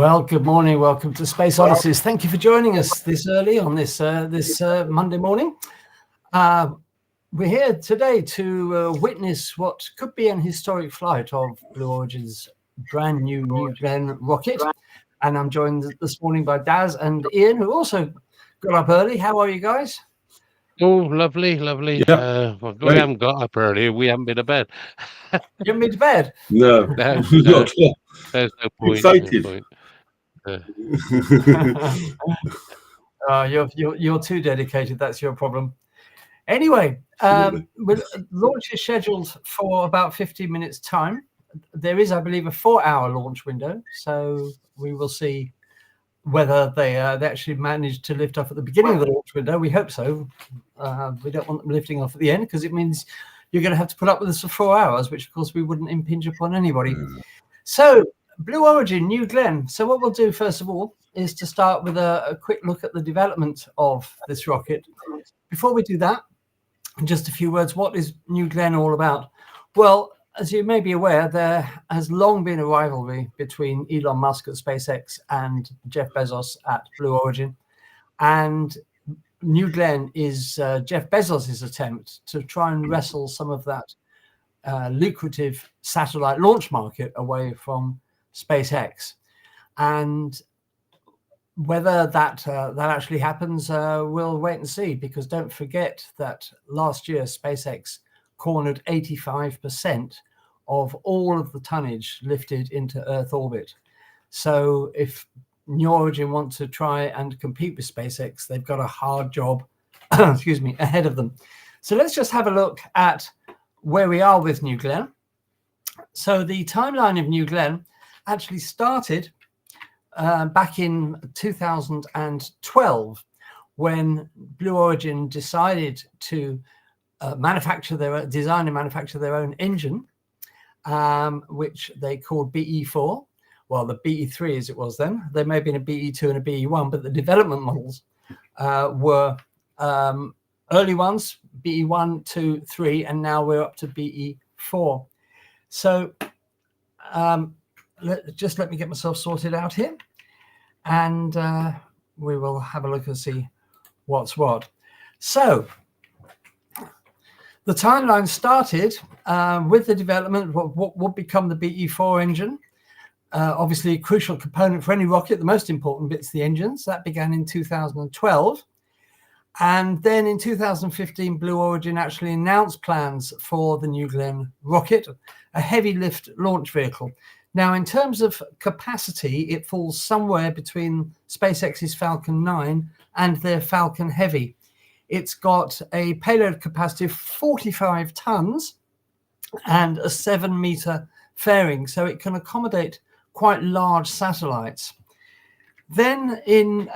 Well, good morning. Welcome to Space Oddities. Thank you for joining us this early on this Monday morning. We're here today to witness what could be an historic flight of Blue Origin's brand new New Glenn rocket. And I'm joined this morning by Daz and Ian, who also got up early. How are you guys? Oh, lovely. Yeah. We haven't got up early. We haven't been to bed. You haven't been to bed? No, No, not at all. there's no point. Excited. You're too dedicated. That's your problem. Anyway, launch is scheduled for about 15 minutes time. There is, I believe, a 4-hour launch window, so we will see whether they actually managed to lift off at the beginning of the launch window. We hope so. We don't want them lifting off at the end, because it means you're going to have to put up with us for 4 hours, which of course we wouldn't impinge upon anybody. So Blue Origin, New Glenn. So what we'll do first of all is to start with a quick look at the development of this rocket. Before we do that, just a few words. What is New Glenn all about? Well, as you may be aware, there has long been a rivalry between Elon Musk at SpaceX and Jeff Bezos at Blue Origin. And New Glenn is Jeff Bezos' attempt to try and wrestle some of that lucrative satellite launch market away from SpaceX. And whether that actually happens, we'll wait and see, because don't forget that last year SpaceX cornered 85% of all of the tonnage lifted into Earth orbit. So if New Origin want to try and compete with SpaceX, they've got a hard job ahead of them. So let's just have a look at where we are with New Glenn. So the timeline of New Glenn actually started back in 2012, when Blue Origin decided to design and manufacture their own engine, which they called BE4. Well, the BE3 as it was then. There may have been a BE2 and a BE1, but the development models were early ones, BE1, 2, 3, and now we're up to BE4. So let me get myself sorted out here, and we will have a look and see what's what. So the timeline started with the development of what would become the BE4 engine. Obviously, a crucial component for any rocket. The most important bit's the engines. That began in 2012. And then in 2015, Blue Origin actually announced plans for the New Glenn rocket, a heavy lift launch vehicle. Now, in terms of capacity, it falls somewhere between SpaceX's Falcon 9 and their Falcon Heavy. It's got a payload capacity of 45 tons and a 7-meter fairing, so it can accommodate quite large satellites. Then in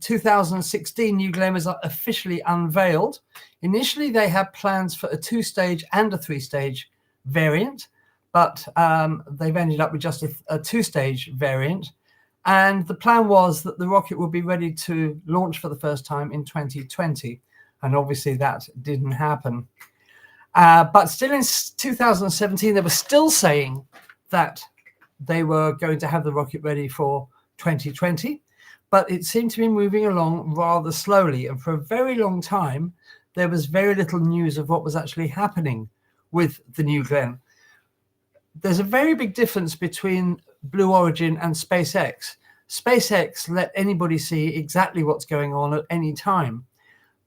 2016, New Glenn was officially unveiled. Initially, they had plans for a 2-stage and a 3-stage variant, but they've ended up with just a 2-stage variant. And the plan was that the rocket would be ready to launch for the first time in 2020. And obviously that didn't happen. But still in 2017, they were still saying that they were going to have the rocket ready for 2020. But it seemed to be moving along rather slowly. And for a very long time, there was very little news of what was actually happening with the New Glenn. There's a very big difference between Blue Origin and SpaceX. SpaceX let anybody see exactly what's going on at any time.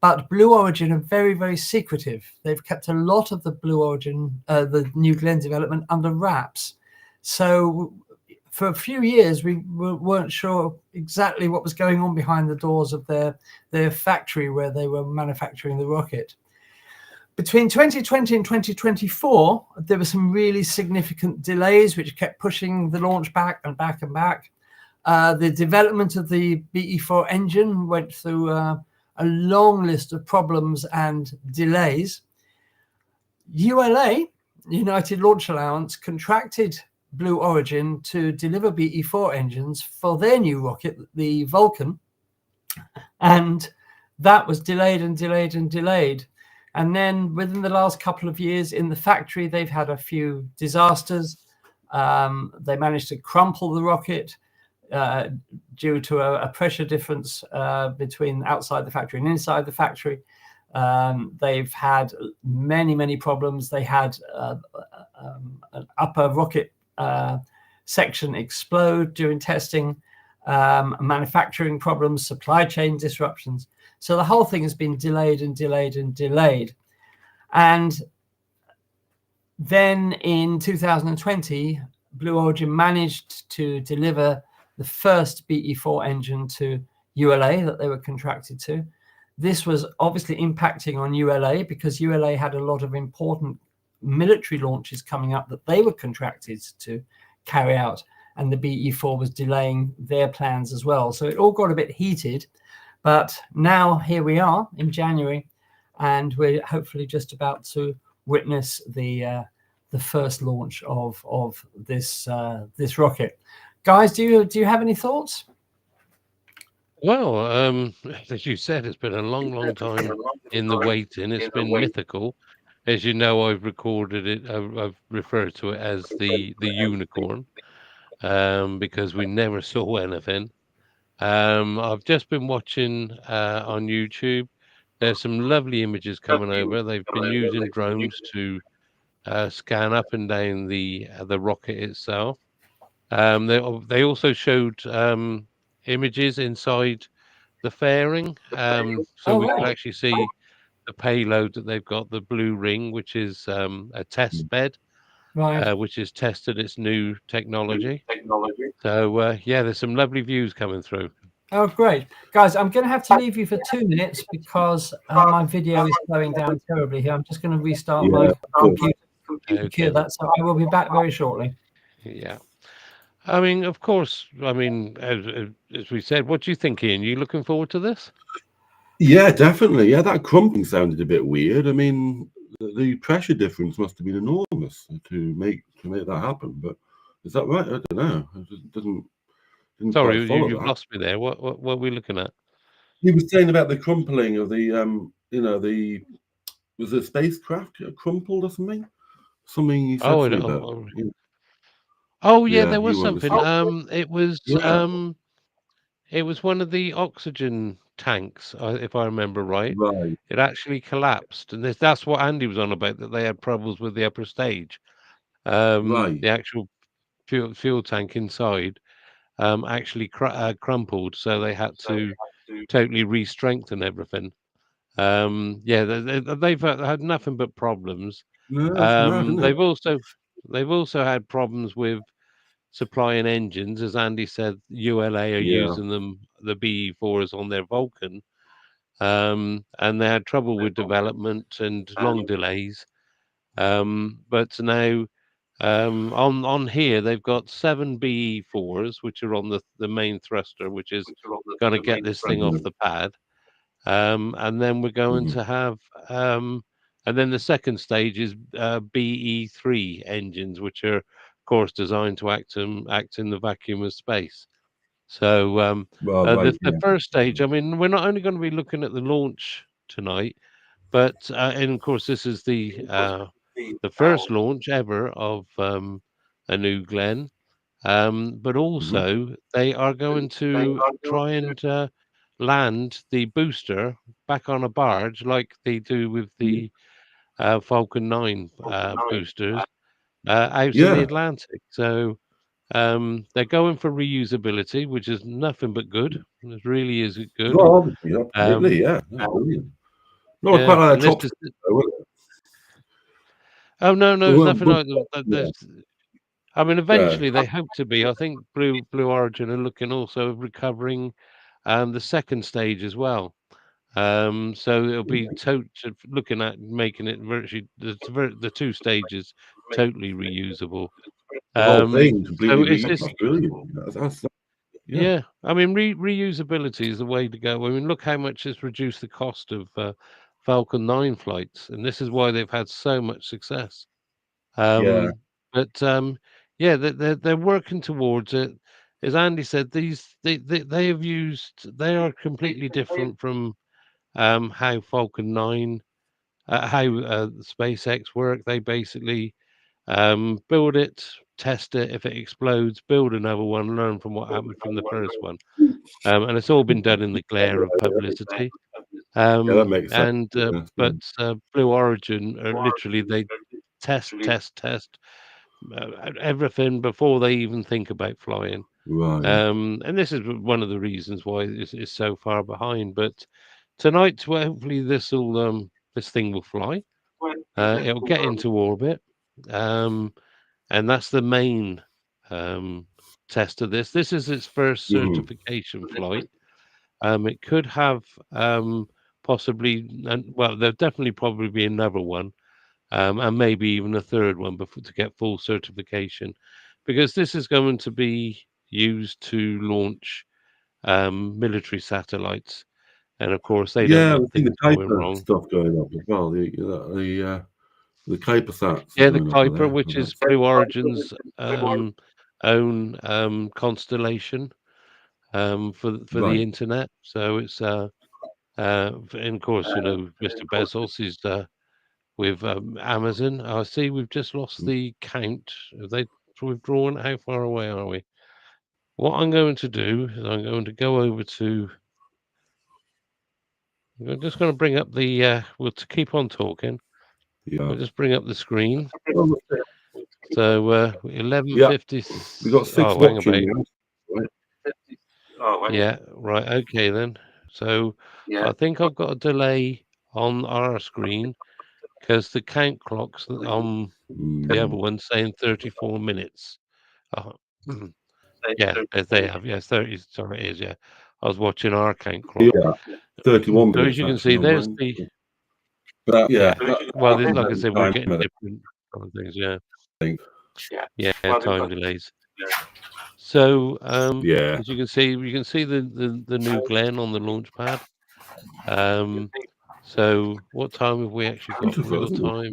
But Blue Origin are very, very secretive. They've kept a lot of the Blue Origin, the New Glenn development under wraps. So for a few years, we weren't sure exactly what was going on behind the doors of their factory where they were manufacturing the rocket. Between 2020 and 2024, there were some really significant delays, which kept pushing the launch back and back and back. The development of the BE4 engine went through a long list of problems and delays. ULA, United Launch Alliance, contracted Blue Origin to deliver BE4 engines for their new rocket, the Vulcan, and that was delayed and delayed and delayed. And then within the last couple of years in the factory, they've had a few disasters. They managed to crumple the rocket. due to a pressure difference between outside the factory and inside the factory. They've had many problems. They had an upper rocket section explode during testing, manufacturing problems, supply chain disruptions. So the whole thing has been delayed and delayed and delayed. And then in 2020, Blue Origin managed to deliver the first BE-4 engine to ULA that they were contracted to. This was obviously impacting on ULA because ULA had a lot of important military launches coming up that they were contracted to carry out, and the BE-4 was delaying their plans as well. So it all got a bit heated, but now here we are in January, and we're hopefully just about to witness the first launch of this this rocket. Guys, do you have any thoughts? Well, as you said, it's been a long time in the waiting. It's been mythical. As you know, I've recorded it. I've referred to it as the unicorn, because we never saw anything. I've just been watching on YouTube. There's some lovely images coming over. They've been using drones to scan up and down the rocket itself. They also showed images inside the fairing, so we could actually see the payload that they've got, the blue ring, which is a test bed, Right. which has tested its new technology. So yeah, there's some lovely views coming through. Oh, great. Guys, I'm going to have to leave you for 2 minutes because my video is slowing down terribly here. I'm just going to restart my computer Okay. cue that, so I will be back very shortly. Yeah. I mean, of course. I mean, as we said, what do you think, Ian? You looking forward to this? Yeah, definitely. Yeah, that crumping sounded a bit weird. I mean, the pressure difference must have been enormous to make that happen. But is that right? I don't know. It didn't Sorry, quite follow you've that. lost me there. What are we looking at? He was saying about the crumpling of the was the spacecraft crumpled or something? Something he said to me about. Oh yeah, Yeah, there you was something. understand. It was one of the oxygen tanks, if I remember right. Right, It actually collapsed, and that's what Andy was on about, that they had problems with the upper stage. right. The actual fuel tank inside actually crumpled, so they had to totally re-strengthen everything. Yeah, they've had nothing but problems. No, that's mad, isn't it? They've also had problems with supplying engines. As Andy said, ULA are Yeah. using them, the BE-4s on their Vulcan, and they had trouble with development and long delays. But now on here they've got 7 BE-4s, which are on the main thruster, which is going to get this thing off the pad. And then we're going to have, and then the second stage is BE-3 engines, which are, of course, designed to act in the vacuum of space. So Well, right. the first stage, I mean, we're not only going to be looking at the launch tonight, but and of course, this is the first launch ever of a New Glenn. But also, they are going to try and land the booster back on a barge like they do with the Falcon 9 boosters out in the Yeah. Atlantic. So they're going for reusability, which is nothing but good. It really is good. Well, obviously, Um, absolutely. Yeah. That's brilliant. No, I quite yeah, like and that this top. is. Though, Oh no, it there's weren't nothing good. like that. Yeah. I mean, Yeah. eventually they hope to be. I think Blue Origin are looking also of recovering the second stage as well. So it'll be looking at making it virtually the 2 stages totally reusable. The whole thing So completely it's reused. this, That's brilliant. Yeah. yeah. I mean, reusability is the way to go. I mean, look how much it's reduced the cost of Falcon 9 flights, and this is why they've had so much success. Yeah. But yeah, they're working towards it. As Andy said, they have used. They are completely different from how Falcon 9, how SpaceX work. They basically build it test it. If it explodes, build another one, learn from what happened from the first one. And it's all been done in the glare of publicity. Yeah, that makes sense. And Yeah. but Blue Origin are literally, they test everything before they even think about flying. Right. And this is one of the reasons why it's so far behind. But tonight, well, hopefully this thing will fly. It'll get into orbit, and that's the main test of this. This is its first certification flight. It could have possibly, well, there'll definitely probably be another one, and maybe even a third one before to get full certification, because this is going to be used to launch military satellites, and of course they don't want things going wrong. Stuff going up as well. The Kuiper sats. Yeah, the Kuiper, which is Blue Origin's own constellation for the internet. So it's and of course, you know, Mr. Bezos is with Amazon. I see we've just lost the count. Have they withdrawn? How far away are we? What I'm going to do is I'm going to go over to. I'm just going to bring up the. We'll keep on talking. Yeah. We'll just bring up the screen. So 11:50. We got 6 watching. Yeah, right. Okay then. So I think I've got a delay on our screen because the count clocks on the other one saying 34 minutes. Yeah, as they have. Yes, 30. Sorry, it is. Yeah, I was watching our count clock. Yeah, 31 So minutes. as you can see, there's the. Well, like I said, we're getting different kind of things. Yeah. Yeah, time delays. So as you can see the new Glen on the launch pad. So what time have we actually got real time?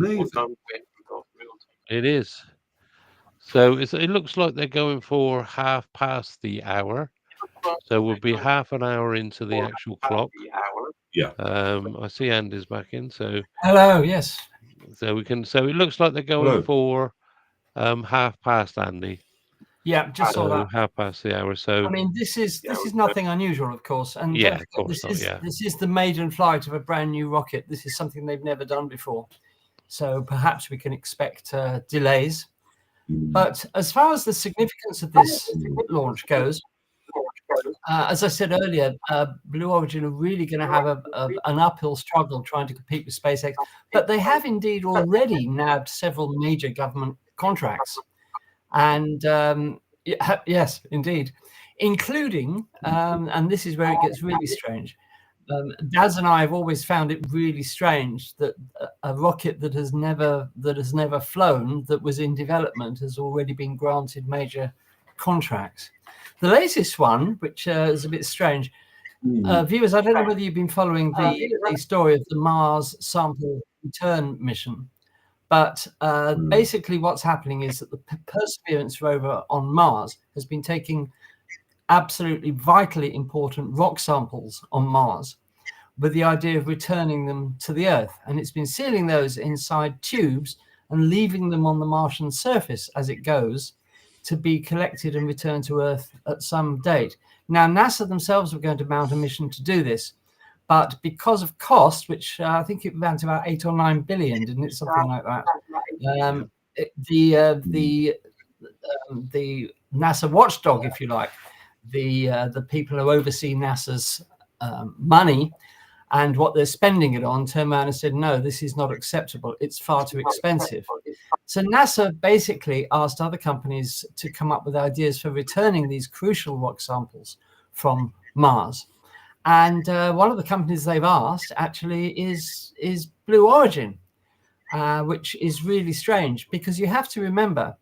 It is. So it looks like they're going for 1/2 the hour. So we'll be half an hour into the actual clock. Yeah. I see Andy's back in. So hello. Yes. So we can. So it looks like they're going for 1/2 Andy. Yeah, just saw that. 1/2 the hour. So I mean, this is nothing unusual, of course, and yeah, of course this is the maiden flight of a brand new rocket. This is something they've never done before, so perhaps we can expect delays. But as far as the significance of this launch goes, as I said earlier, Blue Origin are really going to have an uphill struggle trying to compete with SpaceX, but they have indeed already nabbed several major government contracts. And yes, indeed, including, and this is where it gets really strange. Daz and I have always found it really strange that a rocket that has never flown, that was in development, has already been granted major contracts. The latest one, which is a bit strange, viewers, I don't know whether you've been following the story of the Mars sample return mission. But basically what's happening is that the Perseverance rover on Mars has been taking absolutely vitally important rock samples on Mars with the idea of returning them to the Earth. And it's been sealing those inside tubes and leaving them on the Martian surface as it goes to be collected and returned to Earth at some date. Now, NASA themselves were going to mount a mission to do this, but because of cost, which I think it ran to about 8 or 9 billion, didn't it? Something like that. The NASA watchdog, if you like, the people who oversee NASA's money and what they're spending it on, turned around and said, no, this is not acceptable. It's far too expensive. So NASA basically asked other companies to come up with ideas for returning these crucial rock samples from Mars. And one of the companies they've asked actually is Blue Origin, which is really strange because you have to remember,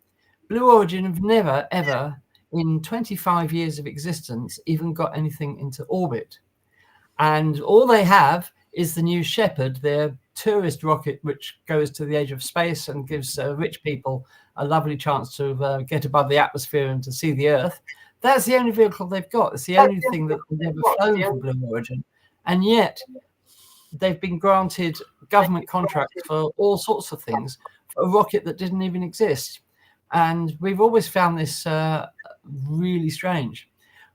Blue Origin have never, ever in 25 years of existence even got anything into orbit. And all they have is the New Shepard, their tourist rocket, which goes to the edge of space and gives rich people a lovely chance to get above the atmosphere and to see the Earth. That's the only vehicle they've got. It's the only thing that they've ever flown from Blue Origin. And yet they've been granted government contracts for all sorts of things for a rocket that didn't even exist. And we've always found this really strange.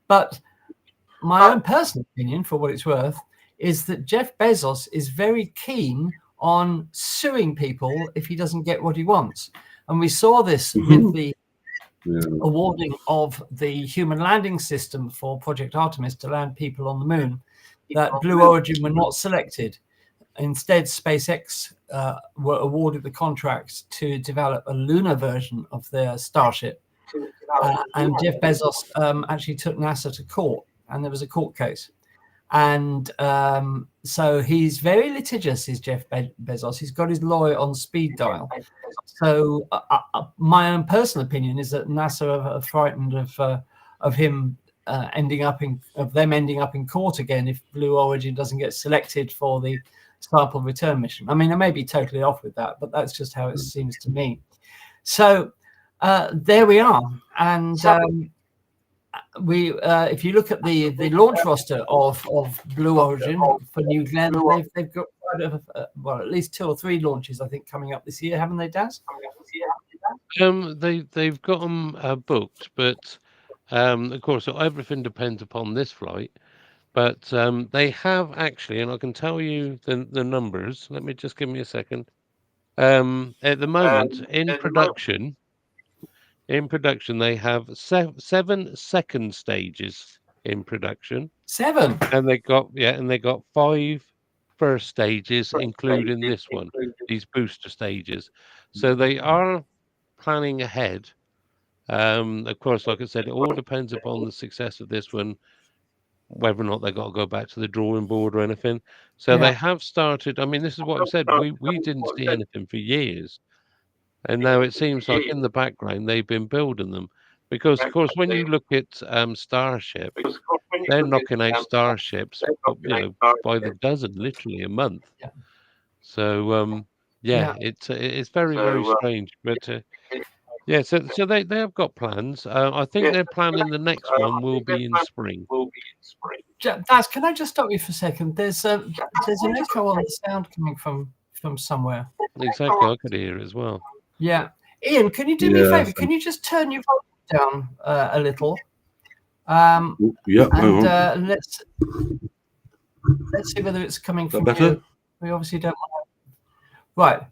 But my own personal opinion, for what it's worth, is that Jeff Bezos is very keen on suing people if he doesn't get what he wants. And we saw this with the awarding of the human landing system for Project Artemis to land people on the moon, that Blue Origin were not selected. Instead, SpaceX were awarded the contract to develop a lunar version of their Starship. And Jeff Bezos actually took NASA to court, and there was a court case. And so he's very litigious, is Jeff Bezos. He's got his lawyer on speed dial. So my own personal opinion is that NASA are frightened of him ending up in court again if Blue Origin doesn't get selected for the sample return mission. I mean, I may be totally off with that, but that's just how it seems to me. So there we are. And if you look at the launch roster of Blue Origin for New Glenn, they've got quite at least 2 or 3 launches, I think, coming up this year, haven't they, Daz? They've got them booked, but of course, everything depends upon this flight. But they have actually, and I can tell you the numbers. Let me just give me a second. At the moment, in production, they have 7 second stages in production. 7, and they got 5 first stages, including this one, these booster stages. So they are planning ahead. Of course, like I said, it all depends upon the success of this one, whether or not they got to go back to the drawing board or anything. So they have started. I mean, this is what I've said. We didn't see anything for years. And now it seems like in the background they've been building them. Because, of course, when you look at Starship, they're knocking out Starships, by the dozen, literally a month. Yeah. So, it's very, very strange. But, so they have got plans. I think they're planning the next one will be in spring. Daz, can I just stop you for a second? There's an echo on the sound coming from somewhere. Exactly, I could hear it as well. Yeah. Ian, can you do me a favor? Can you just turn your volume down a little? And let's see whether it's coming from you. We obviously don't want to. Right.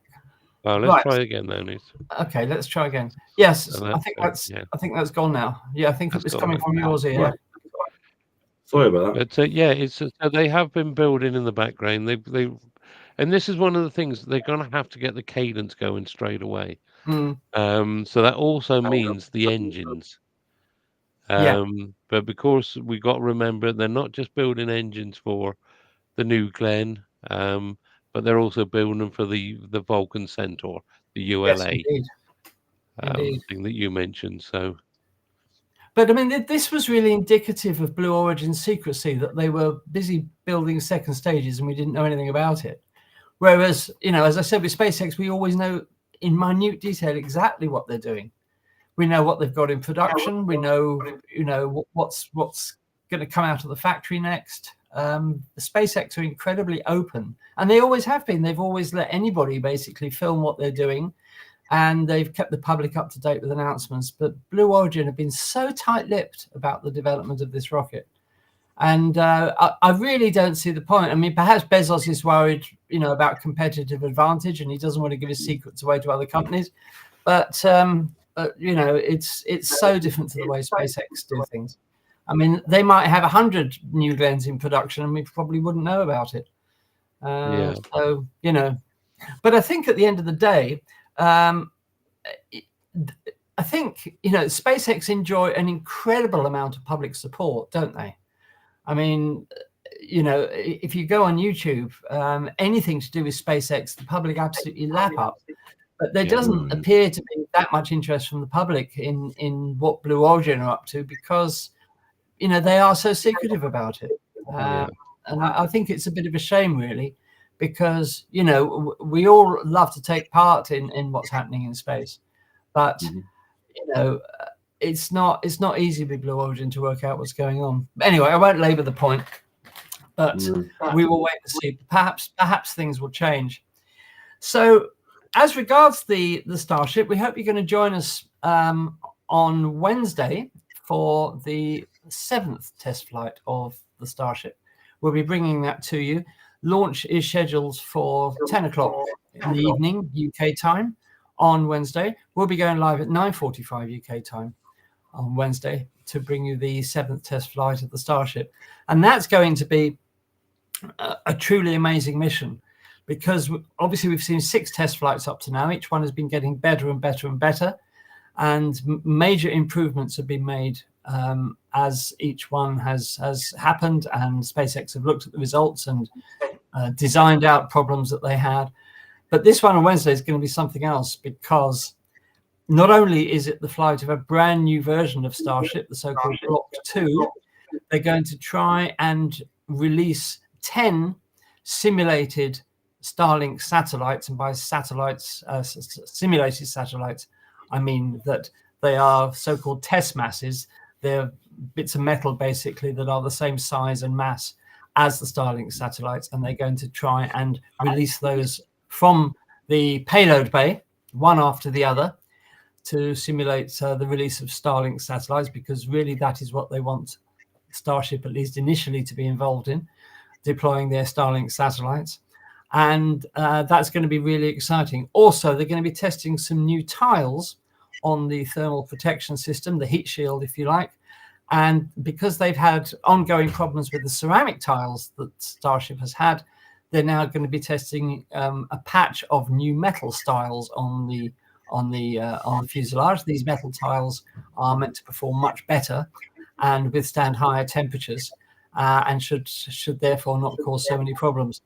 Let's try again, then. Okay, let's try again. Yes, I think that's gone now. Yeah, I think it's coming from yours, Ian. Right. Sorry about that. But so they have been building in the background. And this is one of the things, they're going to have to get the cadence going straight away. So that also means the engines. But because we got to remember, they're not just building engines for the New Glenn, but they're also building them for the Vulcan Centaur, the ULA thing that you mentioned. So. But I mean, this was really indicative of Blue Origin's secrecy, that they were busy building second stages and we didn't know anything about it. Whereas, as I said, with SpaceX, we always know in minute detail exactly what they're doing. We know what they've got in production. We know, what's going to come out of the factory next. The SpaceX are incredibly open, and they always have been. They've always let anybody basically film what they're doing, and they've kept the public up to date with announcements. But Blue Origin have been so tight-lipped about the development of this rocket. And I really don't see the point. I mean, perhaps Bezos is worried, about competitive advantage, and he doesn't want to give his secrets away to other companies. But it's so different to the way SpaceX do things. I mean, they might have 100 New Glenns in production, and we probably wouldn't know about it. So but I think at the end of the day, I think SpaceX enjoy an incredible amount of public support, don't they? I mean, if you go on YouTube, anything to do with SpaceX, the public absolutely lap up. But there doesn't appear to be that much interest from the public in what Blue Origin are up to, because, they are so secretive about it. And I think it's a bit of a shame, really, because, we all love to take part in what's happening in space. But, it's not easy with Blue Origin to work out what's going on. But anyway, I won't labour the point, but we will wait and see. Perhaps things will change. So as regards the Starship, we hope you're going to join us on Wednesday for the 7th test flight of the Starship. We'll be bringing that to you. Launch is scheduled for 10 o'clock in the evening, UK time, on Wednesday. We'll be going live at 9:45 UK time on Wednesday to bring you the 7th test flight of the Starship. And that's going to be a truly amazing mission, because obviously we've seen 6 test flights up to now. Each one has been getting better and better and better, and major improvements have been made as each one has happened, and SpaceX have looked at the results and designed out problems that they had. But this one on Wednesday is going to be something else, because not only is it the flight of a brand new version of Starship, the so-called Block 2, they're going to try and release 10 simulated Starlink satellites. And by satellites, simulated satellites, I mean that they are so-called test masses. They're bits of metal, basically, that are the same size and mass as the Starlink satellites. And they're going to try and release those from the payload bay, one after the other, to simulate the release of Starlink satellites, because really that is what they want Starship, at least initially, to be involved in, deploying their Starlink satellites. And that's going to be really exciting. Also, they're going to be testing some new tiles on the thermal protection system, the heat shield, if you like. And because they've had ongoing problems with the ceramic tiles that Starship has had, they're now going to be testing a patch of new metal styles on the fuselage. These metal tiles are meant to perform much better and withstand higher temperatures, and should therefore not cause so many problems.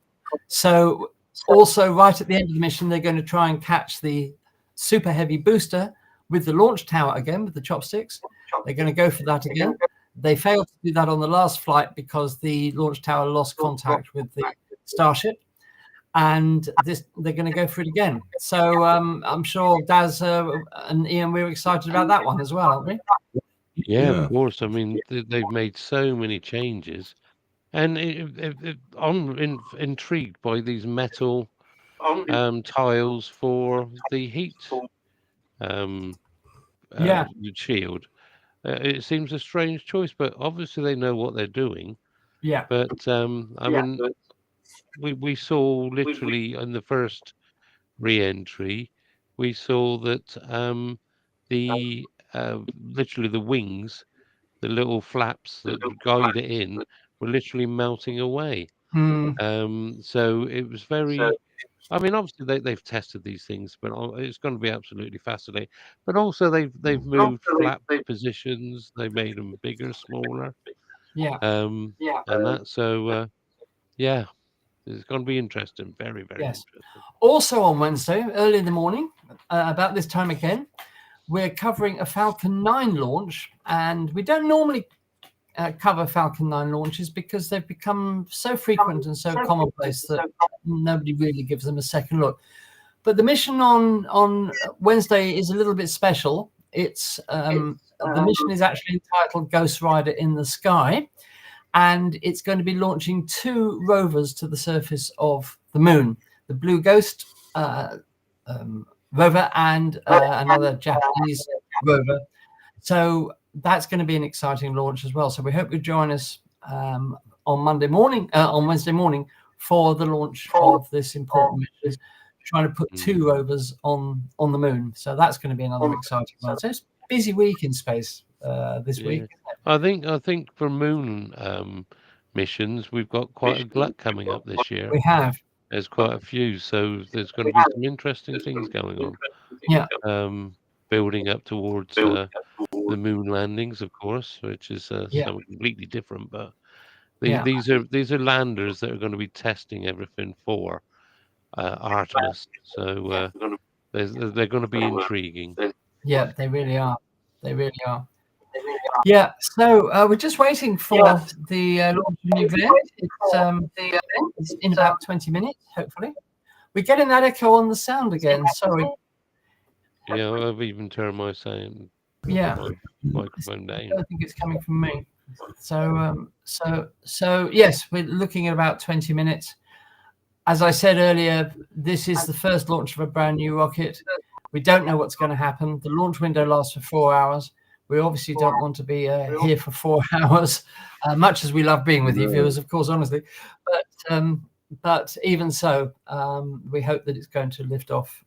So also, right at the end of the mission, they're going to try and catch the super heavy booster with the launch tower again, with the chopsticks. They're going to go for that again. They failed to do that on the last flight because the launch tower lost contact with the Starship, and they're going to go for it again. So I'm sure Daz and Ian, we're excited about that one as well, aren't we? Yeah, of course. I mean, they've made so many changes, and I'm intrigued by these metal tiles for the heat shield. It seems a strange choice, but obviously they know what they're doing. Yeah. But I mean, we saw literally in the first re-entry, we saw that literally the wings, the little flaps that guide it in, were literally melting away. So it was very. I mean, obviously they've tested these things, but it's going to be absolutely fascinating. But also they've moved flap positions. They made them bigger, smaller. And that. So yeah, it's going to be interesting. Very, very interesting. Also on Wednesday, early in the morning, about this time again, we're covering a Falcon 9 launch, and we don't normally cover Falcon 9 launches because they've become so frequent and so commonplace that nobody really gives them a second look. But the mission on Wednesday is a little bit special. It's the mission is actually entitled Ghost Rider in the Sky, and it's going to be launching 2 rovers to the surface of the moon, the Blue Ghost rover and another Japanese rover. So that's going to be an exciting launch as well. So we hope you join us on Wednesday morning for the launch of this important mission, trying to put 2 rovers on the moon. So that's going to be another exciting one. So it's a busy week in space this week. I think for moon missions, we've got quite a glut coming up this year. We have. There's quite a few, so there's going to be some interesting things going on. Yeah. Building up towards the moon landings, of course, which is something completely different. But these are landers that are going to be testing everything for Artemis. So they're going to be intriguing. Yeah, they really are. They really are. Yeah, so we're just waiting for the launch of the new event. It's in about 20 minutes, hopefully. We're getting that echo on the sound again. Sorry. Yeah, I've even turned my sound microphone down. I don't think it's coming from me. So yes, we're looking at about 20 minutes. as I said earlier, this is the first launch of a brand new rocket. We don't know what's going to happen. The launch window lasts for 4 hours. We obviously don't want to be here for 4 hours, much as we love being with you viewers, of course, honestly. But even so, we hope that it's going to lift off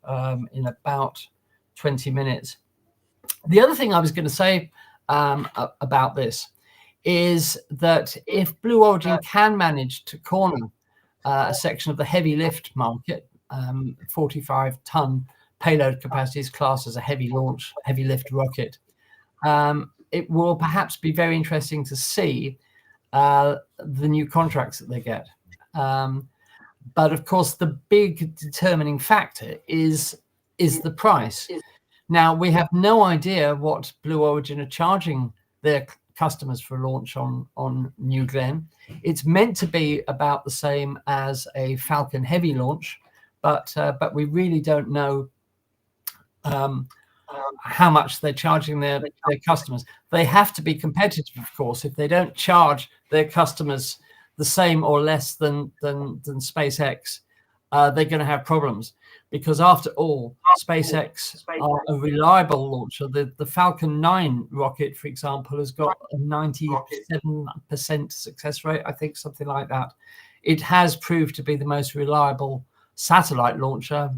in about 20 minutes. The other thing I was going to say about this is that if Blue Origin can manage to corner a section of the heavy lift market, 45-ton payload capacity is classed as a heavy lift rocket. It will perhaps be very interesting to see the new contracts that they get. But of course, the big determining factor is the price. Now, we have no idea what Blue Origin are charging their customers for a launch on New Glenn. It's meant to be about the same as a Falcon Heavy launch, but we really don't know how much they're charging their customers. They have to be competitive, of course. If they don't charge their customers the same or less than SpaceX, they're going to have problems. Because after all, SpaceX are a reliable launcher. The Falcon 9 rocket, for example, has got a 97% success rate, I think, something like that. It has proved to be the most reliable satellite launcher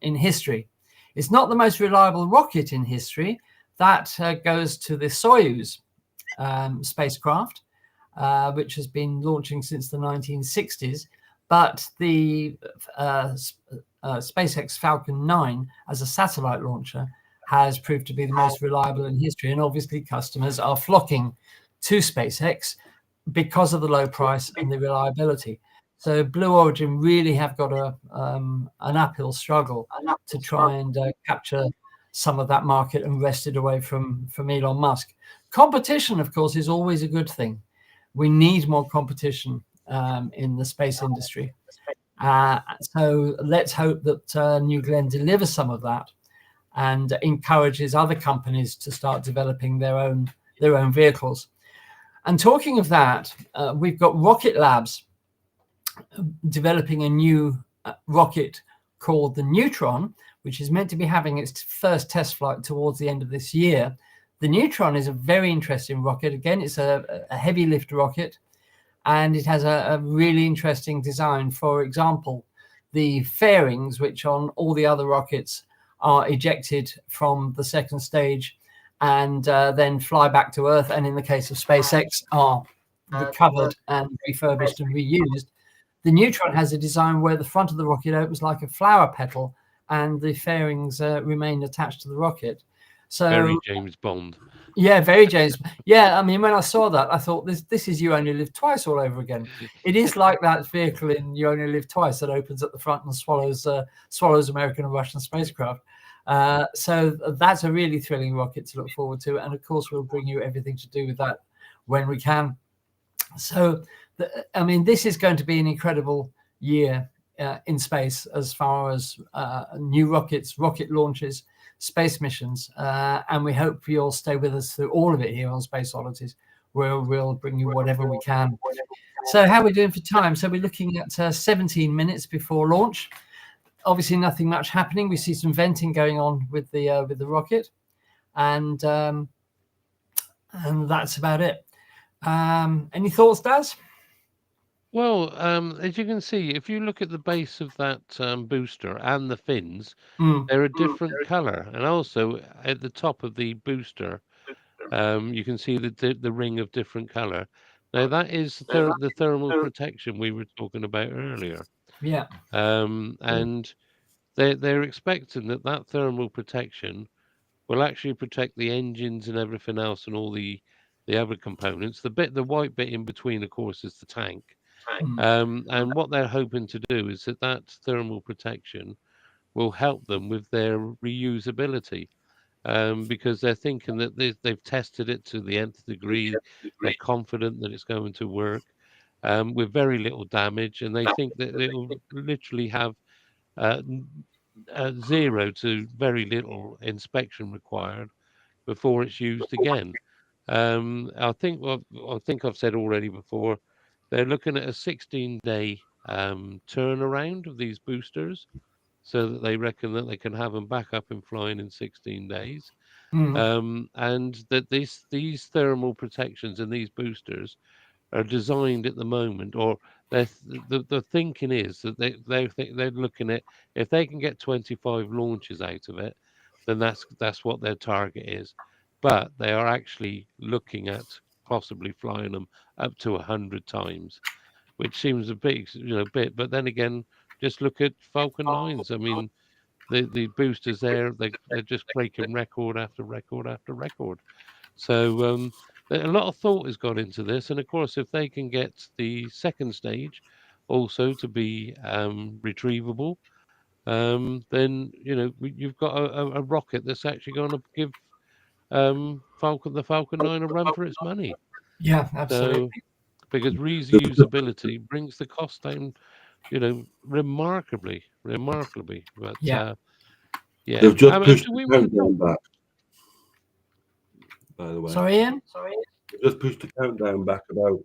in history. It's not the most reliable rocket in history. That goes to the Soyuz spacecraft, which has been launching since the 1960s. But the SpaceX Falcon 9 as a satellite launcher has proved to be the most reliable in history. And obviously customers are flocking to SpaceX because of the low price and the reliability. So Blue Origin really have got an uphill struggle to try and capture some of that market and wrest it away from Elon Musk. Competition, of course, is always a good thing. We need more competition in the space industry. So let's hope that New Glenn delivers some of that and encourages other companies to start developing their own vehicles. And talking of that, we've got Rocket Labs developing a new rocket called the Neutron, which is meant to be having its first test flight towards the end of this year. The Neutron is a very interesting rocket. Again, it's a heavy lift rocket, and it has a really interesting design. For example, the fairings, which on all the other rockets are ejected from the second stage and then fly back to Earth, and in the case of SpaceX, are recovered and refurbished and reused. The Neutron has a design where the front of the rocket opens like a flower petal and the fairings remain attached to the rocket. So very James Bond. Yeah, very James. Yeah, I mean, when I saw that, I thought this is You Only Live Twice all over again. It is like that vehicle in You Only Live Twice that opens at the front and swallows American and Russian spacecraft. So that's a really thrilling rocket to look forward to. And of course, we'll bring you everything to do with that when we can. So, I mean, this is going to be an incredible year in space as far as new rockets, rocket launches, space missions, and we hope you'll stay with us through all of it here on Space Oddities, where we'll bring you whatever we can. So how are we doing for time? So we're looking at 17 minutes before launch. Obviously nothing much happening. We see some venting going on with the rocket, and that's about it. Any thoughts, Daz? Well, as you can see, if you look at the base of that booster and the fins, they're a different color. And also at the top of the booster, you can see the ring of different color. Now, that is the thermal protection we were talking about earlier. Yeah. And they're expecting that thermal protection will actually protect the engines and everything else and all the other components. The white bit in between, of course, is the tank. And what they're hoping to do is that thermal protection will help them with their reusability, because they're thinking that they've tested it to the nth degree. They're confident that it's going to work with very little damage, and they think that it will literally have 0 to very little inspection required before it's used again. I think I've said already before, they're looking at a 16-day turnaround of these boosters, so that they reckon that they can have them back up and flying in 16 days. And that these thermal protections and these boosters are designed at the moment, or the thinking is that they're looking at, if they can get 25 launches out of it, then that's what their target is. But they are actually looking at possibly flying them up to 100 times, which seems a bit, But then again, just look at Falcon 9s. I mean, the boosters there, they're just breaking record after record after record. So a lot of thought has gone into this, and of course, if they can get the second stage also to be retrievable, then you've got a rocket that's actually going to give the Falcon 9 a run for its money. Yeah, absolutely. So, because reusability brings the cost down, remarkably. But Yeah. yeah, They've just I mean, pushed do we the want to countdown back, by the way. Sorry, Ian? They've just pushed the countdown back about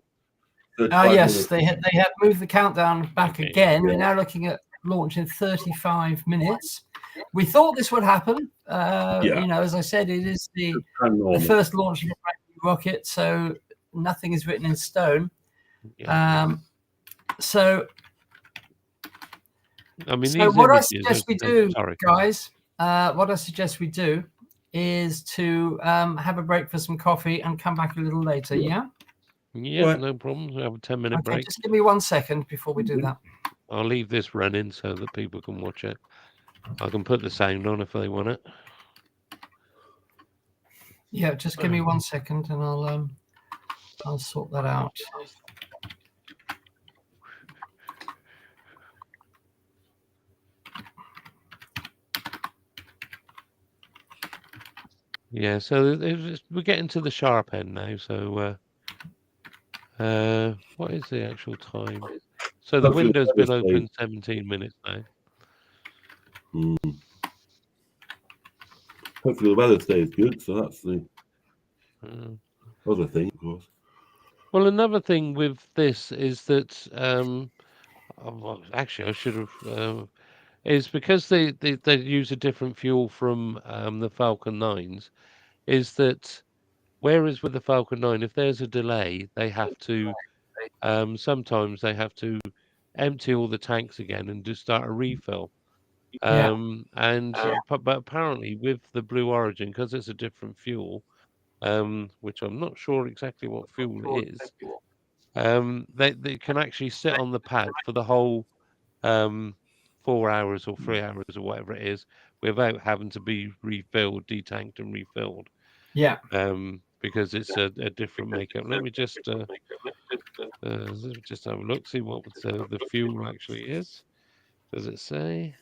35 Oh, yes, minutes. they have moved the countdown back Okay. again. Yeah. We're now looking at launch in 35 minutes. We thought this would happen. As I said, it is the first launch of a brand new rocket, so nothing is written in stone. Yeah. So I mean, so these what I images suggest we do, guys, what I suggest we do is to have a break for some coffee and come back a little later. Yeah. Yeah, Right. no problem. We have a 10-minute Okay, break. just give me 1 second before we do that. I'll leave this running so that people can watch it. I can put the sound on if they want it. Yeah, just give me 1 second and I'll sort that out. Yeah, so we're getting to the sharp end now. So what is the actual time? So the Hopefully window's been Wednesday. open 17 minutes now. Hopefully the weather stays good, so that's the other thing, of course. Well, another thing with this is that actually I should have is because they use a different fuel from the Falcon 9s. Is that whereas with the Falcon 9, if there's a delay, they have to sometimes they have to empty all the tanks again and just start a refill. But apparently with the Blue Origin, because it's a different fuel, which I'm not sure exactly what fuel it is, they can actually sit on the pad for the whole 4 hours or 3 hours or whatever it is without having to be refilled, detanked and refilled. Yeah. Because it's a different makeup. Let me just have a look, see what the fuel actually is. Does it say?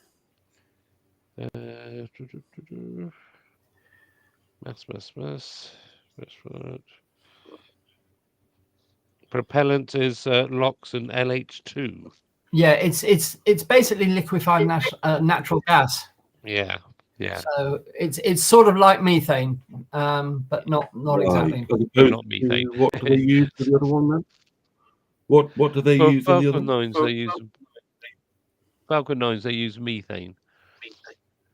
Mass. Propellant is LOX and LH2. Yeah, it's basically liquefied natural gas. Yeah. So it's sort of like methane, but not exactly. Not methane. What do they use for the other one then? What do they use in the other one? Falcon 9s, they use methane.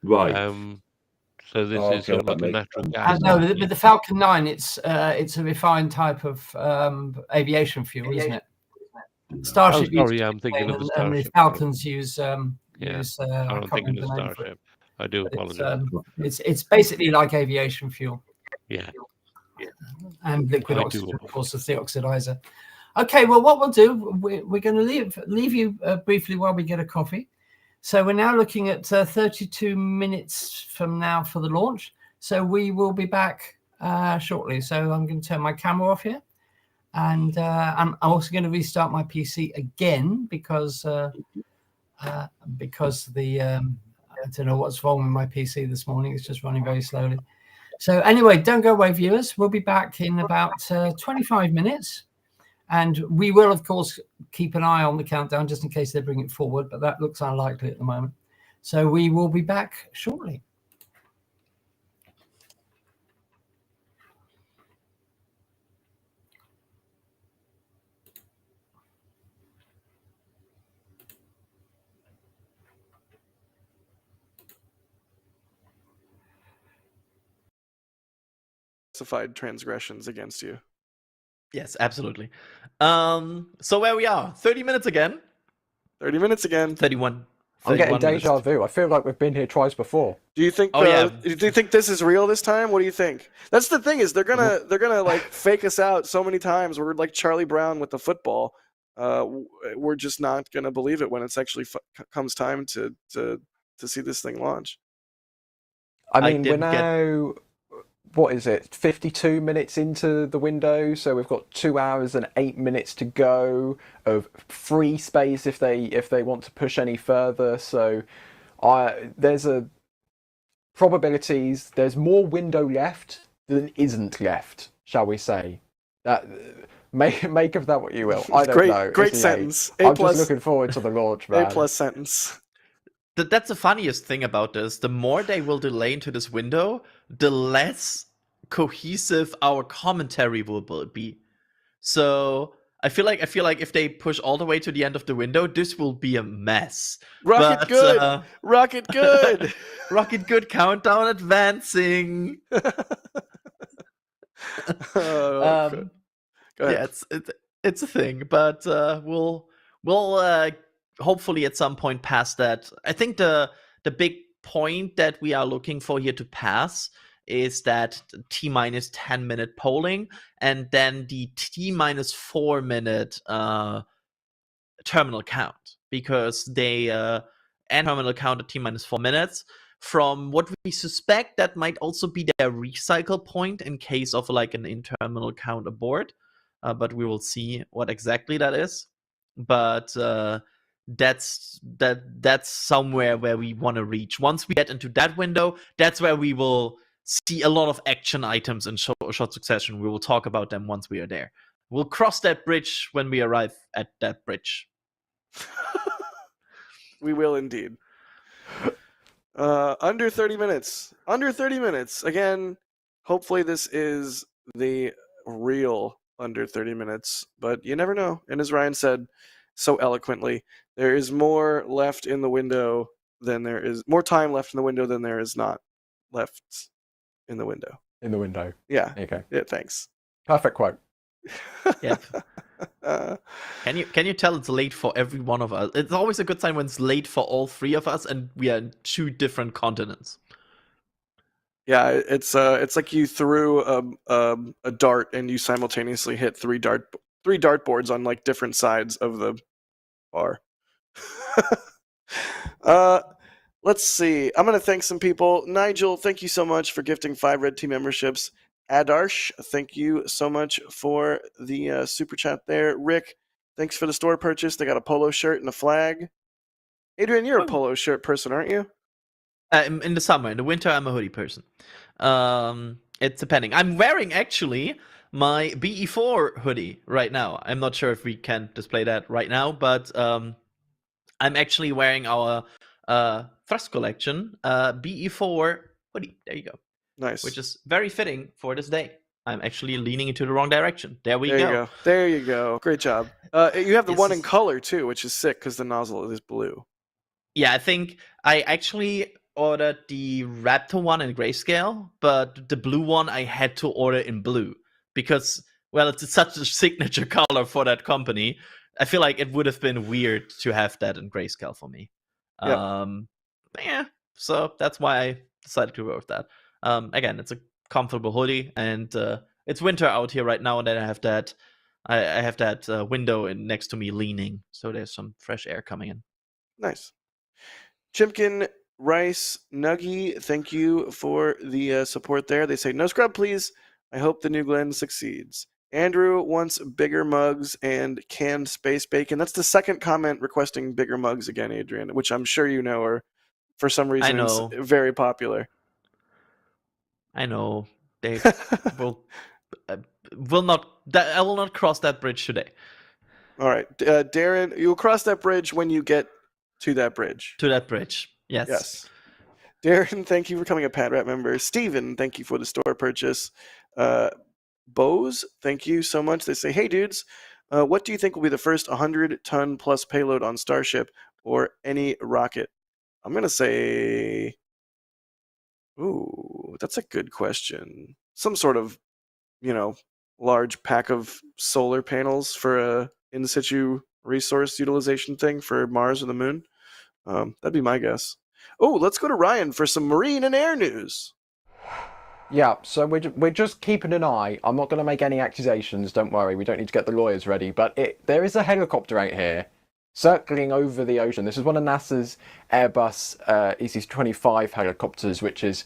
Right. So this is sort of like a natural gas. No, with the Falcon 9, it's a refined type of aviation fuel, isn't it? Starship. I'm thinking of the Starship. And the Falcons use. I'm thinking of the Starship. I do apologize. It's basically like aviation fuel. Yeah. And liquid oxygen, of course, is the oxidizer. Okay, well, what we'll do, we're going to leave you briefly while we get a coffee. So we're now looking at 32 minutes from now for the launch. So we will be back shortly. So I'm going to turn my camera off here. And I'm also going to restart my PC again because I don't know what's wrong with my PC this morning. It's just running very slowly. So anyway, don't go away, viewers. We'll be back in about 25 minutes. And we will, of course, keep an eye on the countdown just in case they bring it forward. But that looks unlikely at the moment. So we will be back shortly. specified transgressions against you. Yes, absolutely. So where we are, 30 minutes again. 30 minutes again. 31. I'm getting 31 minutes. deja vu. I feel like we've been here twice before. Do you think? Oh, yeah. Do you think this is real this time? What do you think? That's the thing is they're gonna like fake us out so many times. We're like Charlie Brown with the football. We're just not gonna believe it when it's actually comes time to see this thing launch. I mean, we're now, what is it, 52 minutes into the window, so we've got 2 hours and 8 minutes to go of free space if they want to push any further. So there's probabilities, there's more window left than isn't left, shall we say. That make of that what you will. I don't know. Great sentence. I'm just looking forward to the launch, man. A+ sentence. That's the funniest thing about this. The more they will delay into this window, the less cohesive our commentary will be. So I feel like if they push all the way to the end of the window, this will be a mess. Rocket good. Rocket good. Rocket good. Countdown advancing. Go ahead. Yeah, it's a thing, but we'll hopefully at some point pass that. I think the big point that we are looking for here to pass is that T-minus 10-minute polling, and then the T-minus 4-minute terminal count, because they end terminal count at T-minus 4 minutes. From what we suspect, that might also be their recycle point in case of like an in-terminal count abort. But we will see what exactly that is. But that's somewhere where we want to reach. Once we get into that window, that's where we will see a lot of action items in short succession. We will talk about them once we are there. We'll cross that bridge when we arrive at that bridge. We will indeed. Under 30 minutes. Under 30 minutes. Again, hopefully this is the real under 30 minutes, but you never know. And as Ryan said so eloquently, there is more left in the window than there is more time left in the window than there is not left in the window. In the window. Yeah. Okay. Yeah, thanks. Perfect quote. Yep. Can you tell it's late for every one of us? It's always a good sign when it's late for all three of us and we are in 2 different continents. Yeah, it's like you threw a dart and you simultaneously hit 3 dartboards on like different sides of the bar. Let's see. I'm gonna thank some people. Nigel, thank you so much for gifting 5 red team memberships. Adarsh, thank you so much for the super chat there. Rick, thanks for the store purchase. They got a polo shirt and a flag. Adrian, you're a polo shirt person, aren't you? In the summer. In the winter, I'm a hoodie person. It's depending. I'm wearing, actually, my BE4 hoodie right now. I'm not sure if we can display that right now, but I'm actually wearing our Thrust Collection BE4 hoodie. There you go. Nice. Which is very fitting for this day. I'm actually leaning into the wrong direction. There you go. There you go. Great job. You have the one in color, too, which is sick because the nozzle is blue. Yeah, I think I actually ordered the Raptor one in grayscale, but the blue one I had to order in blue because, well, it's such a signature color for that company. I feel like it would have been weird to have that in grayscale for me. Yeah, so that's why I decided to go with that. Again, it's a comfortable hoodie, and it's winter out here right now, and then I have that window next to me leaning, so there's some fresh air coming in. Nice. Chimkin, Rice, Nuggy, thank you for the support there. They say, no scrub, please. I hope the new Glenn succeeds. Andrew wants bigger mugs and canned space bacon. That's the second comment requesting bigger mugs again, Adrian, which I'm sure you know are, for some reason, very popular. I know. They will not. I will not cross that bridge today. All right, Darren, you'll cross that bridge when you get to that bridge. To that bridge. Yes. Darren, thank you for becoming a Pad Rat member. Steven, thank you for the store purchase. Bose, thank you so much. They say, hey, dudes, what do you think will be the first 100-ton plus payload on Starship or any rocket? I'm going to say, ooh, that's a good question. Some sort of large pack of solar panels for a in situ resource utilization thing for Mars or the moon. That'd be my guess. Oh, let's go to Ryan for some marine and air news. Yeah, so we're just keeping an eye. I'm not going to make any accusations, don't worry, we don't need to get the lawyers ready, but there is a helicopter out here circling over the ocean. This is one of NASA's Airbus EC-25 helicopters, which is...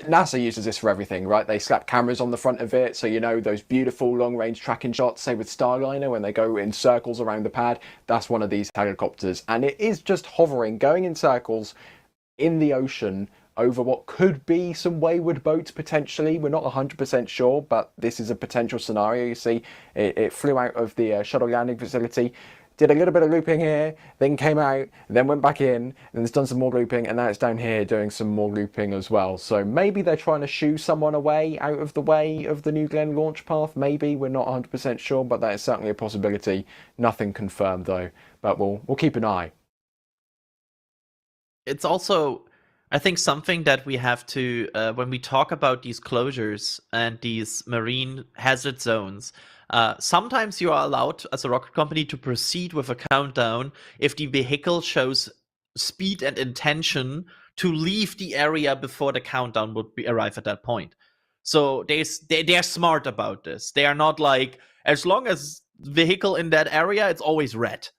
NASA uses this for everything, right? They slap cameras on the front of it, so those beautiful long-range tracking shots, say with Starliner, when they go in circles around the pad, that's one of these helicopters. And it is just hovering, going in circles in the ocean over what could be some wayward boats, potentially. We're not 100% sure, but this is a potential scenario. You see, it flew out of the shuttle landing facility, did a little bit of looping here, then came out, then went back in, and it's done some more looping, and now it's down here doing some more looping as well. So maybe they're trying to shoo someone away, out of the way of the New Glenn launch path. Maybe, we're not 100% sure, but that is certainly a possibility. Nothing confirmed though, but we'll keep an eye. It's also, I think, something that we have to, when we talk about these closures and these marine hazard zones, sometimes you are allowed as a rocket company to proceed with a countdown if the vehicle shows speed and intention to leave the area before the countdown would arrive at that point. So they're smart about this. They are not like, as long as vehicle in that area, it's always red.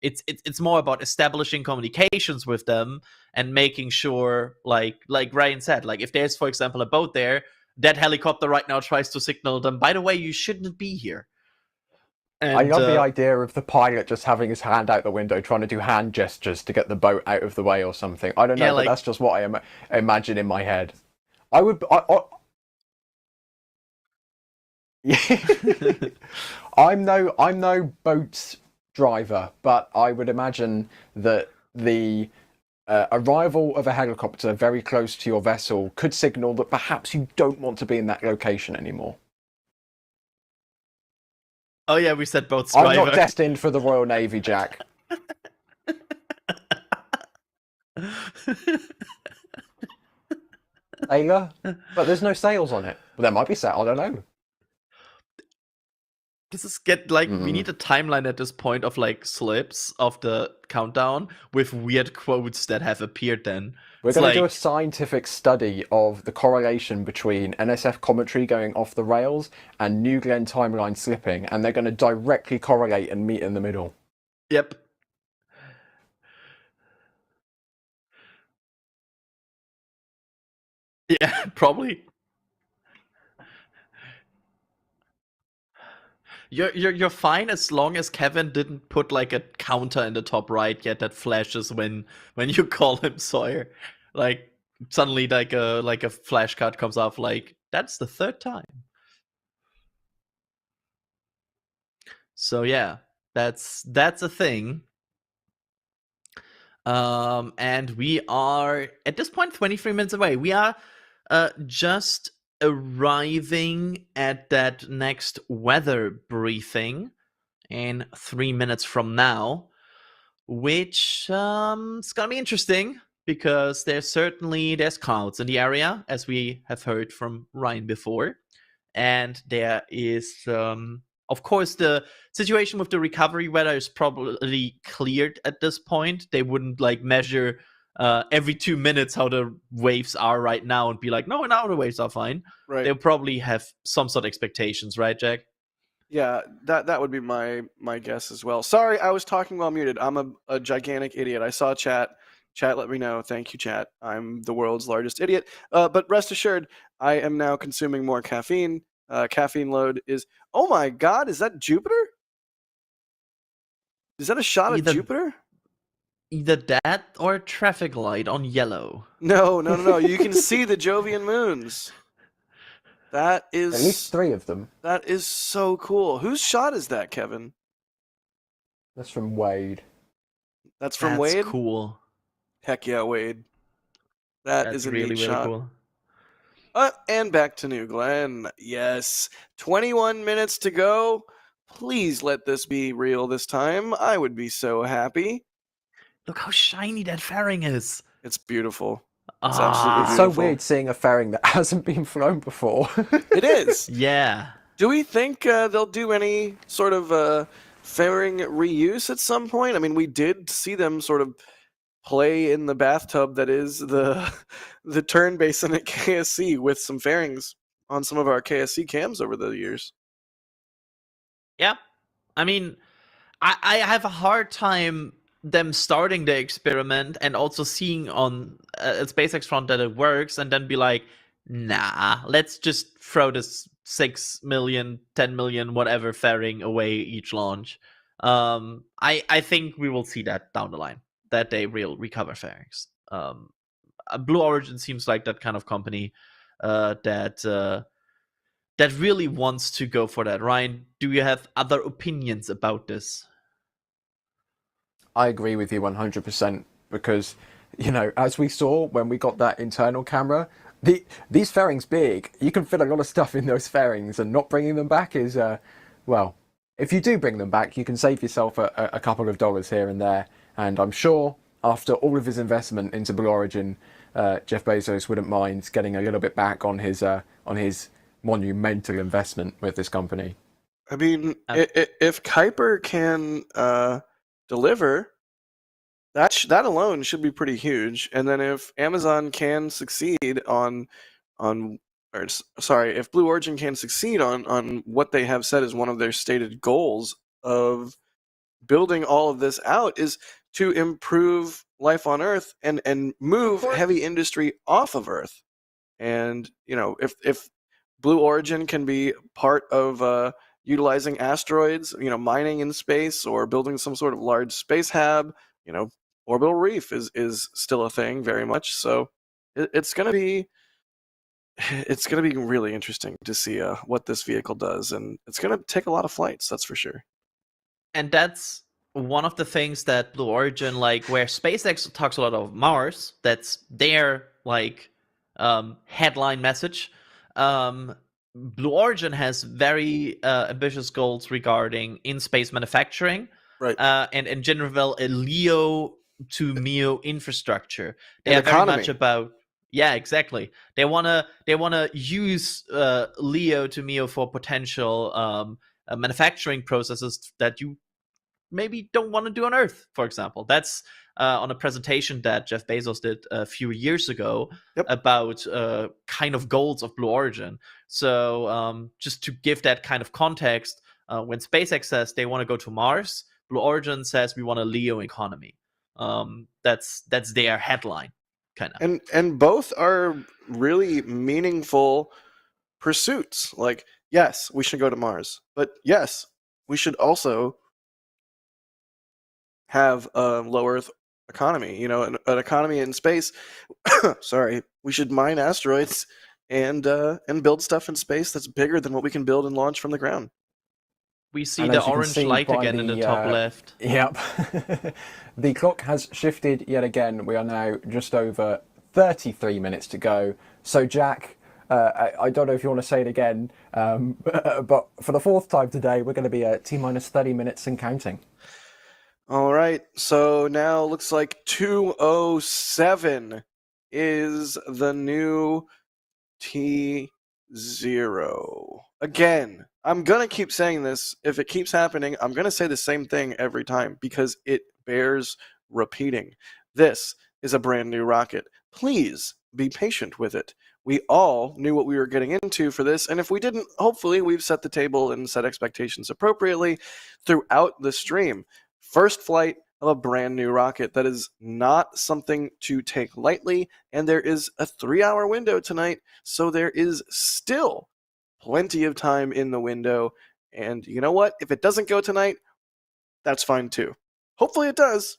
It's more about establishing communications with them and making sure, like Ryan said, like if there's, for example, a boat there, that helicopter right now tries to signal them, by the way, you shouldn't be here. And, I love the idea of the pilot just having his hand out the window, trying to do hand gestures to get the boat out of the way or something. I don't know, but that's just what I imagine in my head. I'm no boat driver, but I would imagine that the arrival of a helicopter very close to your vessel could signal that perhaps you don't want to be in that location anymore. Oh yeah, we said boats driver. I'm not destined for the Royal Navy, Jack. Sailor? But there's no sails on it. Well, there might be sails, I don't know. This is we need a timeline at this point of slips of the countdown with weird quotes that have appeared then. We're going to do a scientific study of the correlation between NSF commentary going off the rails and New Glenn timeline slipping, and they're going to directly correlate and meet in the middle. Yep. Yeah, probably. You're fine as long as Kevin didn't put a counter in the top right yet that flashes when you call him Sawyer. Suddenly a flash card comes off that's the third time. So yeah, that's a thing. And we are at this point 23 minutes away. We are just arriving at that next weather briefing in 3 minutes from now, which is gonna be interesting because there's clouds in the area, as we have heard from Ryan before, and there is of course the situation with the recovery weather is probably cleared at this point. They wouldn't measure every 2 minutes how the waves are right now and be like, no, now the waves are fine. Right. They'll probably have some sort of expectations, right, Jack? Yeah, that would be my guess as well. Sorry, I was talking while muted. I'm a gigantic idiot. I saw chat. Chat let me know. Thank you, chat. I'm the world's largest idiot. But rest assured, I am now consuming more caffeine. Caffeine load is... Oh my god, is that Jupiter? Is that a shot of Jupiter? Either that or a traffic light on yellow. No. You can see the Jovian moons. That is... At least 3 of them. That is so cool. Whose shot is that, Kevin? That's from Wade. That's from Wade? That's cool. Heck yeah, Wade. That's is a really, neat really shot. Cool. And back to New Glenn. Yes. 21 minutes to go. Please let this be real this time. I would be so happy. Look how shiny that fairing is. It's beautiful. It's absolutely It's so beautiful. weird seeing a fairing that hasn't been flown before. It is. Yeah. Do we think they'll do any sort of fairing reuse at some point? I mean, we did see them sort of play in the bathtub that is the turn basin at KSC with some fairings on some of our KSC cams over the years. Yeah. I mean, I have a hard time them starting the experiment and also seeing on a SpaceX front that it works and then be like, nah, let's just throw this 6 million, 10 million, whatever fairing away each launch. I think we will see that down the line, that they will recover fairings. Blue Origin seems like that kind of company that really wants to go for that. Ryan, do you have other opinions about this? I agree with you 100% because, as we saw when we got that internal camera, these fairings big, you can fit a lot of stuff in those fairings, and not bringing them back is, well, if you do bring them back, you can save yourself a couple of dollars here and there. And I'm sure after all of his investment into Blue Origin, Jeff Bezos wouldn't mind getting a little bit back on his monumental investment with this company. I mean, if Kuiper can deliver, that alone should be pretty huge. And then if Amazon can succeed if Blue Origin can succeed on what they have said is one of their stated goals of building all of this out, is to improve life on Earth and move heavy industry off of Earth. And if Blue Origin can be part of utilizing asteroids, mining in space or building some sort of large space hab, orbital reef is still a thing very much. So it's gonna be really interesting to see what this vehicle does, and it's gonna take a lot of flights, that's for sure. And that's one of the things that Blue Origin, where SpaceX talks a lot of Mars, that's their headline message. Blue Origin has very ambitious goals regarding in-space manufacturing, right? And in general, a LEO to MEO infrastructure. They and are economy. very much about, yeah, exactly. They wanna use LEO to MEO for potential manufacturing processes that you maybe don't want to do on Earth, for example. That's on a presentation that Jeff Bezos did a few years ago about kind of goals of Blue Origin. So just to give that kind of context, when SpaceX says they want to go to Mars, Blue Origin says we want a LEO economy. That's their headline, kind of. And both are really meaningful pursuits. Like, yes, we should go to Mars, but yes, we should also have a low Earth economy, an economy in space. Sorry, we should mine asteroids and build stuff in space that's bigger than what we can build and launch from the ground. We see the orange light again in the top left. Yep. The clock has shifted yet again. We are now just over 33 minutes to go. So, Jack, I don't know if you want to say it again, but for the fourth time today, we're going to be at T-minus 30 minutes and counting. All right, so now looks like 2:07 is the new T0. Again, I'm going to keep saying this. If it keeps happening, I'm going to say the same thing every time because it bears repeating. This is a brand new rocket. Please be patient with it. We all knew what we were getting into for this, and if we didn't, hopefully we've set the table and set expectations appropriately throughout the stream. First flight of a brand new rocket. That is not something to take lightly, and there is a 3-hour window tonight, so there is still plenty of time in the window. And you know what? If it doesn't go tonight, that's fine too. Hopefully it does.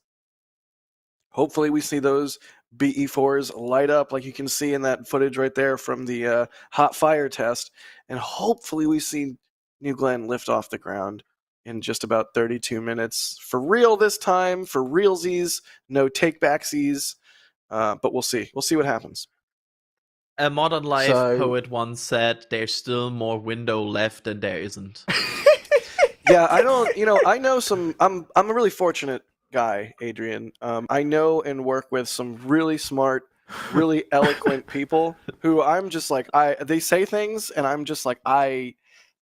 Hopefully we see those BE4s light up like you can see in that footage right there from the hot fire test, and hopefully we see New Glenn lift off the ground in just about 32 minutes. For real this time, for realsies, no take-backsies, but we'll see. We'll see what happens. A modern life poet once said, "There's still more window left than there isn't." Yeah, I know some. I'm a really fortunate guy, Adrian. I know and work with some really smart really eloquent people who I'm just like, they say things and I'm just like, I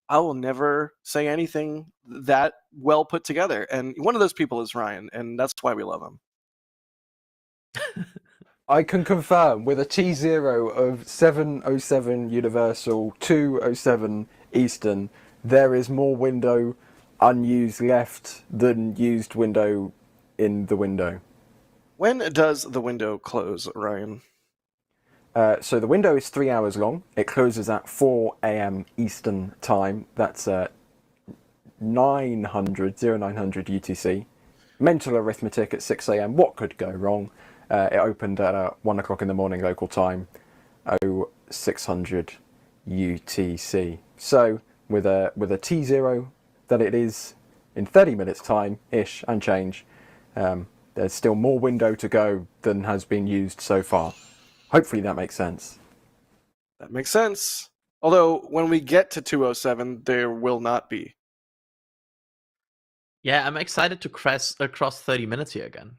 will never say anything that well put together. And one of those people is Ryan, and that's why we love him. I can confirm with a T0 of 707 Universal, 207 Eastern, there is more window unused left than used window in the window. When does the window close, Ryan? So the window is 3 hours long. It closes at 4 a.m. Eastern time. That's 0900 UTC. Mental arithmetic at 6 a.m. What could go wrong? It opened at 1 o'clock in the morning local time, 0600 UTC. So with a T0 that it is in 30 minutes time ish and change, there's still more window to go than has been used so far. Hopefully that makes sense. That makes sense. Although when we get to 207, there will not be. Yeah, I'm excited to cross 30 minutes here again.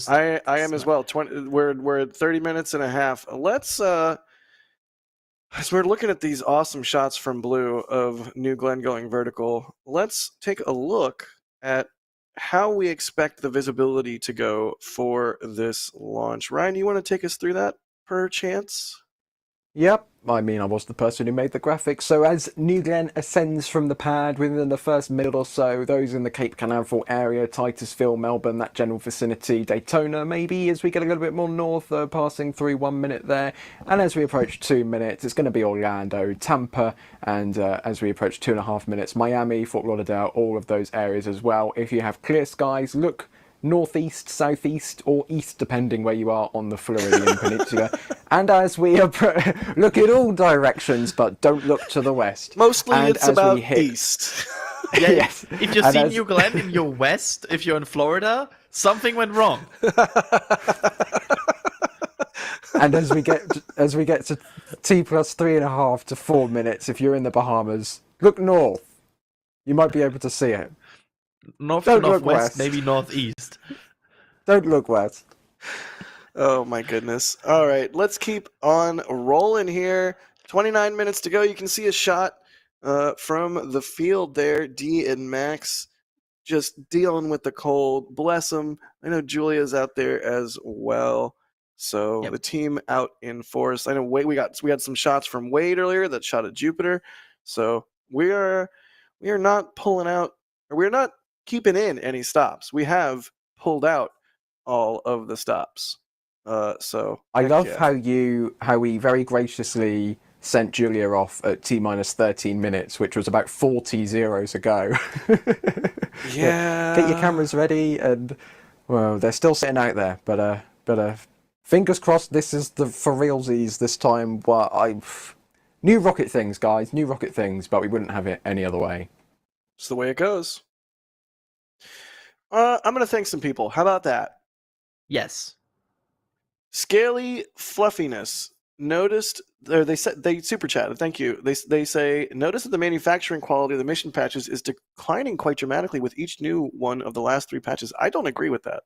I am as well. We're at 30 minutes and a half. Let's as we're looking at these awesome shots from Blue of New Glenn going vertical, let's take a look at how we expect the visibility to go for this launch. Ryan, you want to take us through that per chance? Yep. I mean, I was the person who made the graphics. So as New Glenn ascends from the pad within the first minute or so, those in the Cape Canaveral area, Titusville, Melbourne, that general vicinity, Daytona maybe, as we get a little bit more north, passing through 1 minute there. And as we approach 2 minutes, it's going to be Orlando, Tampa, and as we approach 2.5 minutes, Miami, Fort Lauderdale, all of those areas as well. If you have clear skies, look northeast, southeast, or east, depending where you are on the Floridian Peninsula. And as we look in all directions, but don't look to the west. Mostly and it's about east. Yeah, yes. If you see New Glenn in your west, if you're in Florida, something went wrong. And as we get to T plus 3.5 to 4 minutes, if you're in the Bahamas, look north. You might be able to see it. North Don't to look northwest, west. maybe northeast. Don't look west. Oh my goodness. All right, let's keep on rolling here. 29 minutes to go. You can see a shot from the field there. D and Max just dealing with the cold. Bless them. I know Julia's out there as well. So Yep. The team out in force. I know we had some shots from Wade earlier that shot at Jupiter. So we are not pulling out, or we're not keeping in any stops. We have pulled out all of the stops. So I love yeah. how we very graciously sent Julia off at T minus 13 minutes, which was about 40 zeros ago. Yeah. Get your cameras ready, and well, they're still sitting out there, but fingers crossed this is the for realsies this time. Well, new rocket things, guys, new rocket things, but we wouldn't have it any other way. It's the way it goes. I'm going to thank some people. How about that? Yes. Scaly Fluffiness noticed, or they super chatted. Thank you. They say notice that the manufacturing quality of the mission patches is declining quite dramatically with each new one of the last 3 patches. I don't agree with that.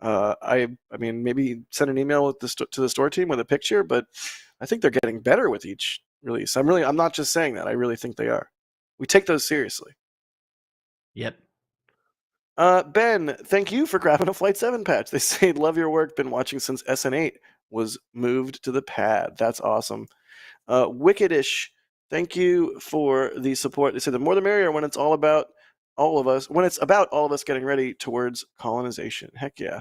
I mean, maybe send an email to the store team with a picture, but I think they're getting better with each release. I'm not just saying that. I really think they are. We take those seriously. Yep. Ben, thank you for grabbing a Flight 7 patch. They say, love your work. Been watching since SN8 was moved to the pad. That's awesome. Wickedish, thank you for the support. They say the more the merrier when it's all about all of us, when it's about all of us getting ready towards colonization. Heck yeah.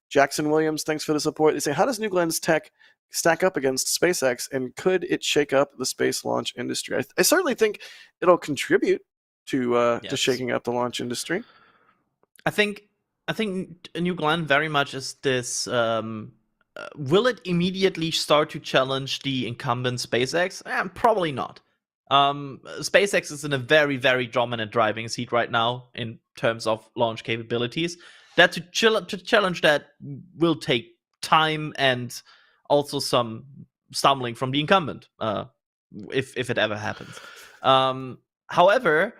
Jackson Williams, thanks for the support. They say, how does New Glenn's tech stack up against SpaceX, and could it shake up the space launch industry? I certainly think it'll contribute to shaking up the launch industry. I think New Glenn very much is this. Will it immediately start to challenge the incumbent SpaceX? Probably not. SpaceX is in a very, very dominant driving seat right now in terms of launch capabilities. That to challenge that will take time and also some stumbling from the incumbent, if it ever happens. However,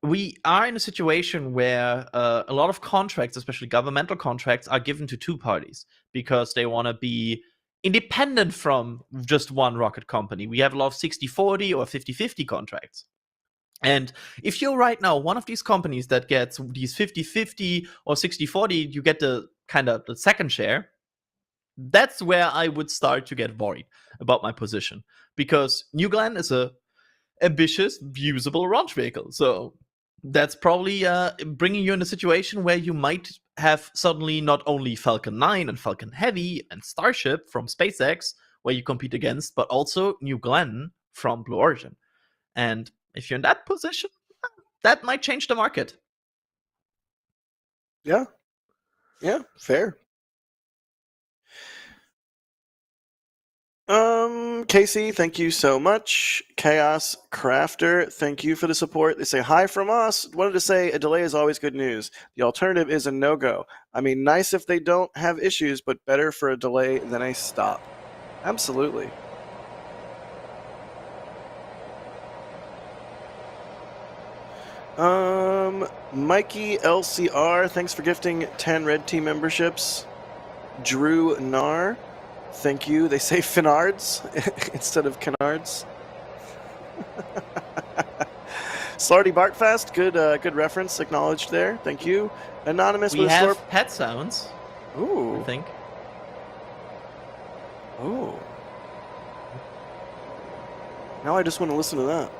we are in a situation where a lot of contracts, especially governmental contracts, are given to two parties because they want to be independent from just one rocket company. We have a lot of 60-40 or 50-50 contracts. And if you're right now one of these companies that gets these 50-50 or 60-40, you get the kind of the second share. That's where I would start to get worried about my position, because New Glenn is a ambitious, usable launch vehicle. So that's probably bringing you in a situation where you might have suddenly not only Falcon 9 and Falcon Heavy and Starship from SpaceX, where you compete against, but also New Glenn from Blue Origin. And if you're in that position, that might change the market. Yeah, fair. Casey, thank you so much. Chaos Crafter, thank you for the support. They say hi from us. Wanted to say a delay is always good news. The alternative is a no-go. I mean, nice if they don't have issues, but better for a delay than a stop. Absolutely. Mikey LCR, thanks for gifting 10 Red Team memberships. Drew Nar, thank you. They say Finards instead of Canards. Slarty Bartfast, good reference acknowledged there. Thank you. Anonymous we with have pet sounds. Ooh. I think. Ooh. Now I just want to listen to that.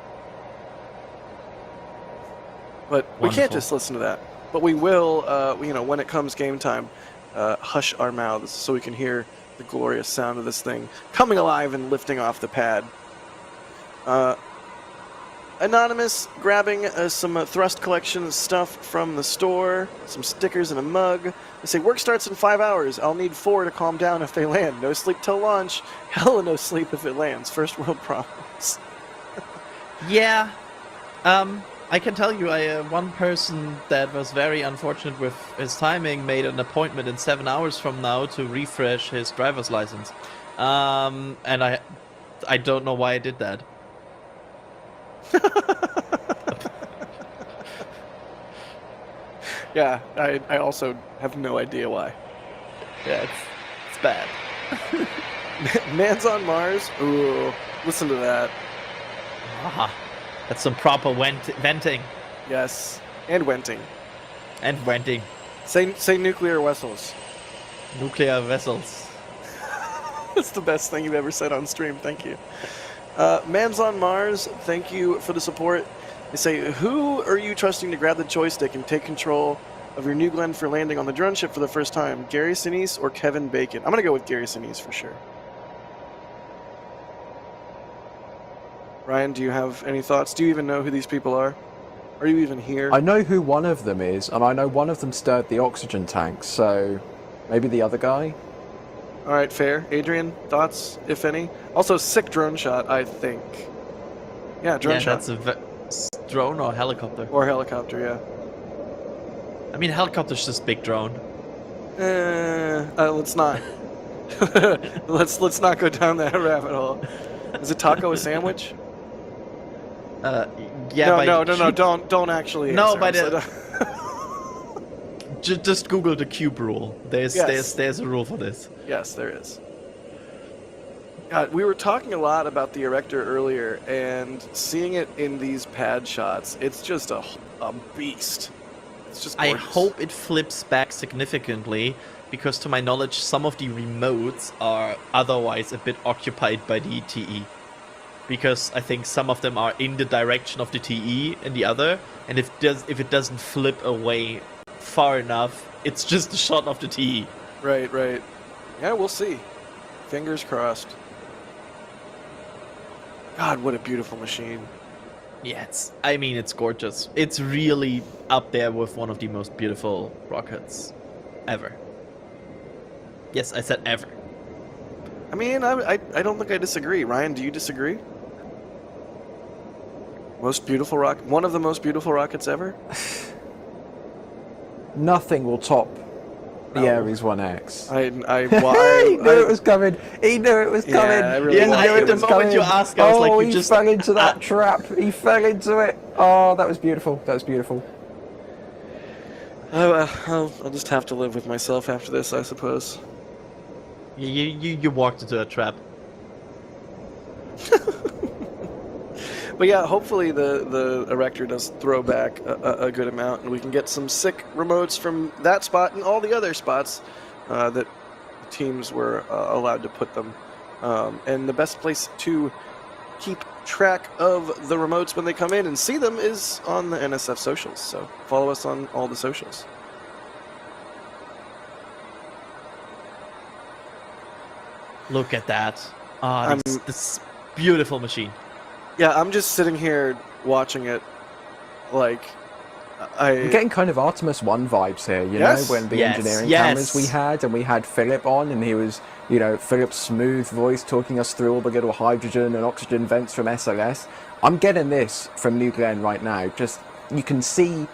But we can't just listen to that. But we will, when it comes game time, hush our mouths so we can hear the glorious sound of this thing coming alive and lifting off the pad. Anonymous grabbing some thrust collection stuff from the store, some stickers and a mug. They say, work starts in 5 hours. I'll need 4 to calm down if they land. No sleep till launch. Hella no sleep if it lands. First world problems. Yeah. I can tell you, one person that was very unfortunate with his timing made an appointment in 7 hours from now to refresh his driver's license. And I don't know why I did that. Yeah, I also have no idea why. Yeah, it's bad. Man's on Mars. Ooh, listen to that. Aha. That's some proper venting. Yes, and wenting. And venting. Say nuclear vessels. Nuclear vessels. That's the best thing you've ever said on stream. Thank you. Man's on Mars, thank you for the support. They say, who are you trusting to grab the joystick and take control of your New Glenn for landing on the drone ship for the first time? Gary Sinise or Kevin Bacon? I'm going to go with Gary Sinise for sure. Ryan, do you have any thoughts? Do you even know who these people are? Are you even here? I know who one of them is, and I know one of them stirred the oxygen tank, so maybe the other guy? All right, fair. Adrian, thoughts, if any? Also, sick drone shot, I think. Yeah, drone shot. That's a drone or helicopter? Or helicopter, yeah. I mean, helicopter's just big drone. Let's not. let's not go down that rabbit hole. Is a taco a sandwich? Yeah. No. Don't actually. No, answer. but just Google the cube rule. There's a rule for this. Yes, there is. God, we were talking a lot about the Erector earlier, and seeing it in these pad shots, it's just a beast. It's just gorgeous. I hope it flips back significantly, because to my knowledge, some of the remotes are otherwise a bit occupied by the TE. Because I think some of them are in the direction of the TE and the other, and if it doesn't flip away far enough, it's just a shot of the TE. Right. Yeah, we'll see. Fingers crossed. God, what a beautiful machine. Yeah, it's gorgeous. It's really up there with one of the most beautiful rockets ever. Yes, I said ever. I mean, I don't think I disagree. Ryan, do you disagree? Most beautiful rocket, one of the most beautiful rockets ever? Nothing will top The Ares 1X. I He knew it was coming. He knew it was coming. Yeah, I really He knew at it the was moment coming. you asked, I was like, you he just fell into that trap. He fell into it. Oh, that was beautiful. That was beautiful. I'll just have to live with myself after this, I suppose. You walked into a trap. But yeah, hopefully the Erector does throw back a good amount, and we can get some sick remotes from that spot and all the other spots that teams were allowed to put them. And the best place to keep track of the remotes when they come in and see them is on the NSF socials. So follow us on all the socials. Look at that. This beautiful machine. Yeah, I'm just sitting here watching it, like, I'm getting kind of Artemis 1 vibes here, you know, when the engineering cameras we had, and we had Philip on, and he was, you know, Philip's smooth voice talking us through all the little hydrogen and oxygen vents from SLS. I'm getting this from New Glenn right now. Just, you can see,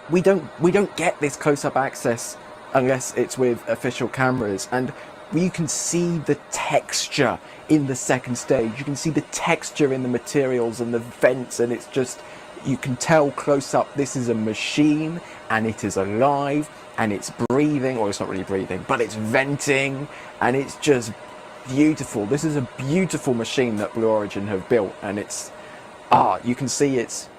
we don't get this close-up access unless it's with official cameras, and you can see the texture in the second stage. You can see the texture in the materials and the vents, and it's just, you can tell close up this is a machine, and it is alive, and it's breathing, or it's not really breathing, but it's venting, and it's just beautiful. This is a beautiful machine that Blue Origin have built, and it's, you can see it's,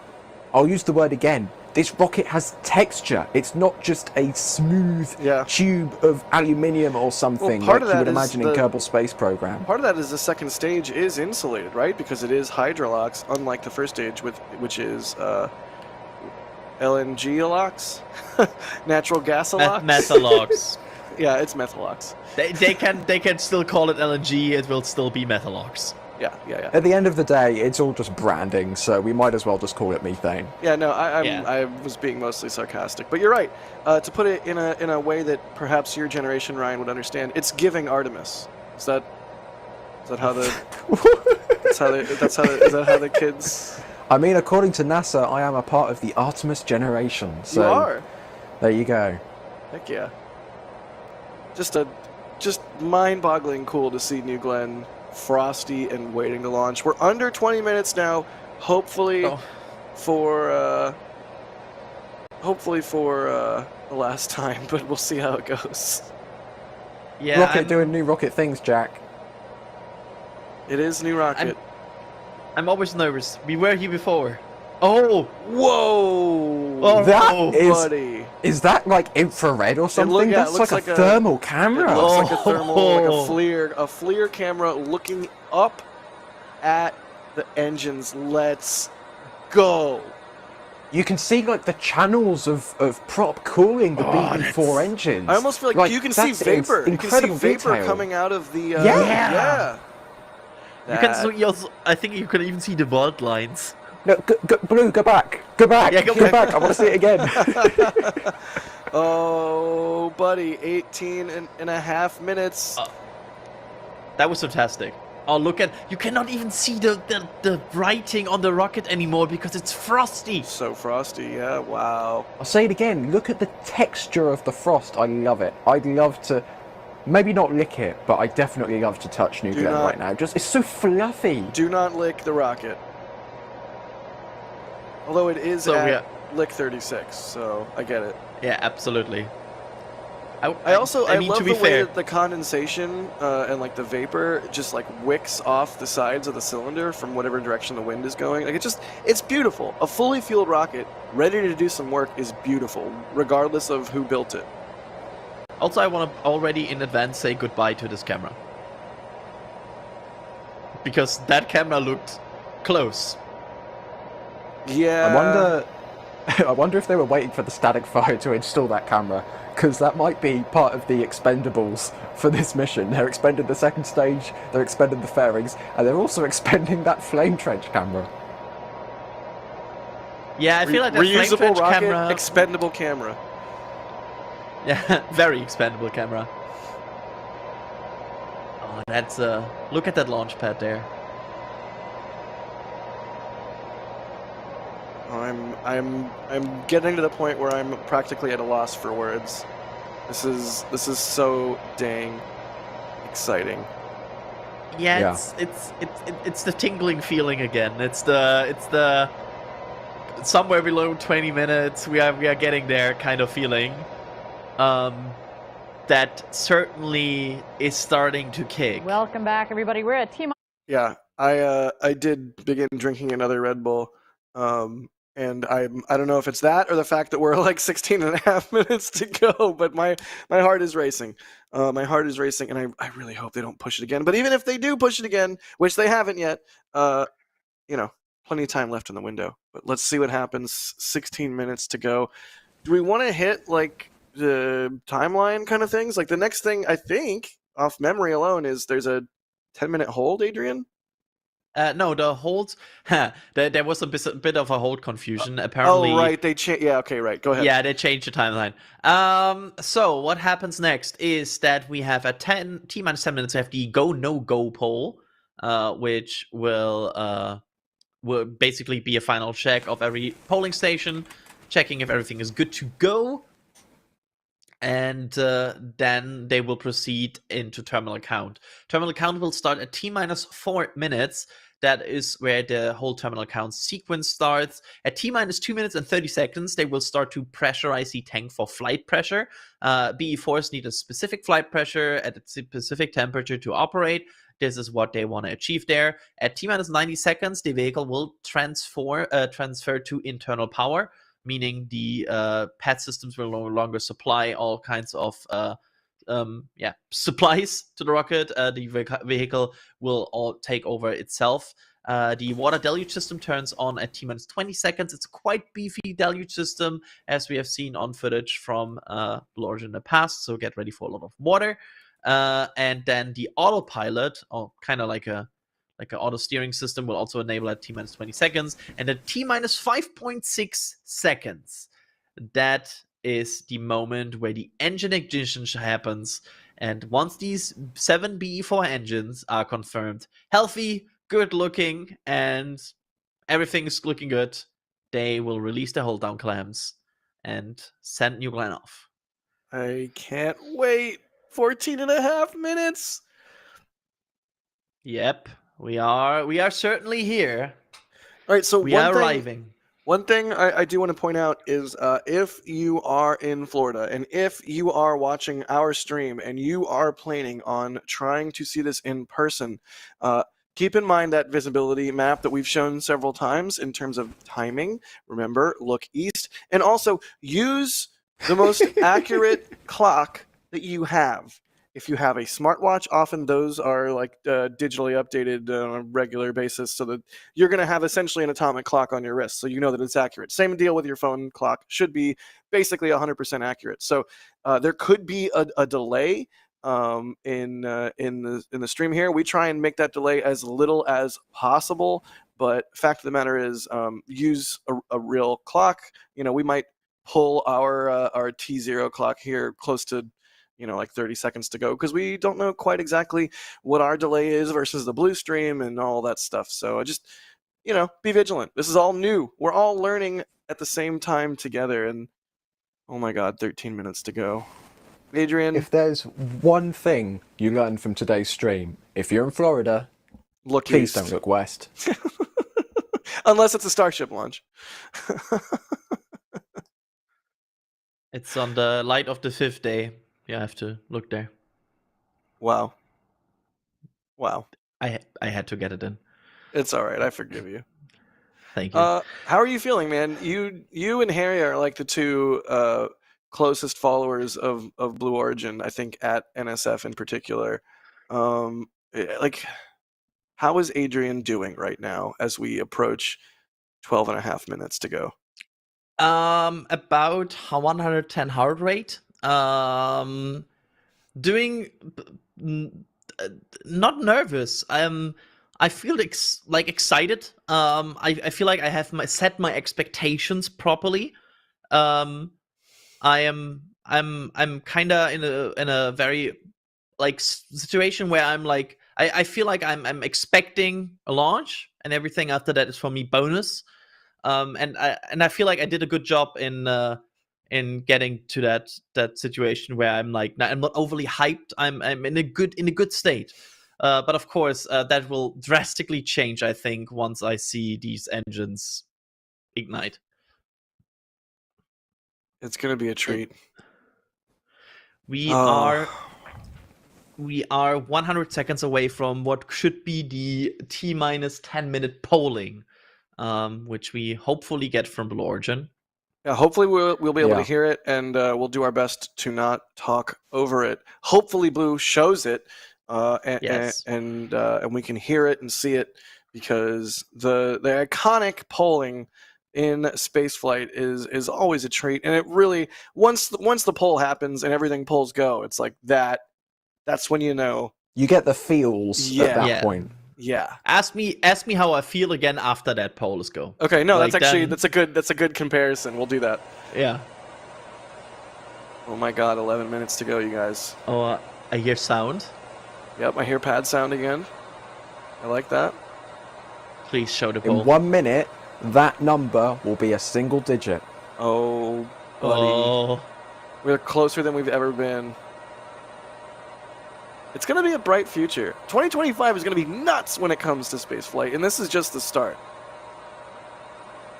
I'll use the word again, this rocket has texture. It's not just a smooth tube of aluminium or something like you would imagine in Kerbal Space Program. Part of that is the second stage is insulated, right? Because it is Hydrolox, unlike the first stage, which is LNG-alox? Natural gas-alox? Methalox. Yeah, it's Methalox. They can still call it LNG, it will still be Methalox. Yeah. At the end of the day, it's all just branding, so we might as well just call it methane. Yeah, no, I was being mostly sarcastic, but you're right. To put it in a way that perhaps your generation, Ryan, would understand, it's giving Artemis. Is that how the is that how the kids? I mean, according to NASA, I am a part of the Artemis generation. So you are. There you go. Heck yeah. Just mind-boggling cool to see New Glenn frosty and waiting to launch. We're under 20 minutes now. Hopefully for the last time, but we'll see how it goes. Yeah, Rocket doing new rocket things, Jack. It is new rocket. I'm always nervous. We were here before. Oh! Whoa! Oh, that is, buddy. Is that like infrared or something? That's like a thermal camera. It looks like a thermal, like a FLIR camera looking up at the engines. Let's go. You can see like the channels of prop cooling the BB4 engines. I almost feel like you can see vapor. You can see vapor coming out of the. Yeah. You can. I think you can even see the vault lines. No, Blue, go back. Go back. Yeah, go back. I want to see it again. Oh, buddy, 18 and a half minutes. That was fantastic. Oh, look at, you cannot even see the writing on the rocket anymore because it's frosty. So frosty, yeah, wow. I'll say it again. Look at the texture of the frost. I love it. I'd love to, maybe not lick it, but I definitely love to touch New Glenn right now. Just, it's so fluffy. Do not lick the rocket. Although it is at lick 36, so I get it. Yeah, absolutely. I mean, love to be the way fair, that the condensation and like the vapor just like wicks off the sides of the cylinder from whatever direction the wind is going. Like it's beautiful. A fully fueled rocket ready to do some work is beautiful, regardless of who built it. Also, I want to already in advance say goodbye to this camera. Because that camera looked close. Yeah. I wonder if they were waiting for the static fire to install that camera, because that might be part of the expendables for this mission. They're expending the second stage, they're expending the fairings, and they're also expending that flame trench camera. Yeah, I feel like that flame reusable trench rocket, camera, expendable camera. Yeah, very expendable camera. Oh, that's look at that launch pad there. I'm getting to the point where I'm practically at a loss for words. This is so dang exciting. Yeah, it's the tingling feeling again. It's the somewhere below 20 minutes. We are getting there kind of feeling. That certainly is starting to kick. Welcome back, everybody. We're at T. Yeah, I did begin drinking another Red Bull, and I don't know if it's that or the fact that we're like 16 and a half minutes to go, but my heart is racing. My heart is racing, and I really hope they don't push it again. But even if they do push it again, which they haven't yet, plenty of time left in the window. But let's see what happens. 16 minutes to go. Do we want to hit like the timeline kind of things? Like the next thing, I think, off memory alone, is there's a 10-minute hold, Adrian? No, the holds. There was a bit of a hold confusion. Apparently. Oh, right. They changed. Yeah. Okay. Right. Go ahead. Yeah, they changed the timeline. So what happens next is that we have a T-minus 10 minutes. We have the go no go poll, which will basically be a final check of every polling station, checking if everything is good to go. And then they will proceed into terminal count. Terminal count will start at T-minus 4 minutes. That is where the whole terminal count sequence starts. At T-minus 2 minutes and 30 seconds, they will start to pressurize the tank for flight pressure. BE-4s need a specific flight pressure at a specific temperature to operate. This is what they want to achieve there. At T-minus 90 seconds, the vehicle will transfer to internal power, meaning the pad systems will no longer supply all kinds of supplies to the rocket. The vehicle will all take over itself. The water deluge system turns on at T-minus 20 seconds. It's a quite beefy deluge system, as we have seen on footage from Blue Origin in the past, so get ready for a lot of water. And then the autopilot, or kind of like an auto steering system, will also enable at T-minus 20 seconds. And at T-minus 5.6 seconds, that is the moment where the engine ignition happens. And once these 7 BE-4 engines are confirmed healthy, good looking, and everything is looking good, they will release the hold down clamps and send New Glenn off. I can't wait. 14 and a half minutes. Yep, we are certainly here. All right, so we are arriving. One thing I do want to point out is if you are in Florida and if you are watching our stream and you are planning on trying to see this in person, keep in mind that visibility map that we've shown several times in terms of timing. Remember, look east, and also use the most accurate clock that you have. If you have a smartwatch, often those are like digitally updated on a regular basis, so that you're going to have essentially an atomic clock on your wrist, so you know that it's accurate. Same deal with your phone clock; should be basically 100% accurate. So there could be a delay in the stream here. We try and make that delay as little as possible, but fact of the matter is, use a real clock. We might pull our T0 clock here close to like 30 seconds to go, because we don't know quite exactly what our delay is versus the blue stream and all that stuff. So just, be vigilant. This is all new. We're all learning at the same time together. And oh my God, 13 minutes to go. Adrian? If there's one thing you learn from today's stream, if you're in Florida, please don't look west. Unless it's a Starship launch. It's on the light of the 5th day. You have to look there. Wow. I had to get it in. It's all right. I forgive you. Thank you. How are you feeling, man? You and Harry are like the two closest followers of Blue Origin, I think, at NSF in particular. Like, how is Adrian doing right now as we approach 12 and a half minutes to go? About 110 heart rate. Doing not nervous. I feel excited. I feel like I have set my expectations properly. I'm kind of in a very situation where I'm like I feel like I'm expecting a launch, and everything after that is for me bonus. And I feel like I did a good job in in getting to that situation where I'm like, I'm not overly hyped. I'm in a good state. But of course, that will drastically change, I think, once I see these engines ignite. It's gonna be a treat. We are 100 seconds away from what should be the T-minus 10-minute polling, which we hopefully get from Blue Origin. Yeah, hopefully we'll be able to hear it, and we'll do our best to not talk over it. Hopefully Blue shows it, and we can hear it and see it, because the iconic polling in spaceflight is always a treat. And it really, once the poll happens and everything polls go, it's like that's when you know. You get the feels at that point. Yeah. Ask me how I feel again after that poll is go. Okay, no, Like that's a good comparison. We'll do that. Yeah. Oh my god, 11 minutes to go, you guys. Oh, I hear sound. Yep, I hear pad sound again. I like that. Please show the poll. In 1 minute, that number will be a single digit. Oh, buddy. Oh. We're closer than we've ever been. It's going to be a bright future. 2025 is going to be nuts when it comes to spaceflight, and this is just the start.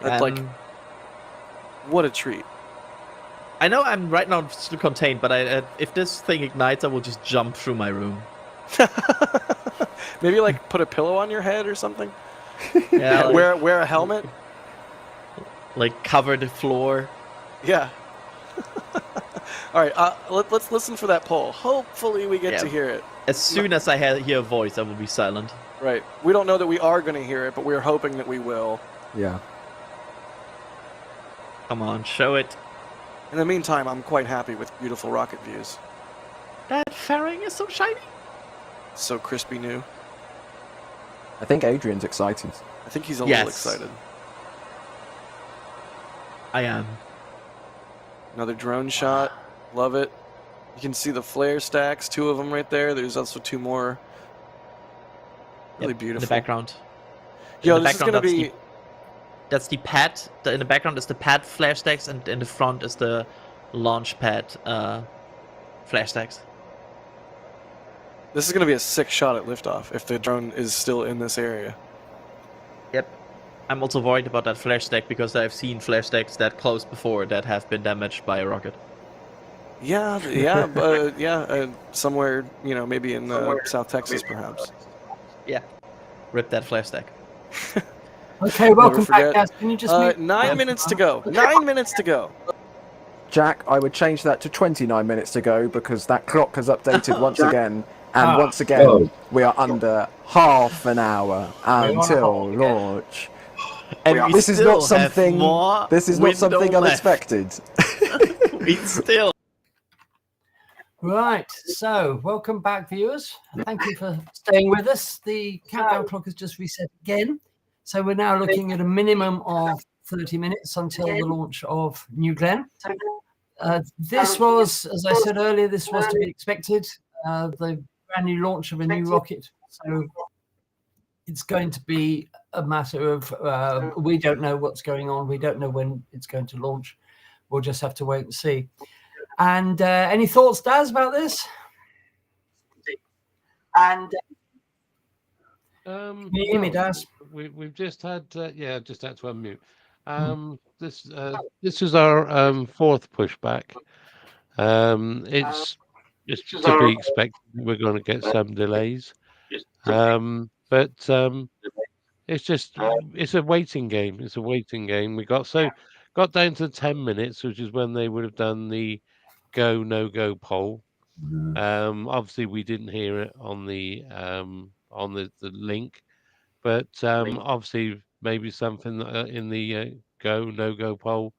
That's what a treat. I know I'm right now still contained, but if this thing ignites, I will just jump through my room. Maybe like put a pillow on your head or something. Yeah, like, wear a helmet. Like cover the floor. Yeah. All right, let's listen for that poll. Hopefully we get to hear it. As soon as I hear a voice, I will be silent. Right. We don't know that we are going to hear it, but we're hoping that we will. Yeah. Come on, show it. In the meantime, I'm quite happy with beautiful rocket views. That fairing is so shiny. So crispy new. I think Adrian's excited. I think he's a little excited. I am. Another drone shot. Love it. You can see the flare stacks, 2 of them right there. There's also 2 more. Really beautiful. In the background. Yo, this is going to be... That's the pad. In the background is the pad flare stacks, and in the front is the launch pad flare stacks. This is going to be a sick shot at liftoff if the drone is still in this area. Yep. I'm also worried about that flare stack because I've seen flare stacks that close before that have been damaged by a rocket. Yeah, somewhere, maybe in South Texas, perhaps. Yeah. Rip that flare stack. Okay, welcome back, guys. Can you just 9 minutes to go. 9 minutes to go. Jack, I would change that to 29 minutes to go because that clock has updated once again. And once again, we are under half an hour until launch. And this is not something. This is not something unexpected. We still. Right, so welcome back, viewers. Thank you for staying with us. The countdown clock has just reset again. So we're now looking at a minimum of 30 minutes until the launch of New Glenn. This was, as I said earlier, this was to be expected. The brand new launch of a new rocket. So it's going to be a matter of we don't know what's going on. We don't know when it's going to launch. We'll just have to wait and see. And any thoughts, Daz, about this? And can you hear me, Daz? We've just had just had to unmute. This is our 4th pushback. It's to be expected. We're going to get some delays, but it's a waiting game. It's a waiting game. We got down to 10 minutes, which is when they would have done the go no go poll. Obviously we didn't hear it on the link, but obviously maybe something in the go no go poll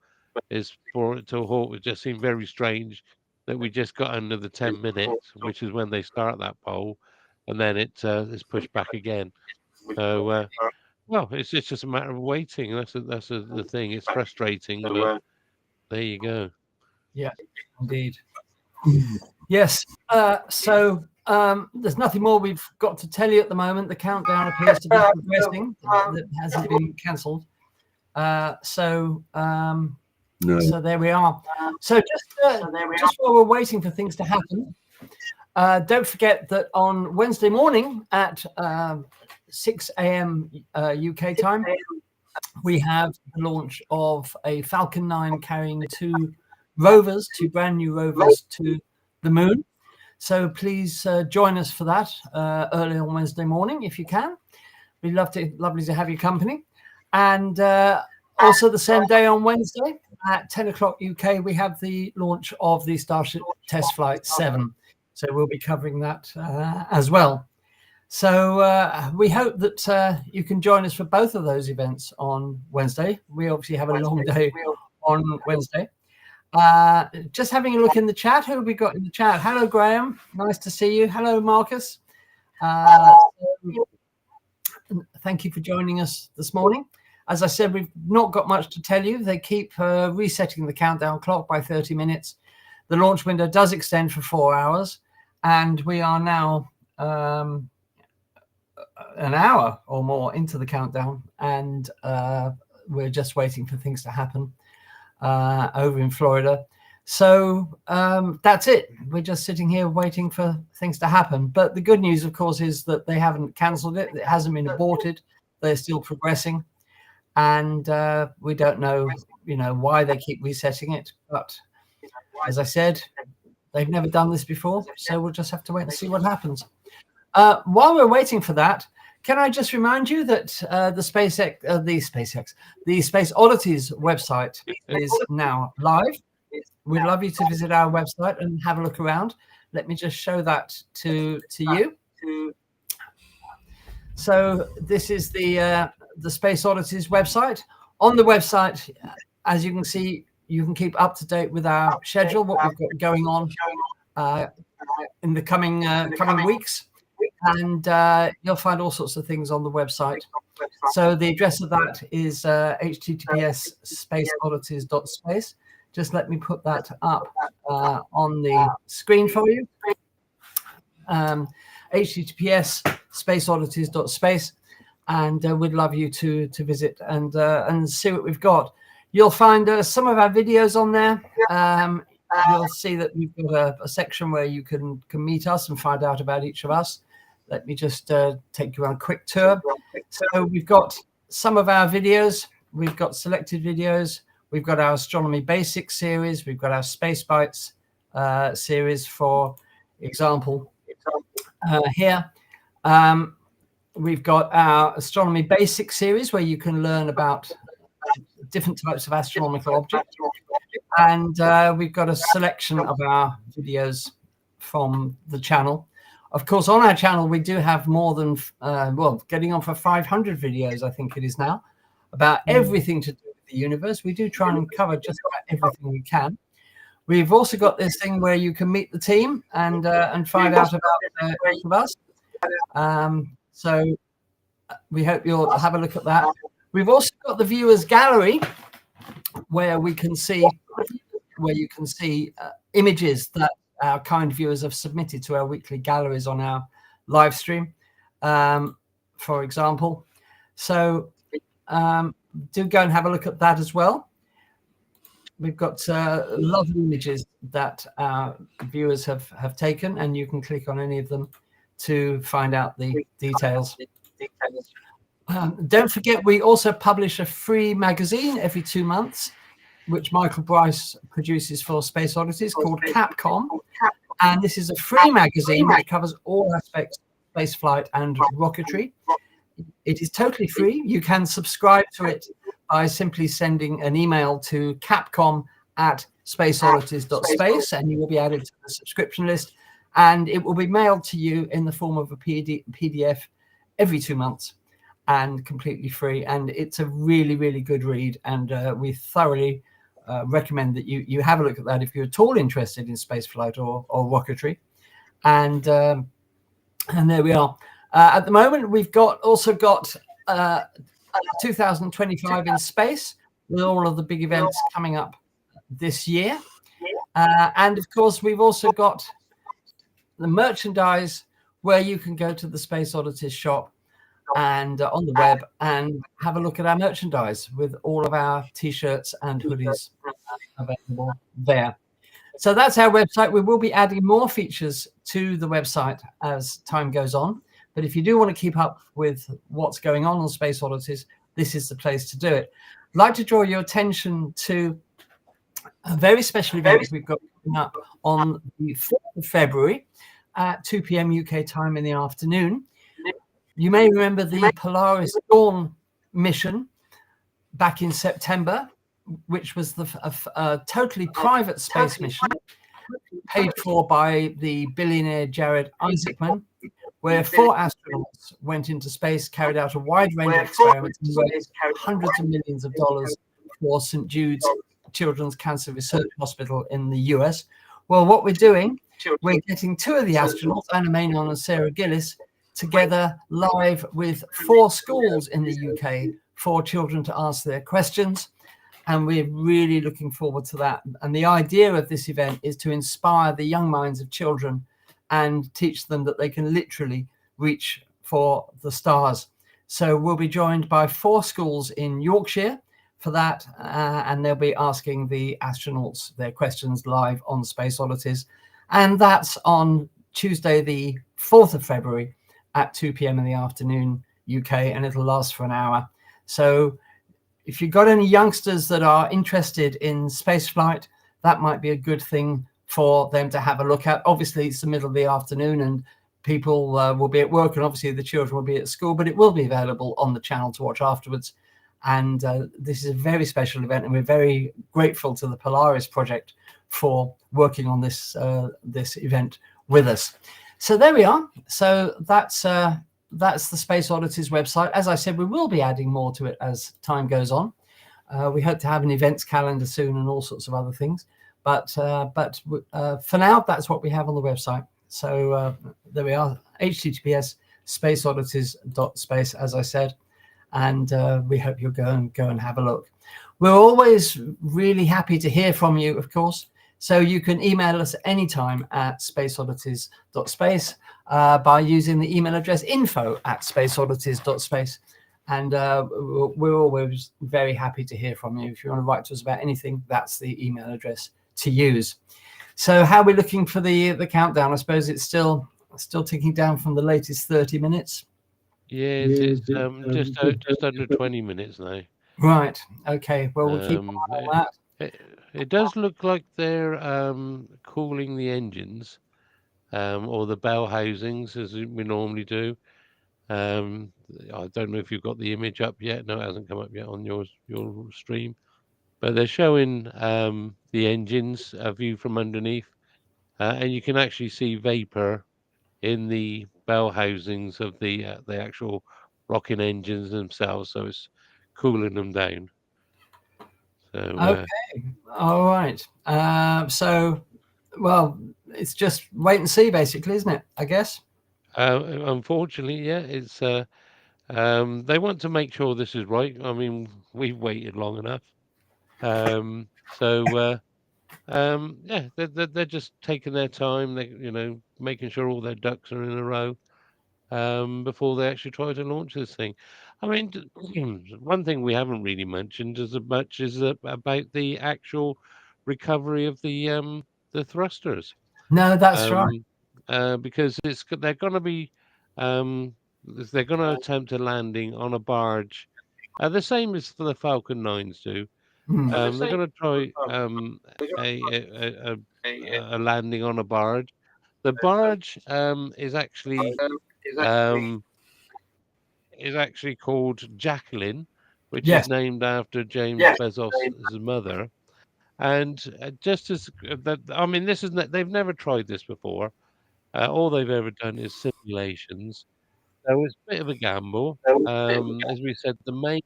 is brought it to a halt. It just seemed very strange that we just got under the 10 minutes, which is when they start that poll, and then it's pushed back again. So well, it's just a matter of waiting. That's the thing. It's frustrating, but there you go. Yeah, indeed. Yes. So there's nothing more we've got to tell you at the moment. The countdown appears to be progressing. That hasn't been cancelled. No. So there we are. So just while we're waiting for things to happen, don't forget that on Wednesday morning at 6 a.m. UK time, we have the launch of a Falcon 9 carrying two brand new rovers to the moon. So please join us for that early on Wednesday morning if you can. We'd lovely to have your company. And also the same day on Wednesday at 10 o'clock UK, we have the launch of the Starship Test Flight 7. So we'll be covering that as well. So we hope that you can join us for both of those events on Wednesday. We obviously have a long day on Wednesday. Just having a look in the chat. Who have we got in the chat? Hello, Graham. Nice to see you. Hello, Marcus. Thank you for joining us this morning. As I said, we've not got much to tell you. They keep resetting the countdown clock by 30 minutes. The launch window does extend for 4 hours, and we are now an hour or more into the countdown, and we're just waiting for things to happen over in Florida. So that's it. We're just sitting here waiting for things to happen. But the good news, of course, is that they haven't cancelled it. It hasn't been aborted. They're still progressing. And we don't know, why they keep resetting it. But as I said, they've never done this before. So we'll just have to wait and see what happens. While we're waiting for that, can I just remind you that the Space Oddities website is now live. We'd love you to visit our website and have a look around. Let me just show that to you. So this is the Space Oddities website. On the website, as you can see, you can keep up to date with our schedule, what we've got going on in the coming weeks. And you'll find all sorts of things on the website. So the address of that is https://spaceoddities.space. Just let me put that up on the screen for you. https://spaceoddities.space. And we'd love you to visit and see what we've got. You'll find some of our videos on there. You'll see that we've got a section where you can meet us and find out about each of us. Let me just take you on a quick tour. So we've got some of our videos. We've got selected videos. We've got our Astronomy Basics series. We've got our Space Bites series, for example, here. We've got our Astronomy Basics series, where you can learn about different types of astronomical objects. And we've got a selection of our videos from the channel. Of course, on our channel, we do have more than, getting on for 500 videos, I think it is now, about everything to do with the universe. We do try and cover just about everything we can. We've also got this thing where you can meet the team and find out about each of us. So we hope you'll have a look at that. We've also got the viewers gallery, where you can see images that our kind viewers have submitted to our weekly galleries on our live stream, for example. So do go and have a look at that as well. We've got lovely images that our viewers have taken, and you can click on any of them to find out the details. Don't forget, we also publish a free magazine every 2 months, which Michael Bryce produces for Space Oddities, called Capcom. And this is a free magazine that covers all aspects of spaceflight and rocketry. It is totally free. You can subscribe to it by simply sending an email to capcom@spaceoddities.space, and you will be added to the subscription list. And it will be mailed to you in the form of a PDF every 2 months, and completely free. And it's a really, really good read. And we thoroughly recommend that you have a look at that if you're at all interested in spaceflight or rocketry. And there we are. At the moment, we've also got 2025 in space, with all of the big events coming up this year. And of course, we've also got the merchandise, where you can go to the Space Oddities shop and on the web, and have a look at our merchandise with all of our t-shirts and hoodies available there. So that's our website. We will be adding more features to the website as time goes on. But if you do want to keep up with what's going on Space Oddities, this is the place to do it. I'd like to draw your attention to a very special event we've got coming up on the 4th of February at 2 p.m. UK time in the afternoon. You may remember the Polaris Dawn mission back in September, which was a totally private space mission paid for by the billionaire Jared Isaacman, where 4 astronauts went into space, carried out a wide range of experiments, and raised hundreds of millions of dollars for St. Jude's Children's Cancer Research Hospital in the US. Well, what we're doing, we're getting 2 of the astronauts, Anna Maiden and Sarah Gillis, together live with 4 schools in the UK for children to ask their questions. And we're really looking forward to that. And the idea of this event is to inspire the young minds of children and teach them that they can literally reach for the stars. So we'll be joined by 4 schools in Yorkshire for that, and they'll be asking the astronauts their questions live on Space Oddities. And that's on Tuesday, the 4th of February at 2 p.m. in the afternoon UK, and it'll last for an hour. So if you've got any youngsters that are interested in space flight, that might be a good thing for them to have a look at. Obviously, it's the middle of the afternoon and people will be at work, and obviously the children will be at school, but it will be available on the channel to watch afterwards. And this is a very special event, and we're very grateful to the Polaris project for working on this event with us. So there we are. So that's the Space Oddities website. As I said, we will be adding more to it as time goes on. We hope to have an events calendar soon and all sorts of other things. But for now, that's what we have on the website. So there we are, https spaceoddities.space, as I said. And we hope you'll go and have a look. We're always really happy to hear from you, of course. So you can email us anytime at spaceoddities.space by using the email address info@spaceoddities.space. And we're always very happy to hear from you. If you want to write to us about anything, that's the email address to use. So how are we looking for the countdown? I suppose it's still ticking down from the latest 30 minutes. Yeah, it's just under 20 minutes now. Right. Okay. Well, we'll keep on that. It does look like they're cooling the engines or the bell housings as we normally do. I don't know if you've got the image up yet. No, it hasn't come up yet on your stream. But they're showing the engines, a view from underneath, and you can actually see vapor in the bell housings of the actual rocket engines themselves. So it's cooling them down. So, okay. All right. So, well, it's just wait and see, basically, isn't it? I guess. Unfortunately, yeah, it's they want to make sure this is right. I mean, we've waited long enough. Yeah, they're just taking their time. They, making sure all their ducks are in a row before they actually try to launch this thing. I mean, one thing we haven't really mentioned as much is about the actual recovery of the thrusters. No, that's right. Because they're going to be they're going to attempt a landing on a barge, the same as the Falcon 9s do. They're going to try a landing on a barge. The barge is actually called Jacqueline, which is named after James Bezos' mother. And just as that, I mean, they've never tried this before. All they've ever done is simulations. So it's a bit of a gamble. As we said, the main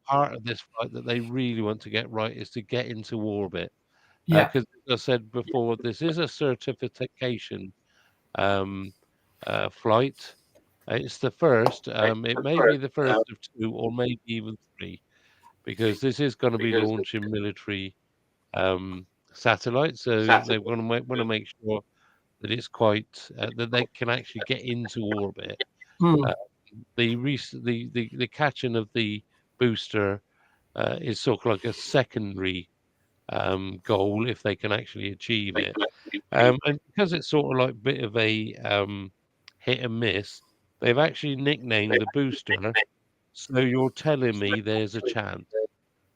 part of this flight that they really want to get right is to get into orbit. Because as I said before, this is a certification flight. It's the first. It may be the first of 2 or maybe even 3, because this is going to be launching military satellites. So they're going to want to make sure that it's quite that they can actually get into orbit. The catching of the booster is sort of like a secondary goal if they can actually achieve it. And because it's sort of like a bit of a hit and miss, they've actually nicknamed the booster. So you're telling me there's a chance.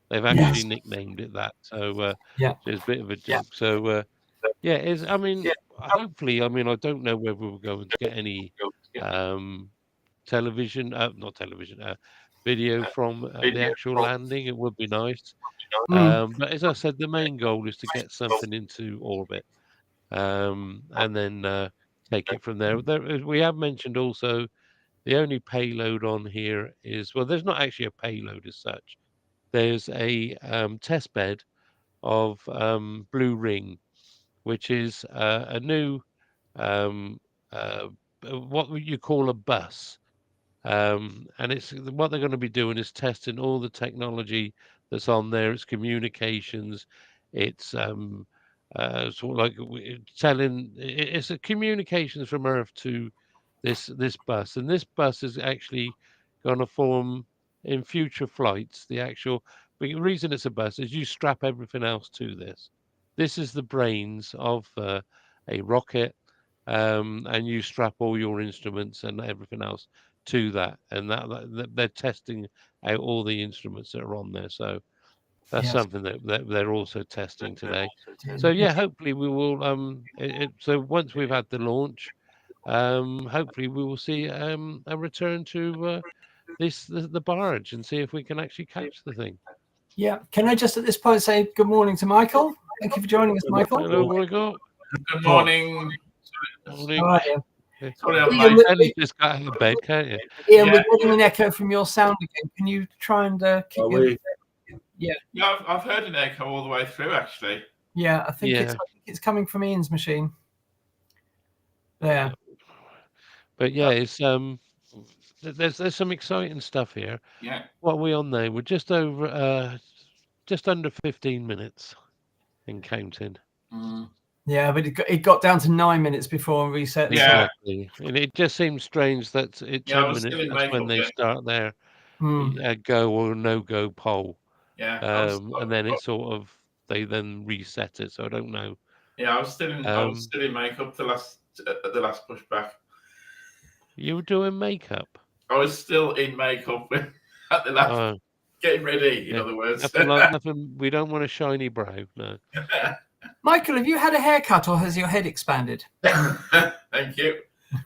They've actually nicknamed it that. So it's a bit of a joke. So it's. I mean, hopefully, I mean, I don't know whether we're going to get any television, not television, video from the actual landing. It would be nice. But as I said, the main goal is to get something into orbit, and then take it from there. We have mentioned also the only payload on here is, well, there's not actually a payload as such. There's a test bed of Blue Ring, which is a new what would you call a bus. And it's what they're going to be doing is testing all the technology that's on there. It's communications. It's sort of like telling. It's a communications from Earth to this bus, and this bus is actually going to form in future flights. The reason it's a bus is you strap everything else to this. This is the brains of a rocket, and you strap all your instruments and everything else to that, and that they're testing out all the instruments that are on there. So that's something that they're also testing today. So hopefully we will. So once we've had the launch, hopefully we will see a return to the barge and see if we can actually catch the thing. Yeah. Can I just at this point say good morning to Michael? Thank you for joining us, Michael. Hello, Michael. Good morning. Morning. How are you? Sorry, I'm Ian, late. You just got out of bed, can't you? Ian, we're getting an echo from your sound again. Can you try and keep your... Yeah, I've heard an echo all the way through, actually. Yeah, I think it's coming from Ian's machine. There. But it's there's some exciting stuff here. Yeah. What are we on there? We're just over just under 15 minutes in counting. Yeah, but it got down to 9 minutes before reset. Exactly. And it just seems strange that at 10 minutes that's when they start their go or no go poll. Yeah. And then it sort of they then reset it. So I don't know. Yeah, I was still in makeup the last pushback. You were doing makeup. I was still in makeup at the last getting ready. In other words, nothing. We don't want a shiny brow. No. Michael, have you had a haircut or has your head expanded? Thank you.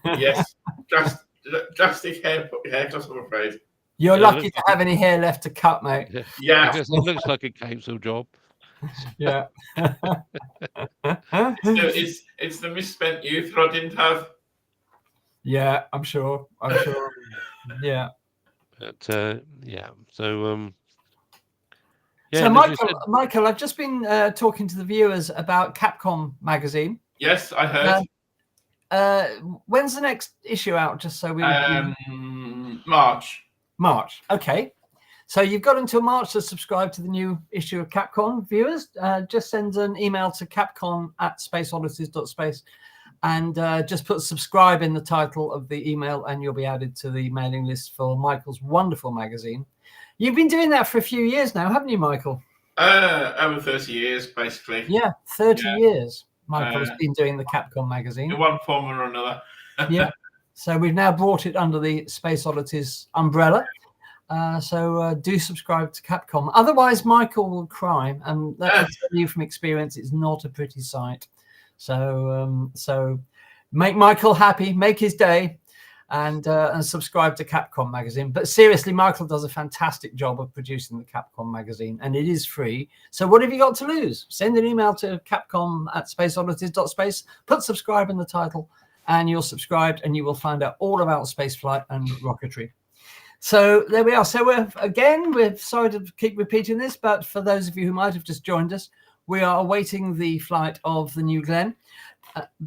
Yes, drastic haircut, I'm afraid. You're lucky to have any hair left to cut, mate. Yeah. Because it looks like a council job. Yeah. It's the misspent youth that I didn't have. Yeah, I'm sure. Yeah. But So So Michael, I've just been talking to the viewers about Capcom magazine. Yes, I heard. When's the next issue out? Just so we March. Okay. So you've got until March to subscribe to the new issue of Capcom. Viewers, just send an email to capcom@spaceoddities.space and just put subscribe in the title of the email and you'll be added to the mailing list for Michael's wonderful magazine. You've been doing that for a few years now, haven't you, Michael? Over 30 years, basically. Yeah, 30 years. Michael has been doing the Capcom magazine. In one form or another. Yeah. So we've now brought it under the Space Oddities umbrella. So do subscribe to Capcom. Otherwise, Michael will cry. And that's you from experience. It's not a pretty sight. So make Michael happy, make his day, and subscribe to Capcom magazine. But seriously, Michael does a fantastic job of producing the Capcom magazine, and it is free. So what have you got to lose? Send an email to capcom@spaceoddities.space, put subscribe in the title, and you're subscribed, and you will find out all about spaceflight and rocketry. So there we are. So we're sorry to keep repeating this, but for those of you who might have just joined us, we are awaiting the flight of the New Glenn.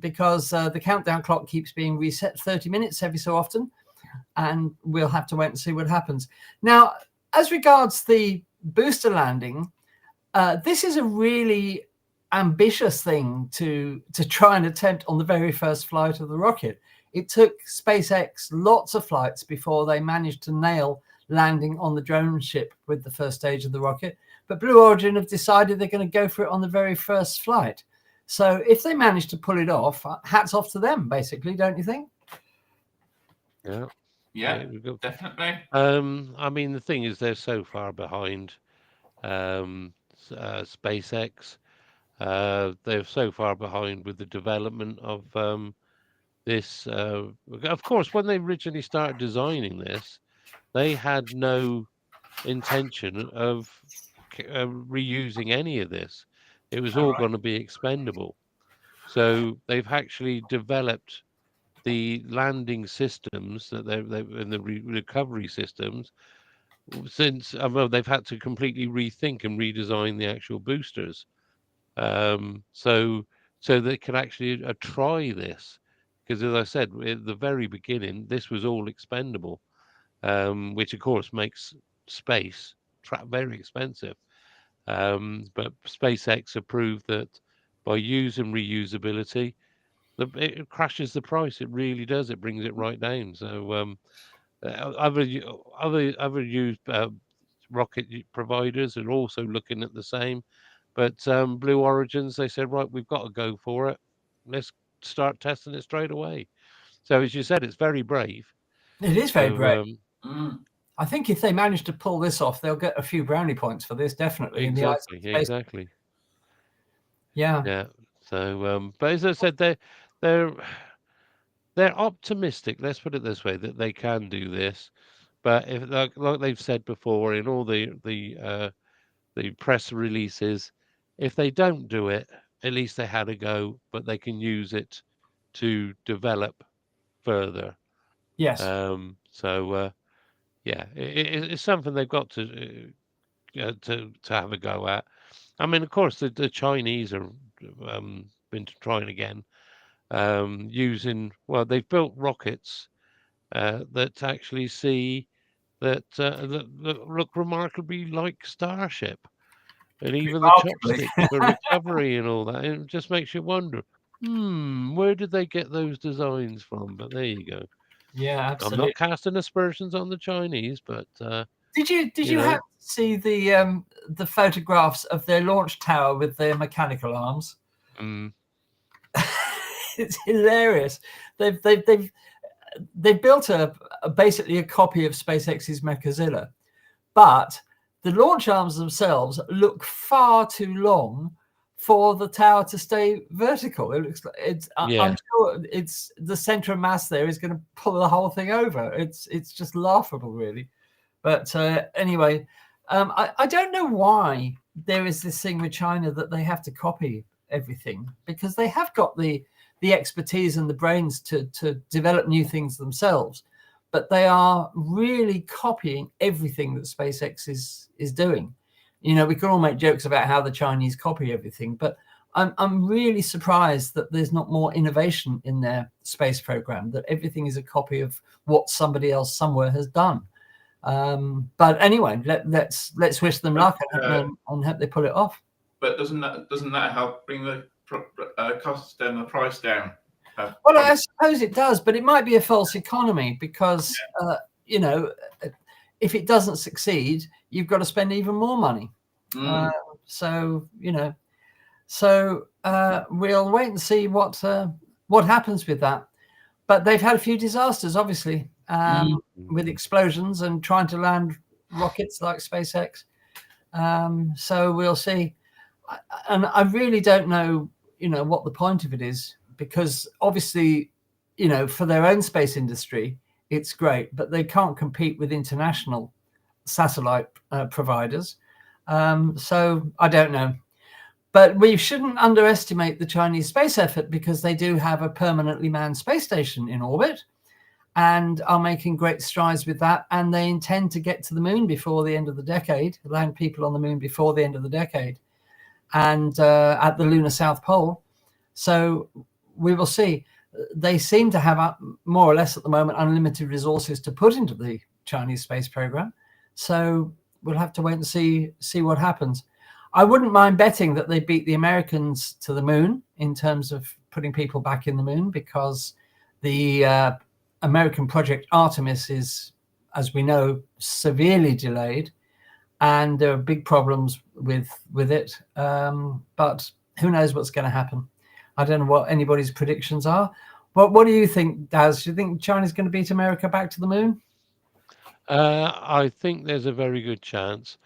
Because the countdown clock keeps being reset 30 minutes every so often, and we'll have to wait and see what happens. Now, as regards the booster landing, this is a really ambitious thing to try and attempt on the very first flight of the rocket. It took SpaceX lots of flights before they managed to nail landing on the drone ship with the first stage of the rocket. But Blue Origin have decided they're going to go for it on the very first flight. So if they manage to pull it off, hats off to them, basically, don't you think? Yeah. Yeah, definitely. I mean, the thing is, they're so far behind SpaceX. They're so far behind with the development of this. Of course, when they originally started designing this, they had no intention of reusing any of this. It was all going to be expendable. So they've actually developed the landing systems that they've and the recovery systems since well, they've had to completely rethink and redesign the actual boosters. So they can actually try this, because as I said at the very beginning, this was all expendable, which of course makes space very expensive. But SpaceX have proved that by using reusability, it crashes the price. It really does. It brings it right down. So other used rocket providers are also looking at the same. But Blue Origins, they said, right, we've got to go for it. Let's start testing it straight away. So as you said, it's very brave. It is very brave. I think if they manage to pull this off, they'll get a few brownie points for this, definitely. Exactly. Yeah. So, but as I said, they're optimistic. Let's put it this way: that they can do this. But if, like they've said before in all the press releases, if they don't do it, at least they had a go. But they can use it to develop further. Yes. So it's something they've got to have a go at. I mean, of course, the Chinese are been trying again, using, well, they've built rockets that actually see that look remarkably like Starship, and even the chopsticks for recovery and all that. It just makes you wonder, where did they get those designs from? But there you go. Yeah, absolutely. I'm not casting aspersions on the Chinese, but did you have to see the photographs of their launch tower with their mechanical arms? It's hilarious. They've built basically a copy of SpaceX's Mechazilla, but the launch arms themselves look far too long for the tower to stay vertical. It looks like I'm sure it's the center of mass there is going to pull the whole thing over. It's just laughable, really. But anyway, I don't know why there is this thing with China that they have to copy everything, because they have got the expertise and the brains to develop new things themselves, but they are really copying everything that SpaceX is doing. We can all make jokes about how the Chinese copy everything, but I'm really surprised that there's not more innovation in their space program, that everything is a copy of what somebody else somewhere has done. But anyway, let's wish them luck and hope they pull it off. But doesn't that help bring the costs down, the price down? Well, I suppose it does, but it might be a false economy, because if it doesn't succeed, you've got to spend even more money. So we'll wait and see what happens with that. But they've had a few disasters, obviously, with explosions and trying to land rockets like SpaceX. So we'll see. And I really don't know, what the point of it is, because obviously, for their own space industry, it's great, but they can't compete with international satellite providers. So I don't know. But we shouldn't underestimate the Chinese space effort, because they do have a permanently manned space station in orbit and are making great strides with that. And they intend to get to the moon before the end of the decade, land people on the moon before the end of the decade, and at the lunar South Pole. So we will see. They seem to have more or less at the moment unlimited resources to put into the Chinese space program. So we'll have to wait and see what happens. I wouldn't mind betting that they beat the Americans to the moon in terms of putting people back in the moon, because The American project Artemis is, as we know, severely delayed, and there are big problems with it. But who knows what's going to happen? I don't know what anybody's predictions are. What do you think, Daz? Do you think China's going to beat America back to the moon? I think there's a very good chance.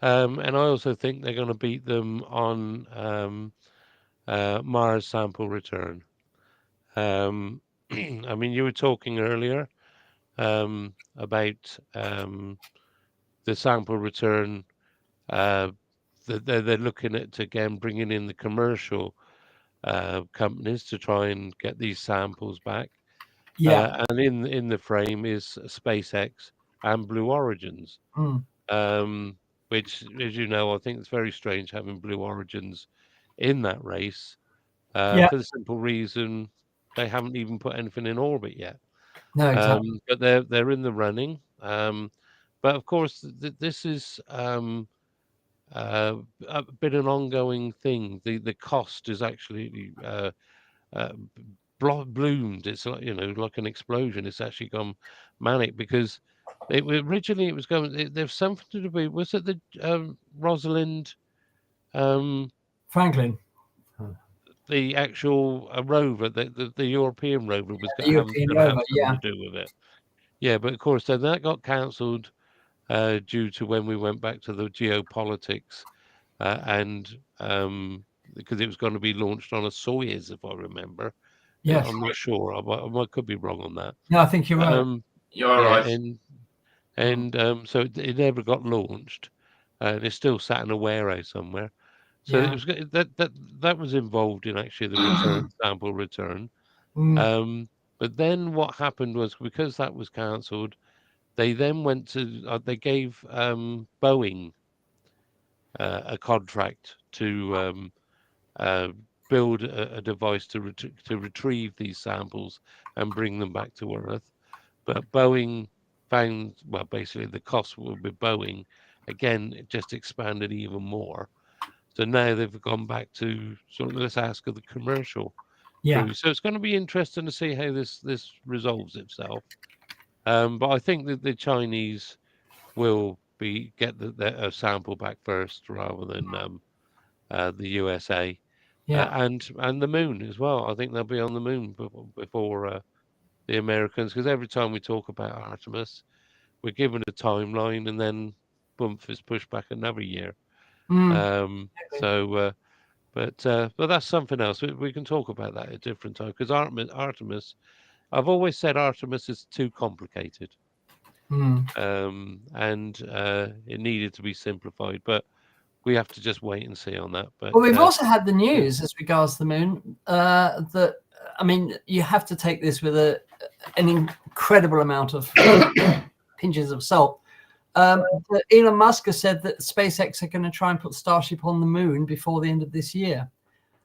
And I also think they're going to beat them on Mars sample return. I mean, you were talking earlier about the sample return. They're looking at, again, bringing in the commercial companies to try and get these samples back. Yeah. And in the frame is SpaceX and Blue Origins. Which, as you know, I think it's very strange having Blue Origins in that race for the simple reason they haven't even put anything in orbit yet. No, exactly. But they're in the running. But of course, this is a bit an ongoing thing. The cost is actually bloomed. It's like, like an explosion. It's actually gone manic because originally it was going. There's something to do. Was it the Rosalind Franklin? The actual rover, the European rover was The going to European have rover, something to do with it. Yeah, but of course then that got cancelled due to when we went back to the geopolitics and because it was going to be launched on a Soyuz, if I remember. Yes. I'm not sure. I could be wrong on that. No, I think you're right. You're right. And so it never got launched. And it's still sat in a warehouse somewhere. So it was that was involved in actually the sample return. But then what happened was, because that was cancelled, they then went to they gave Boeing a contract to build a device to retrieve these samples and bring them back to Earth. But Boeing found, well, basically the cost with Boeing, again, it just expanded even more. So now they've gone back to sort of, let's ask of the commercial crew. So it's going to be interesting to see how this resolves itself. But I think that the Chinese will get the sample back first rather than the USA. And the moon as well. I think they'll be on the moon before the Americans, because every time we talk about Artemis, we're given a timeline and then boom, is pushed back another year. But that's something else. We can talk about that at a different time, because Artemis, I've always said Artemis is too complicated. And it needed to be simplified, but we have to just wait and see on that. But well, we've also had the news as regards the moon that, I mean, you have to take this with an incredible amount of pinches of salt. Elon Musk has said that SpaceX are going to try and put Starship on the moon before the end of this year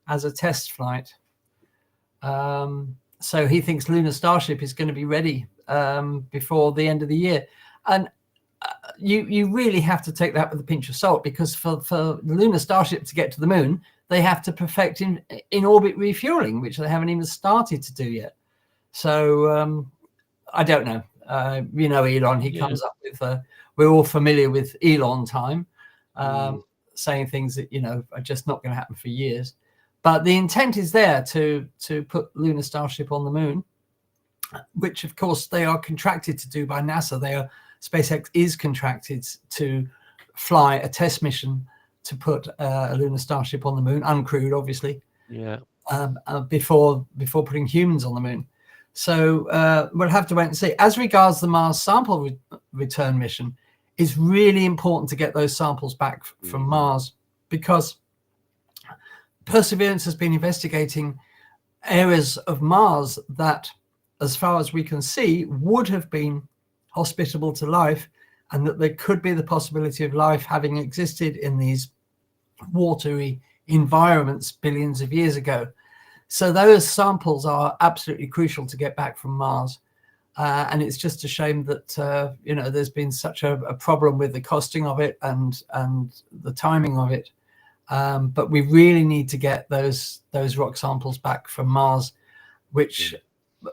as a test flight. So he thinks Lunar Starship is going to be ready before the end of the year. And you really have to take that with a pinch of salt, because for the Lunar Starship to get to the moon, they have to perfect in-orbit refueling, which they haven't even started to do yet. So I don't know. Elon, he comes up with, we're all familiar with Elon time, saying things that, are just not going to happen for years. But the intent is there to put Lunar Starship on the moon, which, of course, they are contracted to do by NASA. SpaceX is contracted to fly a test mission to put a Lunar Starship on the moon, uncrewed, obviously. Before putting humans on the moon. So we'll have to wait and see. As regards the Mars sample return mission, it's really important to get those samples back from Mars, because Perseverance has been investigating areas of Mars that, as far as we can see, would have been hospitable to life, and that there could be the possibility of life having existed in these watery environments billions of years ago. So those samples are absolutely crucial to get back from Mars. And it's just a shame that, there's been such a problem with the costing of it and the timing of it. But we really need to get those rock samples back from Mars, which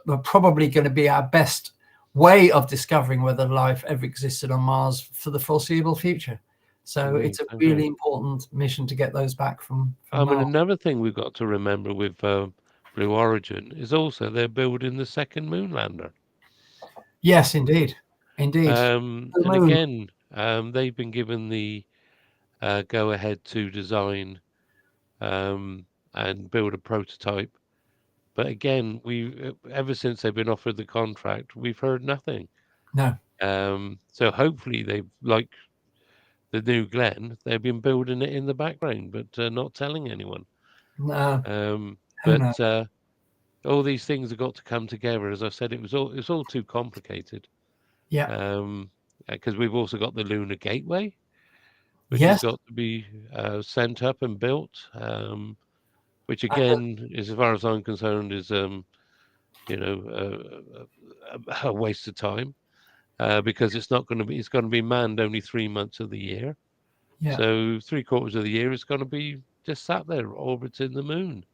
are probably going to be our best way of discovering whether life ever existed on Mars for the foreseeable future. So it's a really important mission to get those back from I mean, Mars. another thing we've got to remember with Blue Origin is also they're building the second moon lander. Yes, indeed. And again, they've been given the go-ahead to design and build a prototype. But again, ever since they've been offered the contract, we've heard nothing. No. So hopefully they've, like the New Glenn, they've been building it in the background, but not telling anyone. No. But all these things have got to come together. As I said, it's all too complicated. Yeah. Because we've also got the Lunar Gateway, which Yes. has got to be sent up and built. Which again, as far as I'm concerned, is a waste of time. Because it's going to be manned only 3 months of the year. Yeah. So 3/4 of the year it's going to be just sat there orbiting the moon.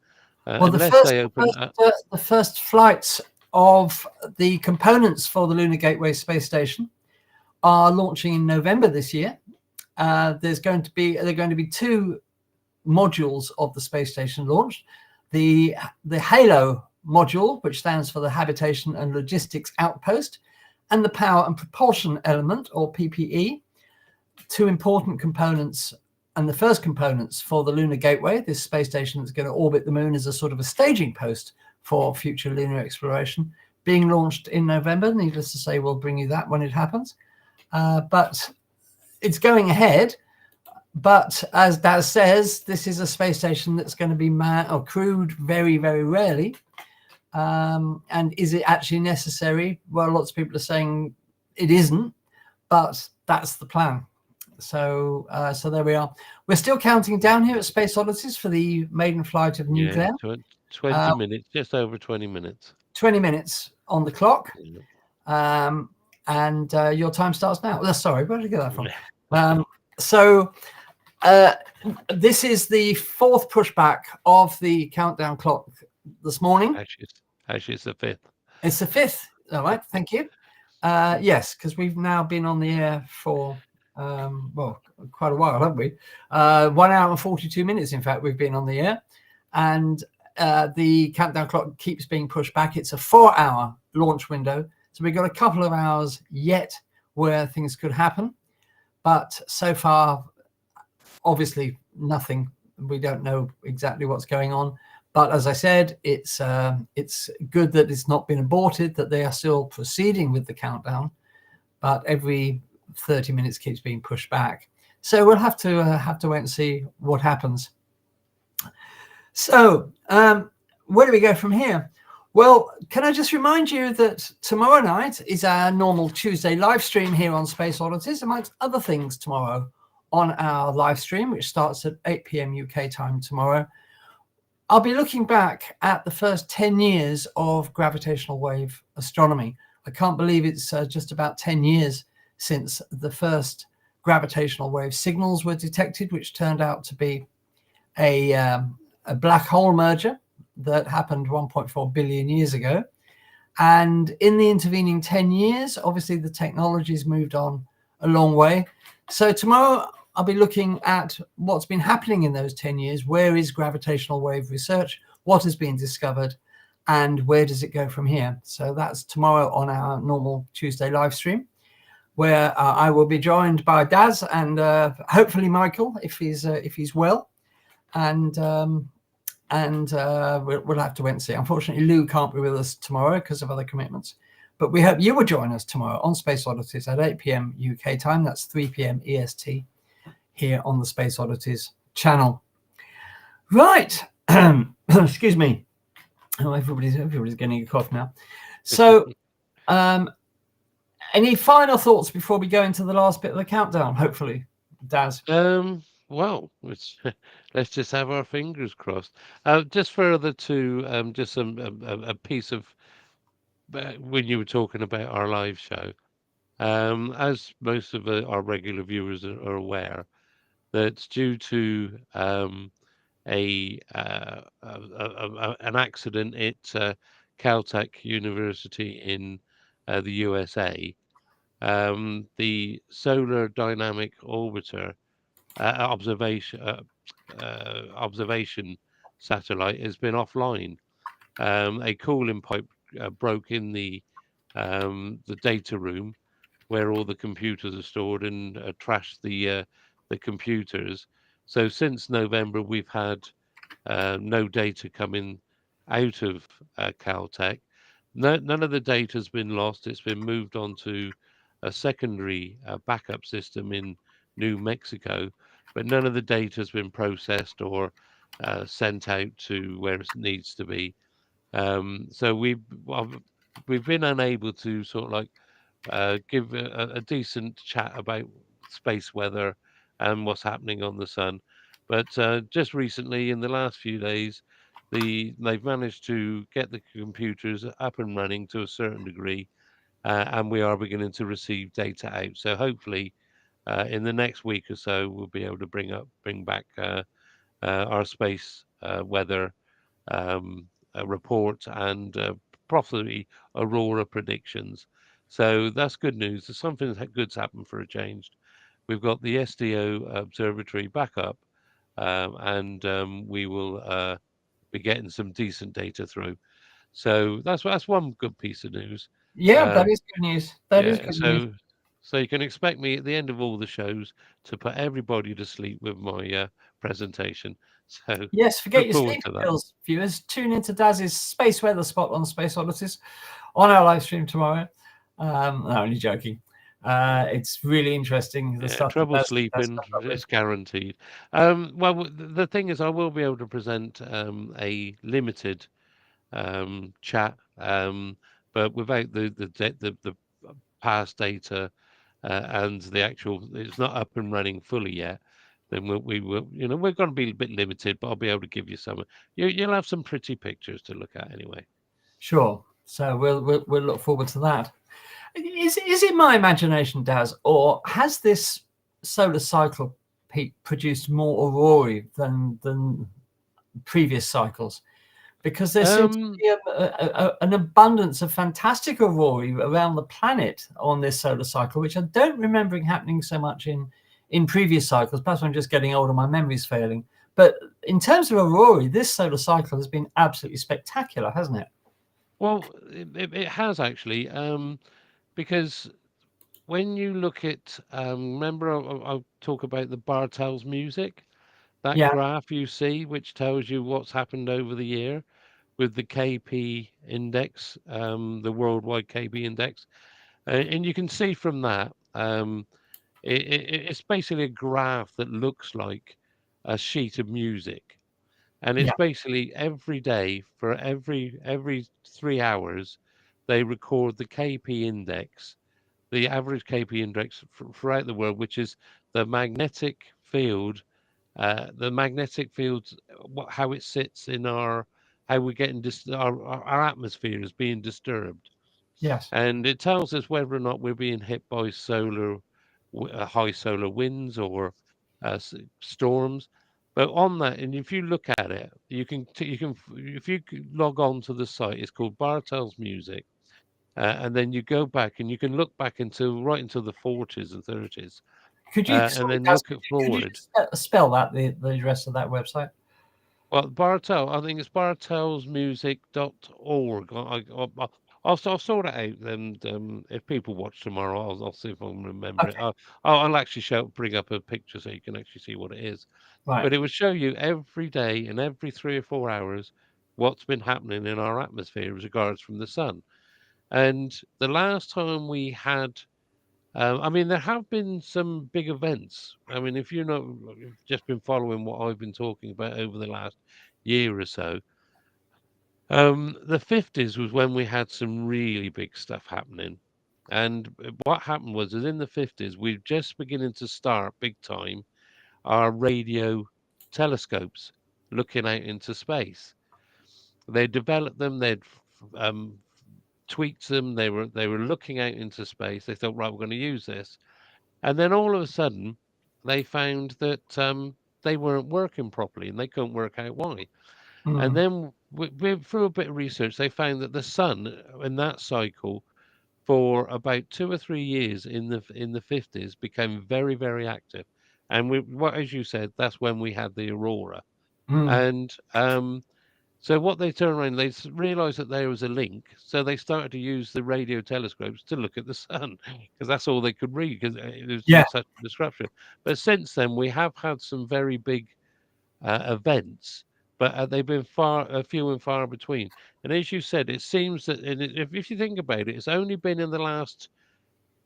Well, the first flights of the components for the Lunar Gateway space station are launching in November this year. There are going to be 2 modules of the space station launched. The Halo module, which stands for the Habitation and Logistics Outpost, and the Power and Propulsion Element, or PPE, 2 important components, and the first components for the Lunar Gateway, this space station that's going to orbit the moon as a sort of a staging post for future lunar exploration, being launched in November. Needless to say, we'll bring you that when it happens. But it's going ahead. But as Daz says, this is a space station that's going to be manned or crewed very, very rarely. And is it actually necessary? Well, lots of people are saying it isn't, but that's the plan. So there we are. We're still counting down here at Space Oddities for the maiden flight of New Glenn. 20 minutes, just over 20 minutes. 20 minutes on the clock. And your time starts now. Oh, sorry, where did I get that from? This is the 4th pushback of the countdown clock this morning. Actually, it's the 5th. It's the 5th. All right, thank you. Yes, because we've now been on the air for quite a while, haven't we? 1 hour and 42 minutes, in fact, we've been on the air. And the countdown clock keeps being pushed back. It's a 4-hour launch window. So we've got a couple of hours yet where things could happen. But so far, obviously, nothing. We don't know exactly what's going on. But as I said, it's good that it's not been aborted, that they are still proceeding with the countdown. But every 30 minutes keeps being pushed back. So we'll have to wait and see what happens. So where do we go from here? Well, can I just remind you that tomorrow night is our normal Tuesday live stream here on Space Oddities, amongst other things tomorrow on our live stream, which starts at 8 p.m. UK time tomorrow. I'll be looking back at the first 10 years of gravitational wave astronomy. I can't believe it's just about 10 years since the first gravitational wave signals were detected, which turned out to be a black hole merger that happened 1.4 billion years ago. And in the intervening 10 years, obviously the technology's moved on a long way. So tomorrow I'll be looking at what's been happening in those 10 years. Where is gravitational wave research? What has been discovered? And where does it go from here? So that's tomorrow on our normal Tuesday live stream, where I will be joined by Daz and hopefully Michael, if he's well. And we'll have to wait and see. Unfortunately, Lou can't be with us tomorrow because of other commitments. But we hope you will join us tomorrow on Space Oddities at 8 p.m. UK time. That's 3 p.m. EST here on the Space Oddities channel. Right. Excuse me. Oh, everybody's getting a cough now. So any final thoughts before we go into the last bit of the countdown, hopefully, Daz? Well, let's just have our fingers crossed. Just further to just a piece of when you were talking about our live show, as most of our regular viewers are aware, that's due to an accident. It Caltech University in the USA, the Solar Dynamic Orbiter observation satellite has been offline. A cooling pipe broke in the data room where all the computers are stored and trashed the computers. So since November, we've had no data coming out of Caltech. None of the data has been lost. It's been moved on to a secondary backup system in New Mexico, but none of the data has been processed or sent out to where it needs to be. So we've been unable to sort of like give a decent chat about space weather and what's happening on the sun. But just recently, in the last few days, they've managed to get the computers up and running to a certain degree, and we are beginning to receive data out. So hopefully, in the next week or so, we'll be able to bring back our space weather report and possibly aurora predictions. So that's good news. There's something good's happened for a change. We've got the SDO observatory back up, and we will be getting some decent data through. So that's one good piece of news. Yeah, that is good news. That is good news. So you can expect me at the end of all the shows to put everybody to sleep with my presentation. So yes, forget your forward sleep to that. pills, viewers. Tune into Daz's Space Weather Spot on Space Oddities on our live stream tomorrow. No, only joking. It's really interesting. The stuff trouble that sleeping, it's guaranteed. Well, the thing is, I will be able to present a limited chat, but without the past data and the actual, it's not up and running fully yet. Then we will, we're going to be a bit limited, but I'll be able to give you some. You'll have some pretty pictures to look at anyway. Sure. So we'll look forward to that. Is it my imagination, Daz, or has this solar cycle produced more aurorae than previous cycles? Because there seems to be an abundance of fantastic aurorae around the planet on this solar cycle, which I don't remember happening so much in previous cycles. Perhaps I'm just getting older, my memory's failing. But in terms of aurorae, this solar cycle has been absolutely spectacular, hasn't it? Well, it has actually, because when you look at, remember I'll talk about the Bartel's music, that graph you see, which tells you what's happened over the year with the KP index, the worldwide KP index. And you can see from that, it's basically a graph that looks like a sheet of music. And it's basically every day for every 3 hours, they record the KP index, the average KP index throughout the world, which is the magnetic field, how it sits in how we're getting our atmosphere is being disturbed. Yes. And it tells us whether or not we're being hit by high solar winds or storms. But on that, and if you look at it, if you log on to the site, it's called Bartel's Music, and then you go back and you can look back right into the 40s and 30s. Could you and then look forward? Could you spell that the address of that website? Well, Bartel, I think it's bartelsmusic.org. I'll sort it out, and if people watch tomorrow, I'll see if I can remember it. I'll actually bring up a picture so you can actually see what it is. Right. But it will show you every day and every 3 or 4 hours what's been happening in our atmosphere as regards from the sun. And the last time we had, there have been some big events. I mean, if you've just been following what I've been talking about over the last year or so, the 50s was when we had some really big stuff happening. And what happened was in the 50s, we're just beginning to start big time our radio telescopes looking out into space. They developed them, they'd tweaked them, they were looking out into space. They thought, right, we're going to use this. And then all of a sudden, they found that they weren't working properly and they couldn't work out why. And then through a bit of research, they found that the sun in that cycle for about 2 or 3 years in the 50s became very, very active, and as you said, that's when we had the aurora. And so what they turned around, they realised that there was a link, so they started to use the radio telescopes to look at the sun, because that's all they could read, because it was such a disruption. But since then, we have had some very big events, but they've been few and far between. And as you said, it seems that if you think about it, it's only been in the last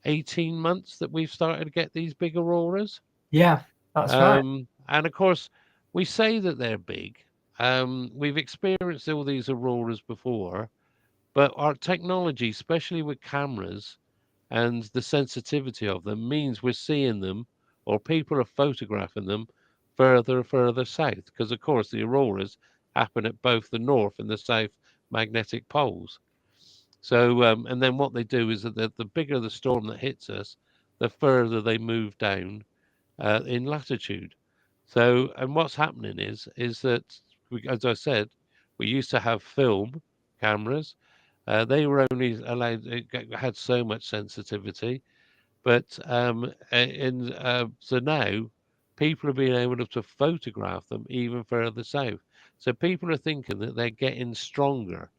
18 months that we've started to get these big auroras. Yeah, that's right. And of course, we say that they're big. We've experienced all these auroras before, but our technology, especially with cameras and the sensitivity of them, means we're seeing them, or people are photographing them further south, because of course the auroras happen at both the north and the south magnetic poles. So and then what they do is that the bigger the storm that hits us, the further they move down in latitude. So, and what's happening is that as I said, we used to have film cameras. They were only allowed, had so much sensitivity, but so now people are being able to photograph them even further south. So people are thinking that they're getting stronger,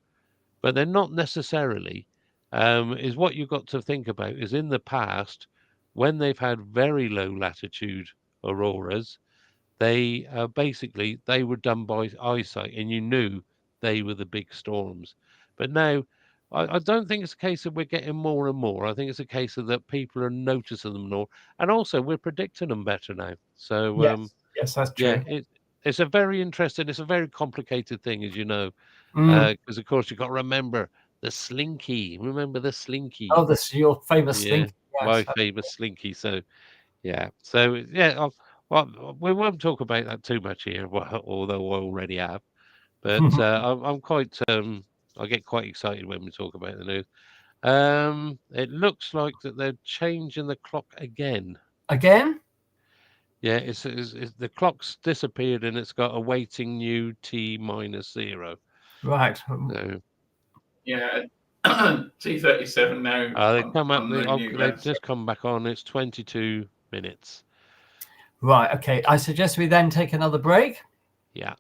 but they're not necessarily. Is what you've got to think about is in the past, when they've had very low latitude auroras, they basically they were done by eyesight, and you knew they were the big storms. But now, I don't think it's a case of we're getting more and more. I think it's a case of that people are noticing them more, and also we're predicting them better now. So yes, that's true. yeah, it's a very interesting, it's a very complicated thing, as you know, because of course you've got to remember the slinky. Remember the slinky? Oh, this is your famous slinky. Yes, my famous slinky. So yeah, well, we won't talk about that too much here, although I already have. But I'm quite, I get quite excited when we talk about the news. It looks like that they're changing the clock again. Again? Yeah, it's the clock's disappeared and it's got a waiting new T-0. Right. So, yeah, T37 now. they come up. They've just Glenn. come back on. It's 22 minutes. Right. Okay. I suggest we then take another break. Yeah.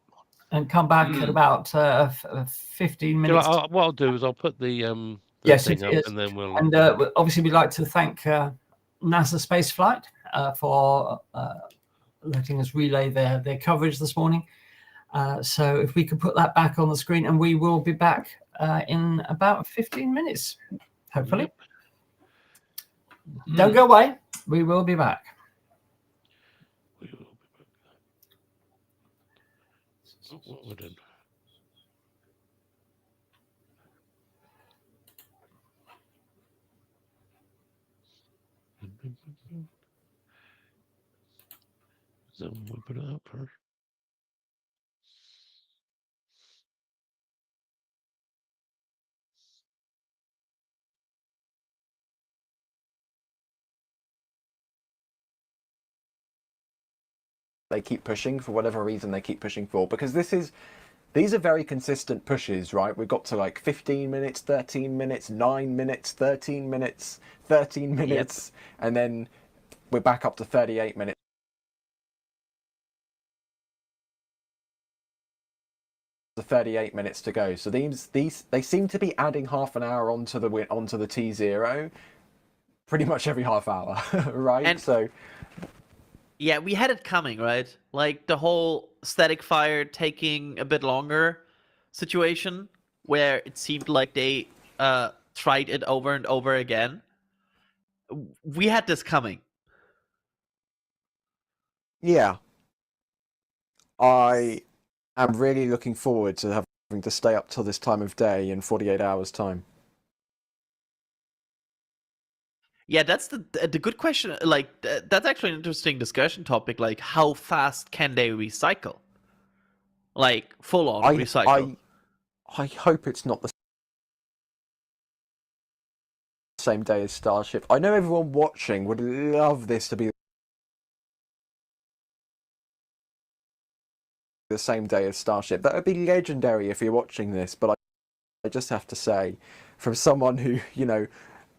And come back at about 15 minutes. What I'll do is I'll put the yes, thing it up, is. and then we'll. And obviously, we'd like to thank NASA Spaceflight for letting us relay their coverage this morning. So if we could put that back on the screen, and we will be back in about 15 minutes, hopefully. Don't go away. We will be back. What we're doing. So we'll put it up first. They keep pushing for whatever reason they keep pushing for, because these are very consistent pushes, right? We've got to like 15 minutes, 13 minutes, 9 minutes, 13 minutes, 13 minutes, and then we're back up to 38 minutes. The 38 minutes to go. So these they seem to be adding half an hour onto the T0 pretty much every half hour, right? And so yeah, we had it coming, right? Like the whole static fire taking a bit longer situation, where it seemed like they tried it over and over again. We had this coming. Yeah. I am really looking forward to having to stay up till this time of day in 48 hours time. Yeah, that's the good question. Like that's actually an interesting discussion topic. Like, how fast can they recycle? Like full on recycle. I hope it's not the same day as Starship. I know everyone watching would love this to be the same day as Starship. That would be legendary if you're watching this, but I just have to say, from someone who, you know,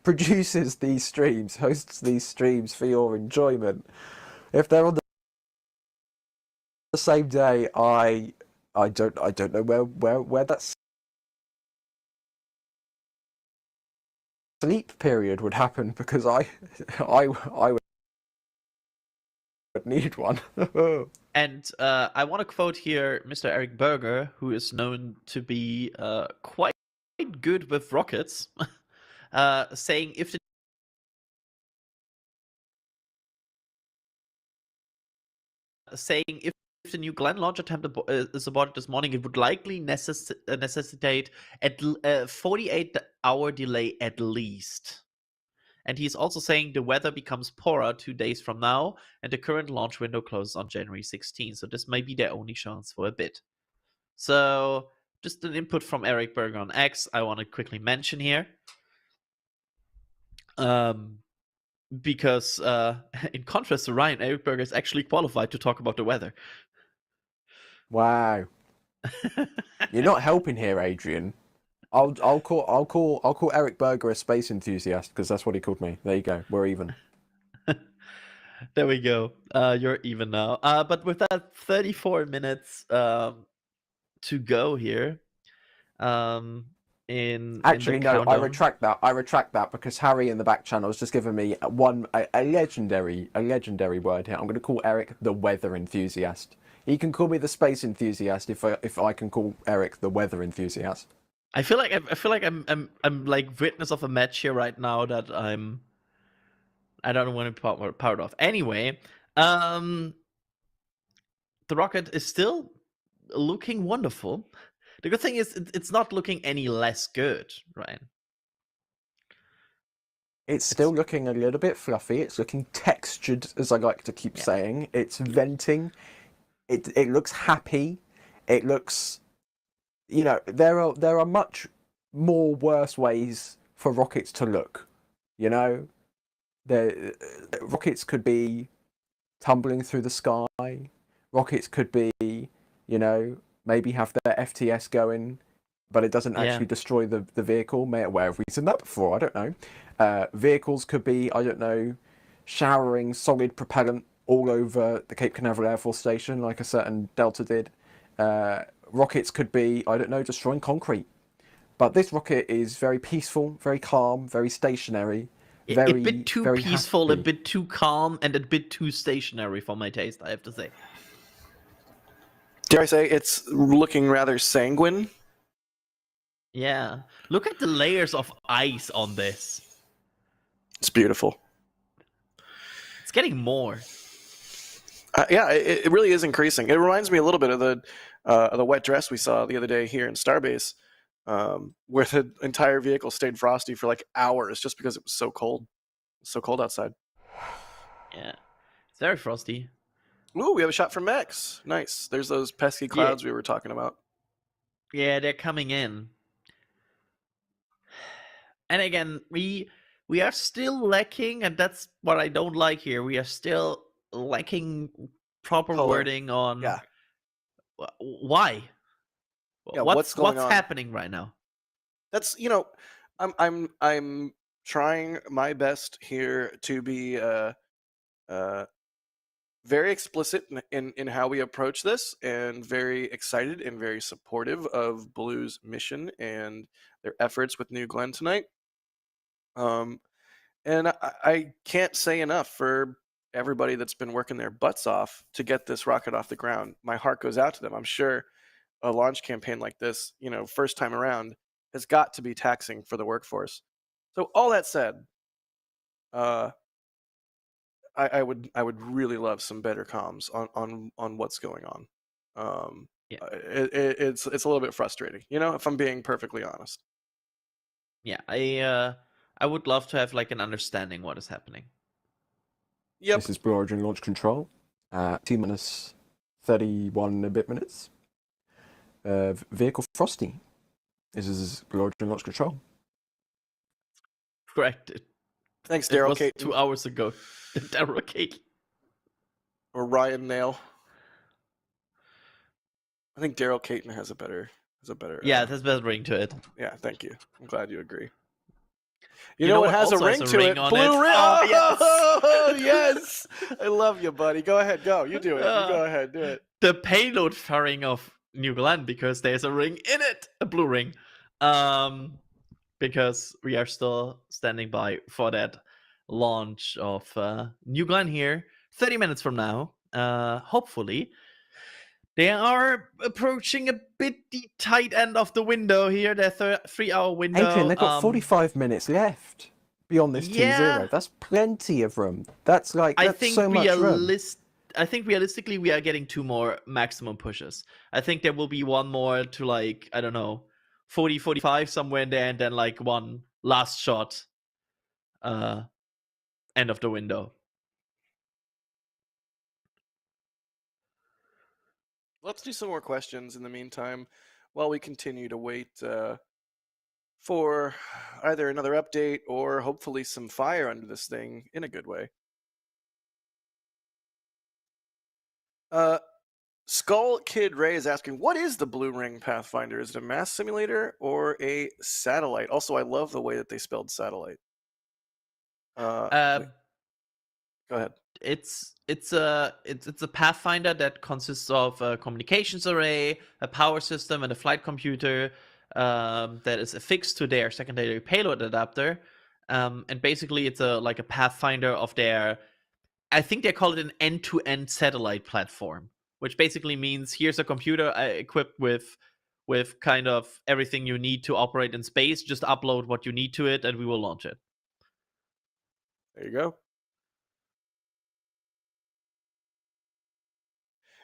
produces these streams, hosts these streams for your enjoyment, if they're on the same day, I don't know where that sleep period would happen, because I would need one. And I want to quote here Mr. Eric Berger, who is known to be quite good with rockets, saying if the new Glenn launch attempt is aborted this morning, it would likely necessitate a 48-hour delay at least. And he's also saying the weather becomes poorer 2 days from now, and the current launch window closes on January 16. So this may be their only chance for a bit. So just an input from Eric Berger on X I want to quickly mention here. Because in contrast to Ryan, Eric Berger is actually qualified to talk about the weather. Wow. You're not helping here, Adrian. I'll call Eric Berger a space enthusiast, because that's what he called me. There you go. We're even. There we go. You're even now. But with that 34 minutes to go here, Actually, no, I retract that because Harry in the back channel has just given me a legendary word here. I'm going to call Eric the weather enthusiast. He can call me the space enthusiast if I can call Eric the weather enthusiast. I feel like I'm like witness of a match here right now that I don't want to be part of. Anyway, the rocket is still looking wonderful. The good thing is it's not looking any less good, right? It's still looking a little bit fluffy. It's looking textured, as I like to keep saying. It's venting. It looks happy. It looks, you know, there are much more worse ways for rockets to look. You know, rockets could be tumbling through the sky. Rockets could be, you know, maybe have their FTS going, but it doesn't actually destroy the vehicle. Where have we seen that before? I don't know. Vehicles could be, I don't know, showering solid propellant all over the Cape Canaveral Air Force Station, like a certain Delta did. Rockets could be, I don't know, destroying concrete. But this rocket is very peaceful, very calm, very stationary. A bit too peaceful, happy. A bit too calm, and a bit too stationary for my taste, I have to say. Dare I say it's looking rather sanguine? Yeah. Look at the layers of ice on this. It's beautiful. It's getting more. Yeah, it really is increasing. It reminds me a little bit of the wet dress we saw the other day here in Starbase, where the entire vehicle stayed frosty for like hours just because it was so cold. It was so cold outside. Yeah. It's very frosty. Ooh, we have a shot from Max. Nice. There's those pesky clouds we were talking about. Yeah, they're coming in. And again, we are still lacking, and that's what I don't like here. We are still lacking proper wording on why. Yeah, what's going on? Happening right now? That's, you know, I'm trying my best here to be very explicit in how we approach this, and very excited and very supportive of Blue's mission and their efforts with New Glenn tonight. And I can't say enough for everybody that's been working their butts off to get this rocket off the ground. My heart goes out to them. I'm sure a launch campaign like this, you know, first time around, has got to be taxing for the workforce. So all that said, I would really love some better comms on what's going on. It's a little bit frustrating, you know, if I'm being perfectly honest. Yeah, I would love to have like an understanding what is happening. Yep. This is Blue Origin Launch Control. T-minus 31 a bit minutes. Vehicle frosty. This is Blue Origin Launch Control. Correct. Thanks, Daryl Kate. 2 hours ago. Daryl Kate. Or Ryan Nail. I think Daryl Caton has a better. Yeah, it has a better ring to it. Yeah, thank you. I'm glad you agree. You know know what what has a also ring has a to ring it? on Blue it? ring. Oh, Yes. I love you, buddy. Go ahead. Go. You do it. You go ahead. Do it. The payload fairing of New Glenn, because there's a ring in it, a blue ring. Because we are still standing by for that launch of New Glenn here 30 minutes from now. Hopefully. They are approaching a bit the tight end of the window here, their 3-hour window. Adrian, they've got 45 minutes left beyond this T0. That's plenty of room. That's so much room. I think realistically we are getting 2 more maximum pushes. I think there will be one more to like, I don't know, 40, 45 somewhere in there, and then like one last shot end of the window. Let's do some more questions in the meantime while we continue to wait for either another update or hopefully some fire under this thing in a good way. Skull Kid Ray is asking, what is the Blue Ring Pathfinder? Is it a mass simulator or a satellite? Also, I love the way that they spelled satellite. Go ahead. It's a Pathfinder that consists of a communications array, a power system, and a flight computer that is affixed to their secondary payload adapter. And basically, it's a Pathfinder of their. I think they call it an end-to-end satellite platform, which basically means here's a computer equipped with kind of everything you need to operate in space. Just upload what you need to it, and we will launch it. There you go.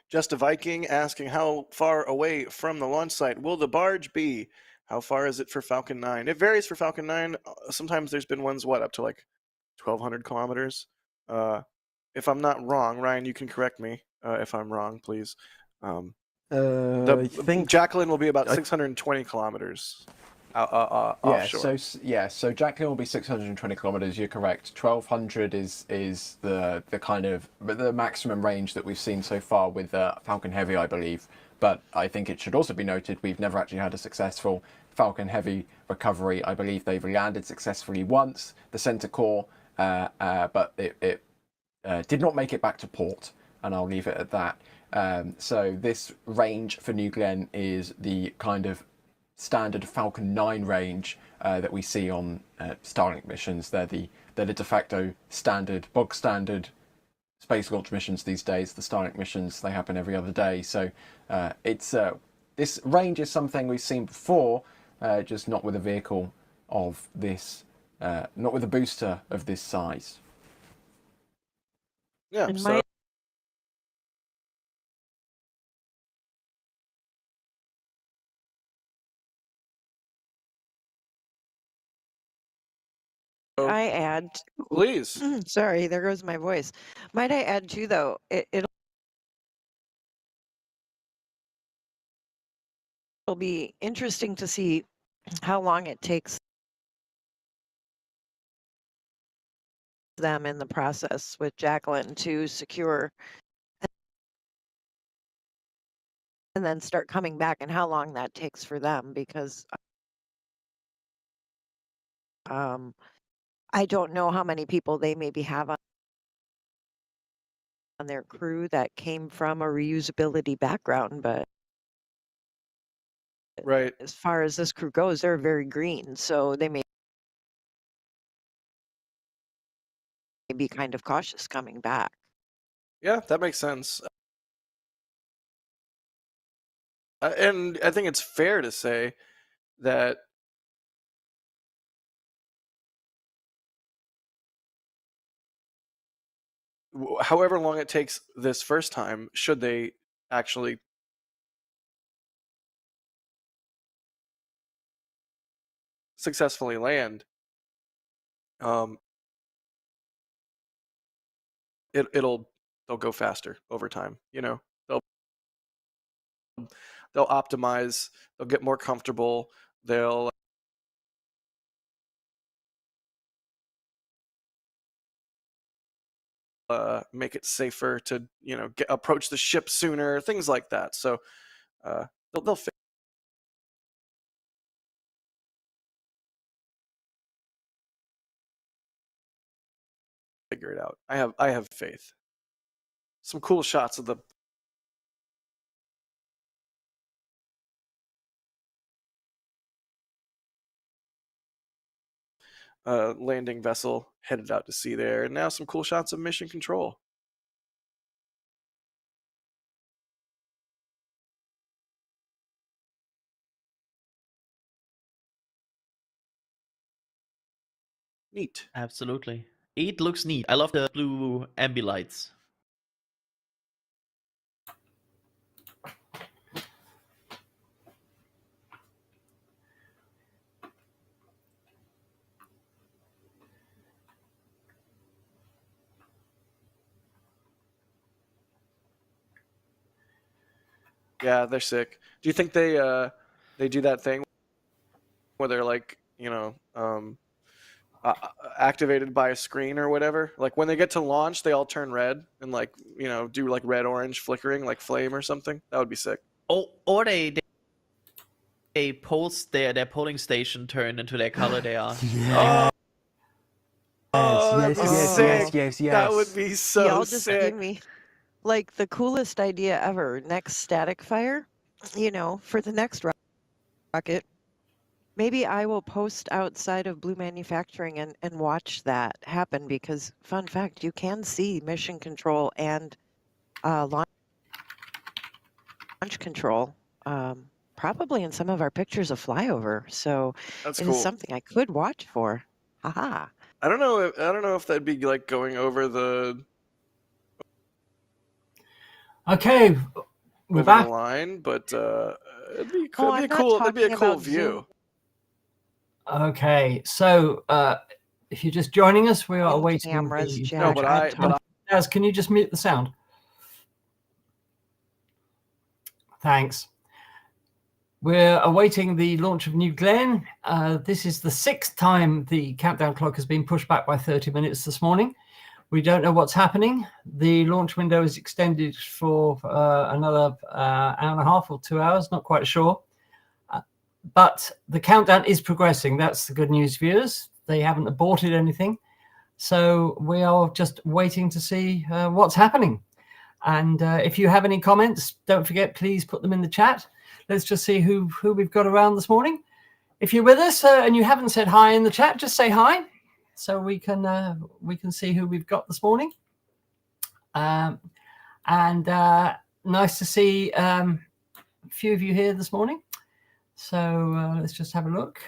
Just a Viking asking, how far away from the launch site will the barge be? How far is it for Falcon 9? It varies for Falcon 9. Sometimes there's been ones, up to like 1,200 kilometers. If I'm not wrong, Ryan, you can correct me if I'm wrong, please. I think Jacqueline will be about 620 kilometers. Offshore. So Jacqueline will be 620 kilometers. You're correct. 1,200 is the kind of the maximum range that we've seen so far with Falcon Heavy, I believe. But I think it should also be noted we've never actually had a successful Falcon Heavy recovery. I believe they've landed successfully once, the center core, but it did not make it back to port, and I'll leave it at that. So this range for New Glenn is the kind of standard Falcon 9 range that we see on Starlink missions. They're the de facto bog standard space launch missions these days. The Starlink missions, they happen every other day. So this range is something we've seen before, just not with a vehicle of this, not with a booster of this size. Yeah. I add, please. Sorry, there goes my voice. Might I add too, though, it'll be interesting to see how long it takes them in the process with Jacqueline to secure and then start coming back, and how long that takes for them, because I don't know how many people they maybe have on their crew that came from a reusability background, but right, as far as this crew goes, they're very green, so they may be kind of cautious coming back. Yeah, that makes sense. And I think it's fair to say that however long it takes this first time, should they actually successfully land, they'll go faster over time. They'll optimize, they'll get more comfortable, they'll make it safer to approach the ship sooner, things like that. So they'll figure it out. I have faith. Some cool shots of the landing vessel headed out to sea there, and now some cool shots of mission control. Neat. Absolutely. It looks neat. I love the blue ambi lights. Yeah, they're sick. Do you think they do that thing where they're like, activated by a screen or whatever? Like when they get to launch, they all turn red and like, do like red orange flickering like flame or something? That would be sick. Oh, or they pulse their polling station turn into their color they are. Yes. That would be so Y'all just sick. give me like the coolest idea ever. Next static fire, for the next rocket. Maybe I will post outside of Blue Manufacturing and watch that happen, because fun fact, you can see mission control and launch control probably in some of our pictures of flyover. So That's it cool. is something I could watch for. Haha. I don't know if that'd be like going over the Okay, we're back. the line, but it'd be Oh, it'd be I'm cool. not It'd be a talking cool about view. Zoom. Okay, so if you're just joining us, we are In awaiting cameras, the... Jack. No, but I'm Daz, can you just mute the sound? Thanks. We're awaiting the launch of New Glenn. This is the 6th time the countdown clock has been pushed back by 30 minutes this morning. We don't know what's happening. The launch window is extended for another hour and a half or 2 hours, not quite sure. But the countdown is progressing. That's the good news, viewers. They haven't aborted anything. So we are just waiting to see what's happening. And if you have any comments, don't forget, please put them in the chat. Let's just see who we've got around this morning. If you're with us and you haven't said hi in the chat, just say hi, so we can see who we've got this morning. And nice to see a few of you here this morning. So let's just have a look.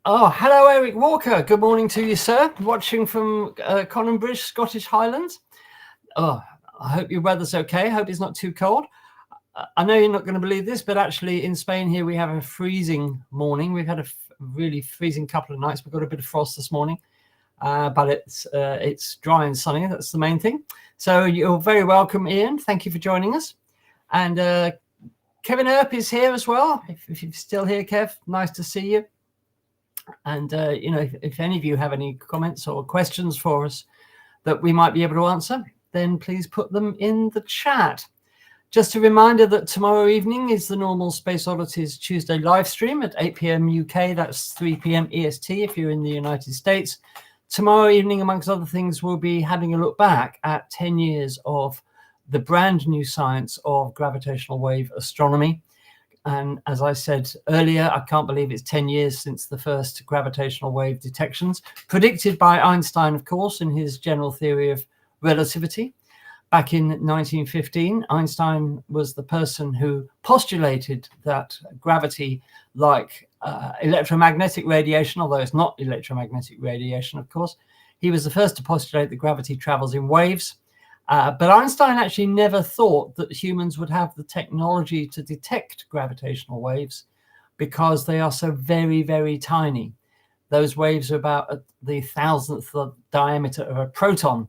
Oh, hello, Eric Walker. Good morning to you, sir. Watching from Cononbridge, Scottish Highlands. Oh, I hope your weather's okay. I hope it's not too cold. I know you're not going to believe this, but actually in Spain here, we have a freezing morning. We've had a really freezing couple of nights. We've got a bit of frost this morning, but it's dry and sunny. That's the main thing. So you're very welcome, Ian. Thank you for joining us. And Kevin Earp is here as well. If you're still here, Kev, nice to see you. And, if any of you have any comments or questions for us that we might be able to answer, then please put them in the chat. Just a reminder that tomorrow evening is the normal Space Oddities Tuesday live stream at 8 p.m. UK. That's 3 p.m. EST if you're in the United States. Tomorrow evening, amongst other things, we'll be having a look back at 10 years of the brand new science of gravitational wave astronomy. And as I said earlier, I can't believe it's 10 years since the first gravitational wave detections, predicted by Einstein, of course, in his general theory of relativity. Back in 1915, Einstein was the person who postulated that gravity, like electromagnetic radiation, although it's not electromagnetic radiation, of course, he was the first to postulate that gravity travels in waves. But Einstein actually never thought that humans would have the technology to detect gravitational waves because they are so very, very tiny. Those waves are about the 1,000th of diameter of a proton.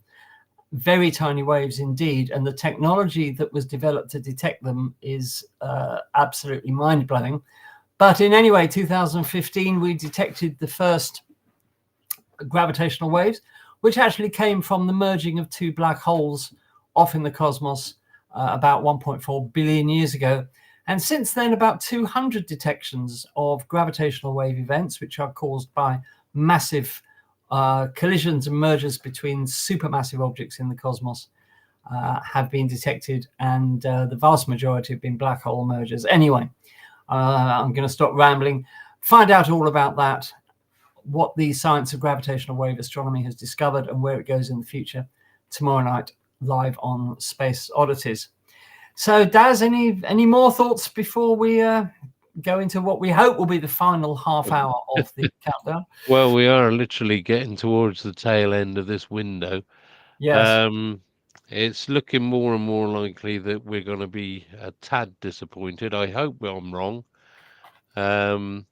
Very tiny waves indeed. And the technology that was developed to detect them is absolutely mind-blowing. But in any way, 2015, we detected the first gravitational waves, which actually came from the merging of two black holes off in the cosmos about 1.4 billion years ago. And since then, about 200 detections of gravitational wave events, which are caused by massive collisions and mergers between supermassive objects in the cosmos, have been detected, and the vast majority have been black hole mergers. Anyway, I'm going to stop rambling. Find out all about that, what the science of gravitational wave astronomy has discovered and where it goes in the future, tomorrow night, live on Space Oddities. So, Daz, any more thoughts before we go into what we hope will be the final half hour of the countdown? Well, we are literally getting towards the tail end of this window. Yes. It's looking more and more likely that we're going to be a tad disappointed. I hope I'm wrong. The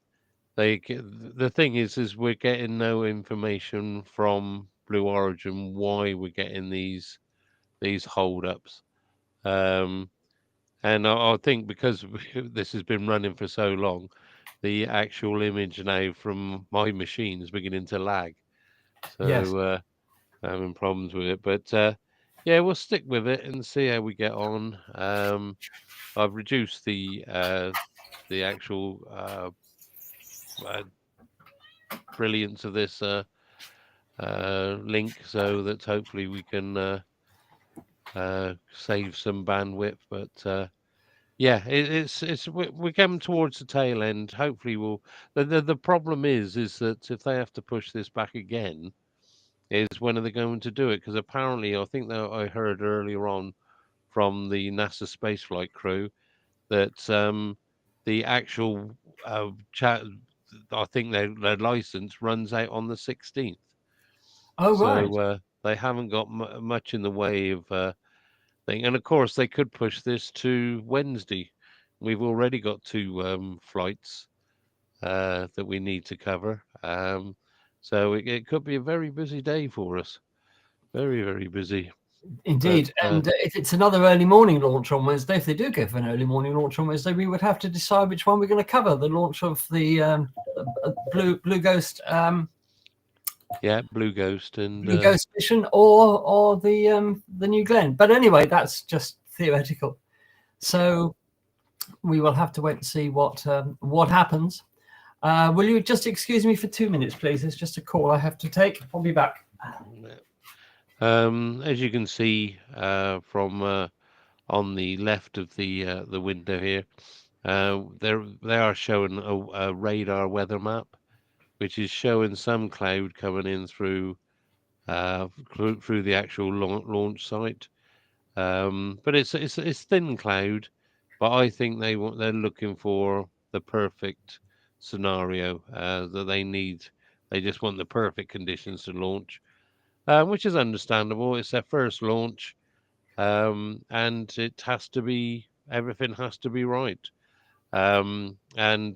thing is we're getting no information from Blue Origin why we're getting these hold-ups. And I think because this has been running for so long, the actual image now from my machine is beginning to lag. So yes. Having problems with it. But yeah, we'll stick with it and see how we get on. I've reduced the actual brilliance of this link so that hopefully we can save some bandwidth. But yeah, we're coming towards the tail end. Hopefully we'll. The problem is that if they have to push this back again, is when are they going to do it? Because apparently, I think that I heard earlier on from the NASA spaceflight crew that the actual chat, I think their license runs out on the 16th. Oh, so right. They haven't got much in the way of thing. And of course, they could push this to Wednesday. We've already got 2 flights that we need to cover. So it could be a very busy day for us. Very, very busy. Indeed. But, and if it's another early morning launch on Wednesday, if they do go for an early morning launch on Wednesday, we would have to decide which one we're going to cover. The launch of the Blue Ghost. Yeah, Blue Ghost and Blue Ghost mission, or the New Glenn. But anyway, that's just theoretical. So we will have to wait and see what happens. Will you just excuse me for 2 minutes, please? It's just a call I have to take. I'll be back. As you can see from on the left of the window here, they are showing a radar weather map, which is showing some cloud coming in through the actual launch site. But it's thin cloud, but I think they're looking for the perfect scenario that they need. They just want the perfect conditions to launch, which is understandable. It's their first launch, and everything has to be right. And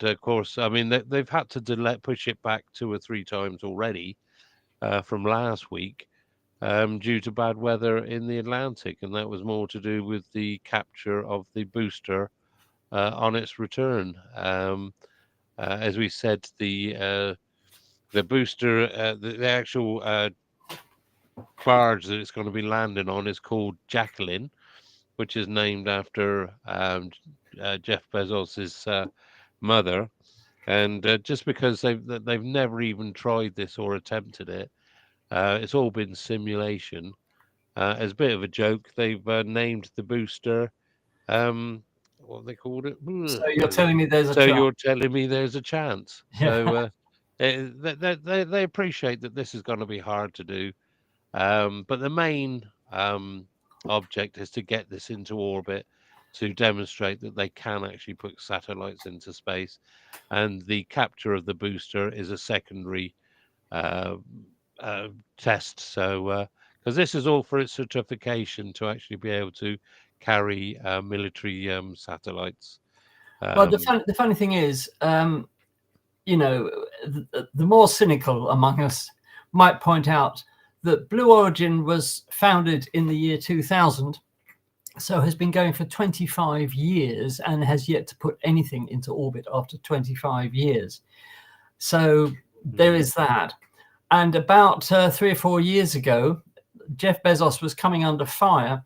of course, I mean they've had to push it back 2 or 3 times already from last week. Due to bad weather in the Atlantic, and that was more to do with the capture of the booster on its return. As we said, the booster, the actual barge that it's going to be landing on is called Jacqueline, which is named after Jeff Bezos's mother. And just because they've never even tried this or attempted it, it's all been simulation. As a bit of a joke, they've named the booster, what they called it? So you're telling me there's a So chance. you're telling me there's a chance. So they appreciate that this is going to be hard to do. But the main object is to get this into orbit to demonstrate that they can actually put satellites into space. And the capture of the booster is a secondary test. So, because this is all for its certification to actually be able to carry military satellites. Well, the funny thing is, you know, the more cynical among us might point out that Blue Origin was founded in the year 2000, so has been going for 25 years and has yet to put anything into orbit after 25 years. So there is that. And about 3 or 4 years ago, Jeff Bezos was coming under fire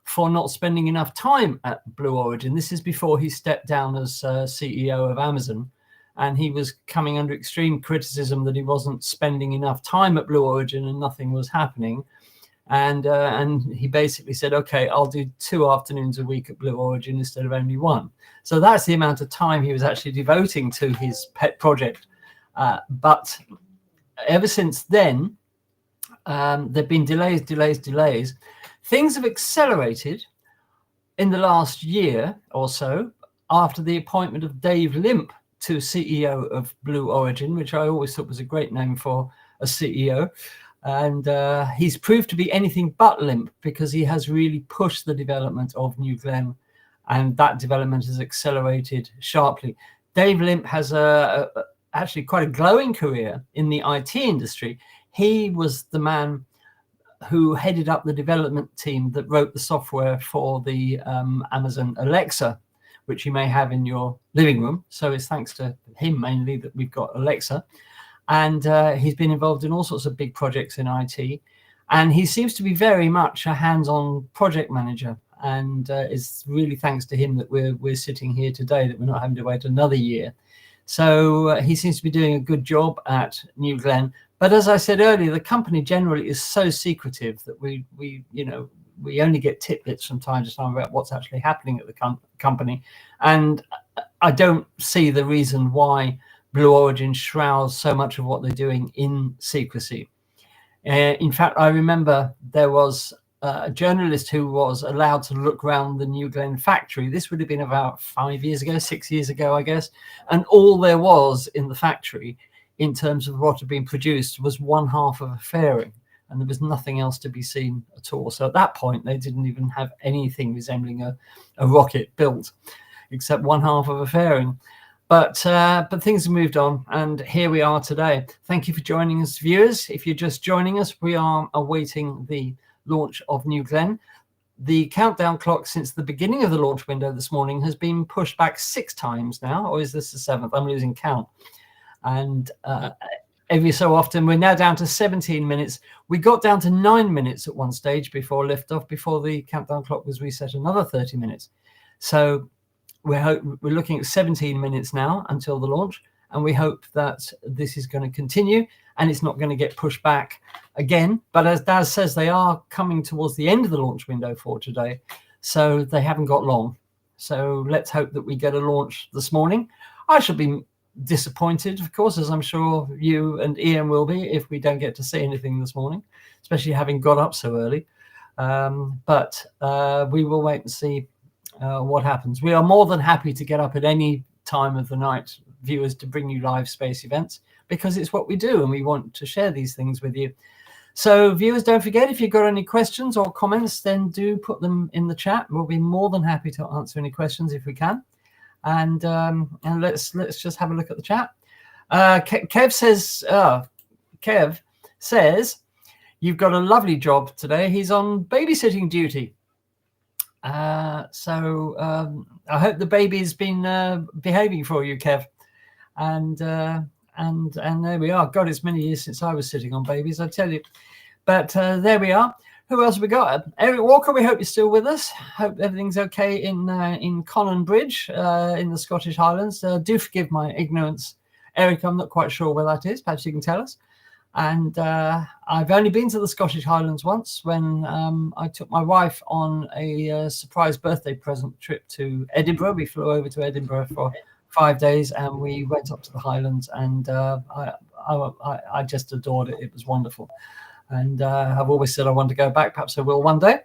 for not spending enough time at Blue Origin. This is before he stepped down as CEO of Amazon, and he was coming under extreme criticism that he wasn't spending enough time at Blue Origin and nothing was happening. And he basically said, okay, I'll do 2 afternoons a week at Blue Origin instead of only 1. So that's the amount of time he was actually devoting to his pet project. But ever since then, there've been delays. Things have accelerated in the last year or so after the appointment of Dave Limp to CEO of Blue Origin, which I always thought was a great name for a CEO. And he's proved to be anything but limp, because he has really pushed the development of New Glenn, and that development has accelerated sharply. Dave Limp has actually quite a glowing career in the IT industry. He was the man who headed up the development team that wrote the software for the Amazon Alexa, which you may have in your living room. So it's thanks to him mainly that we've got Alexa. And he's been involved in all sorts of big projects in IT. And he seems to be very much a hands-on project manager. And it's really thanks to him that we're sitting here today, that we're not having to wait another year. So he seems to be doing a good job at New Glenn. But as I said earlier, the company generally is so secretive that we only get tidbits from time to time about what's actually happening at the company. And I don't see the reason why Blue Origin shrouds so much of what they're doing in secrecy. In fact, I remember there was a journalist who was allowed to look around the New Glenn factory. This would have been about 5 years ago, 6 years ago, I guess. And all there was in the factory in terms of what had been produced was 1/2 of a fairing. And there was nothing else to be seen at all. So at that point, they didn't even have anything resembling a rocket built, except 1/2 of a fairing. But things have moved on, and here we are today. Thank you for joining us, viewers. If you're just joining us, we are awaiting the launch of New Glenn. The countdown clock since the beginning of the launch window this morning has been pushed back 6 times now, or is this the 7th? I'm losing count. And every so often, we're now down to 17 minutes. We got down to 9 minutes at one stage before liftoff, before the countdown clock was reset another 30 minutes. So we're looking at 17 minutes now until the launch, and we hope that this is going to continue and it's not going to get pushed back again. But as Daz says, they are coming towards the end of the launch window for today, so they haven't got long. So let's hope that we get a launch this morning. I shall be disappointed, of course, as I'm sure you and Ian will be, if we don't get to see anything this morning, especially having got up so early. But we will wait and see what happens. We are more than happy to get up at any time of the night, viewers, to bring you live space events, because it's what we do and we want to share these things with you. So viewers, don't forget, if you've got any questions or comments, then do put them in the chat. We'll be more than happy to answer any questions if we can. And let's just have a look at the chat. Kev says you've got a lovely job today. He's on babysitting duty. So I hope the baby's been behaving for you, Kev. And there we are. God, it's many years since I was sitting on babies, I tell you. But there we are. Who else have we got? Eric Walker, we hope you're still with us. Hope everything's okay in Conan Bridge in the Scottish Highlands. Do forgive my ignorance, Eric. I'm not quite sure where that is. Perhaps you can tell us. And I've only been to the Scottish Highlands once, when I took my wife on a surprise birthday present trip to Edinburgh. We flew over to Edinburgh for 5 days, and we went up to the Highlands, and I just adored it. It was wonderful. And I've always said I want to go back. Perhaps I will one day.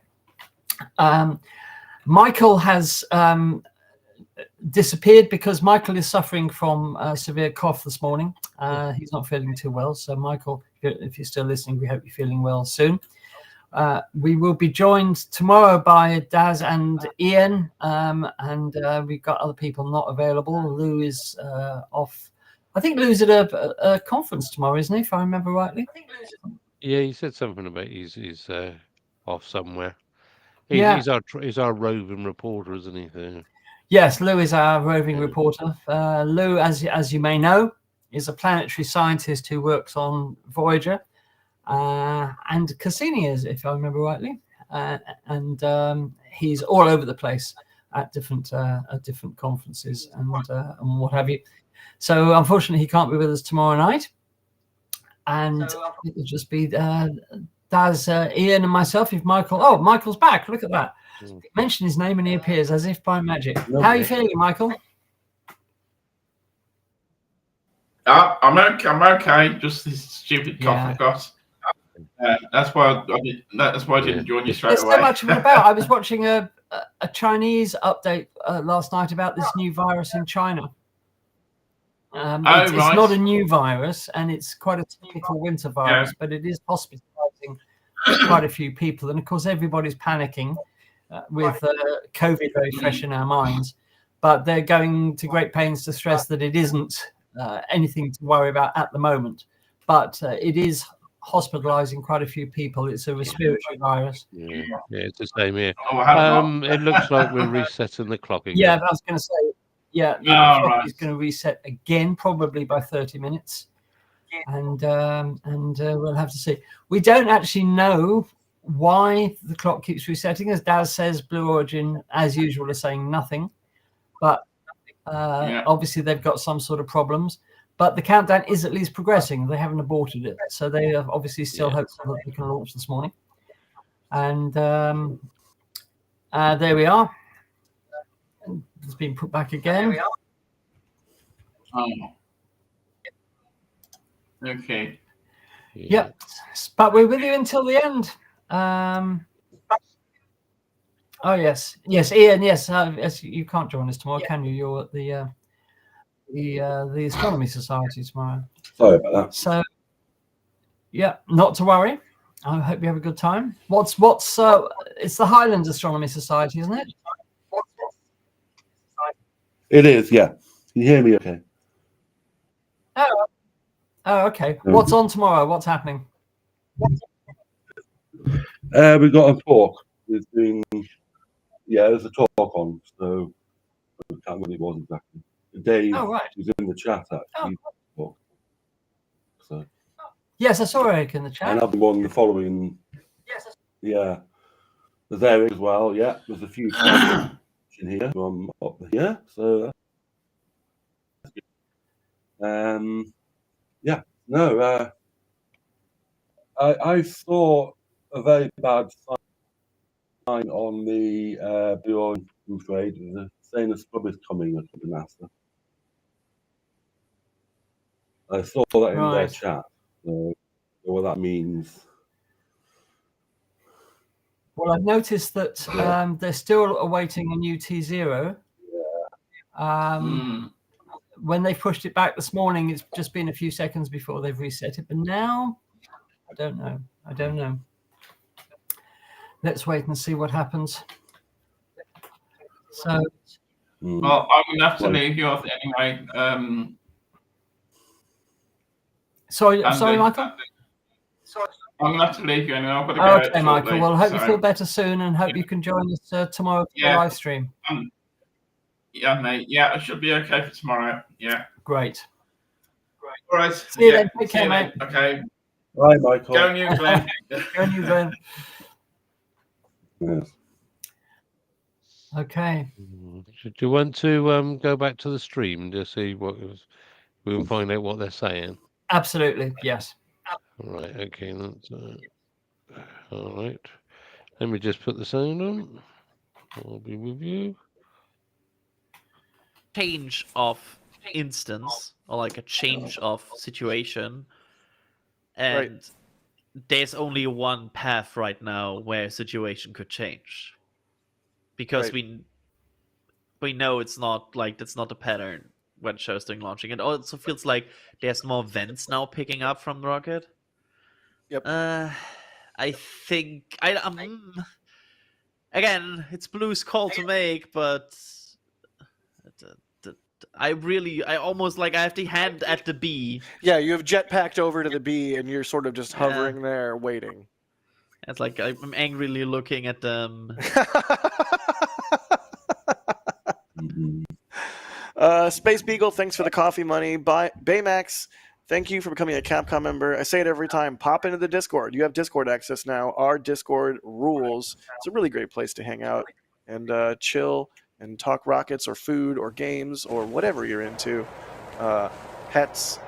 Michael has disappeared because Michael is suffering from a severe cough this morning. He's not feeling too well. So Michael, if you're still listening, we hope you're feeling well soon. We will be joined tomorrow by Daz and Ian, and we've got other people not available. Lou is off. I think Lou's at a conference tomorrow, isn't he, if I remember rightly? Yeah, he said something about he's off somewhere. He's our roving reporter, isn't he? Yes, Lou is our roving reporter. Lou, as you may know, is a planetary scientist who works on Voyager and Cassini, if I remember rightly. and he's all over the place at different conferences and what have you. So unfortunately, he can't be with us tomorrow night, and it'll just be Daz, Ian, and myself. If Michael's back. Look at that. Mention his name and he appears as if by magic. Lovely. How are you feeling, Michael? I'm okay. Just this stupid cough I've got. That's why I didn't join you straight There's away. so much about. I was watching a Chinese update last night about this new virus in China. It's not a new virus, and it's quite a typical winter virus, but it is hospitalizing quite a few people. And of course, everybody's panicking with COVID very fresh in our minds. But they're going to great pains to stress that it isn't anything to worry about at the moment. But it is hospitalizing quite a few people. It's a respiratory virus. Yeah, it's the same here. Oh, it looks like we're resetting the clock again. Yeah, I was going to say, the clock is going to reset again, probably by 30 minutes. And we'll have to see. We don't actually know why the clock keeps resetting. As Daz says, Blue Origin, as usual, are saying nothing. But obviously they've got some sort of problems. But the countdown is at least progressing. They haven't aborted it. So they are obviously still hopeful that they can launch this morning. And there we are. It's been put back again. Okay. Yep. But we're with you until the end. Oh, yes. Yes, Ian, yes. You can't join us tomorrow, can you? You're at the Astronomy Society tomorrow. Sorry about that. So, yeah, not to worry. I hope you have a good time. It's the Highland Astronomy Society, isn't it? It is, yeah. Can you hear me okay? Oh, okay. What's on tomorrow? What's happening? We've got a talk. There's a talk on, so I can't remember what it was exactly. Dave was in the chat actually. So. Yes, I saw Eric in the chat. And I'll be on the following. Yeah. There's Eric as well, yeah. There's a few in here from up here, so that's good. I saw a very bad sign on the Blue trade, saying a scrub is coming to NASA. I saw that in their chat. So what that means. Well, I've noticed that they're still awaiting a new T0. When they pushed it back this morning, it's just been a few seconds before they've reset it. But now, I don't know. Let's wait and see what happens. So, well, I'm going to have to leave you off anyway. Sorry, Michael? I'm going to have to leave you anyway. I've got to go okay, Michael. Well, I hope you feel better soon and hope you can join us tomorrow for the live stream. Yeah, mate. Yeah, I should be okay for tomorrow. Yeah. Great. All right. See you then. Take care, mate. Okay. Bye, Michael. Go New Glenn. Go New Glenn. Yes. Okay. Do you want to go back to the stream to see we can find out what they're saying? Absolutely, yes. All right, okay, that's all right. Let me just put the sound on. I'll be with you. Change of instance, or like a change of situation, and there's only one path right now where a situation could change, because we know it's not that's not the pattern when shows doing launching. It also feels like there's more vents now picking up from the rocket. Yep. I think again, it's Blue's call to make, but I almost I have the hand at the B. Yeah, you have jetpacked over to the B, and you're sort of just hovering there, waiting. It's like I'm angrily looking at them. Space Beagle, thanks for the coffee money. Baymax, Thank you for becoming a Capcom member. I say it every time. Pop into the Discord. You have Discord access now. Our Discord rules. It's a really great place to hang out and chill and talk rockets or food or games or whatever you're into. Pets,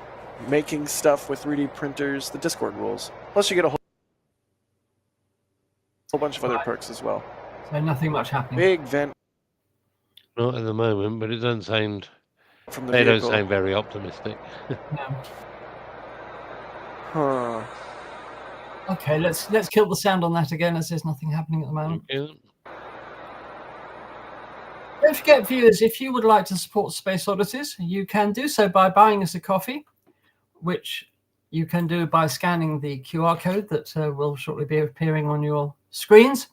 making stuff with 3D printers. The Discord rules. Plus, you get a whole bunch of other perks as well. So nothing much happening. Big vent. Not at the moment, but it doesn't sound. From the they vehicle. don't sound very optimistic. No. Huh. Okay, let's kill the sound on that again, as there's nothing happening at the moment. Okay. Don't forget, viewers, if you would like to support Space Oddities, you can do so by buying us a coffee, which you can do by scanning the QR code that will shortly be appearing on your screens.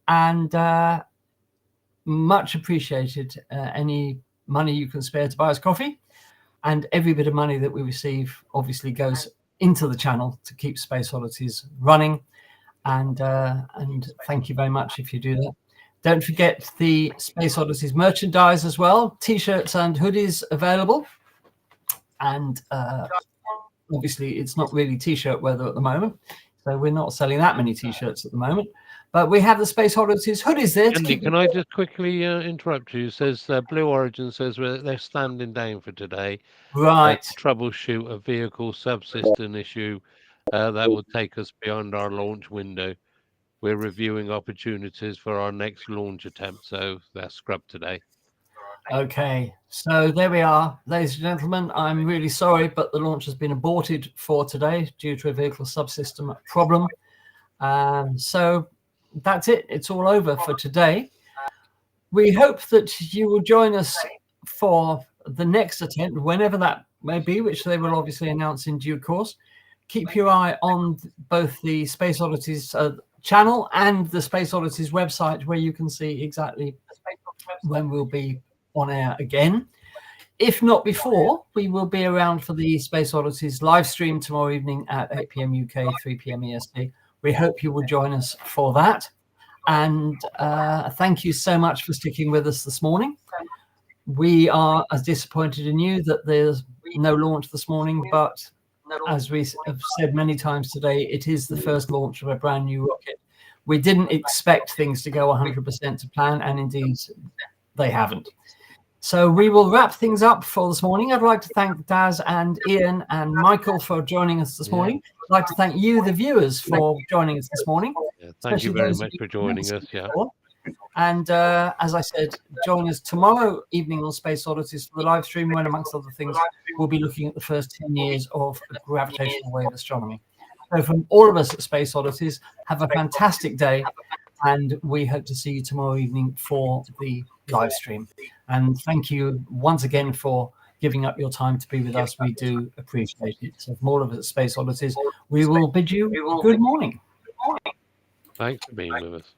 And much appreciated any money you can spare to buy us coffee. And every bit of money that we receive obviously goes into the channel to keep Space Oddities running. And thank you very much if you do that. Don't forget the Space Oddities merchandise as well. T-shirts and hoodies available. And obviously it's not really T-shirt weather at the moment. So we're not selling that many T-shirts at the moment. But we have the Space Oddities hoodies there. Andy, can I just quickly interrupt you? It says Blue Origin says they're standing down for today. Right. Troubleshoot a vehicle subsystem issue that will take us beyond our launch window. We're reviewing opportunities for our next launch attempt. So that's scrubbed today. Okay, so there we are, ladies and gentlemen. I'm really sorry, but the launch has been aborted for today due to a vehicle subsystem problem. So that's it. It's all over for today. We hope that you will join us for the next attempt, whenever that may be, which they will obviously announce in due course. Keep your eye on both the Space Oddities channel and the Space Oddities website, where you can see exactly when we'll be on air again. If not before, we will be around for the Space Oddities live stream tomorrow evening at 8 p.m. UK, 3 p.m. EST. We hope you will join us for that. And thank you so much for sticking with us this morning. We are as disappointed in you that there's no launch this morning, but as we have said many times today, it is the first launch of a brand new rocket. We didn't expect things to go 100% to plan, and indeed they haven't. So we will wrap things up for this morning. I'd like to thank Daz and Ian and Michael for joining us this morning. I'd like to thank you, the viewers, for joining us this morning. Thank you very much for joining us. And as I said, join us tomorrow evening on Space Oddities for the live stream, when, amongst other things, we'll be looking at the first 10 years of gravitational wave astronomy. So from all of us at Space Oddities, have a fantastic day, and we hope to see you tomorrow evening for the live stream. And thank you once again for giving up your time to be with us. We do appreciate it. So from all of us at Space Oddities, we will bid you good morning. Thanks for being with us.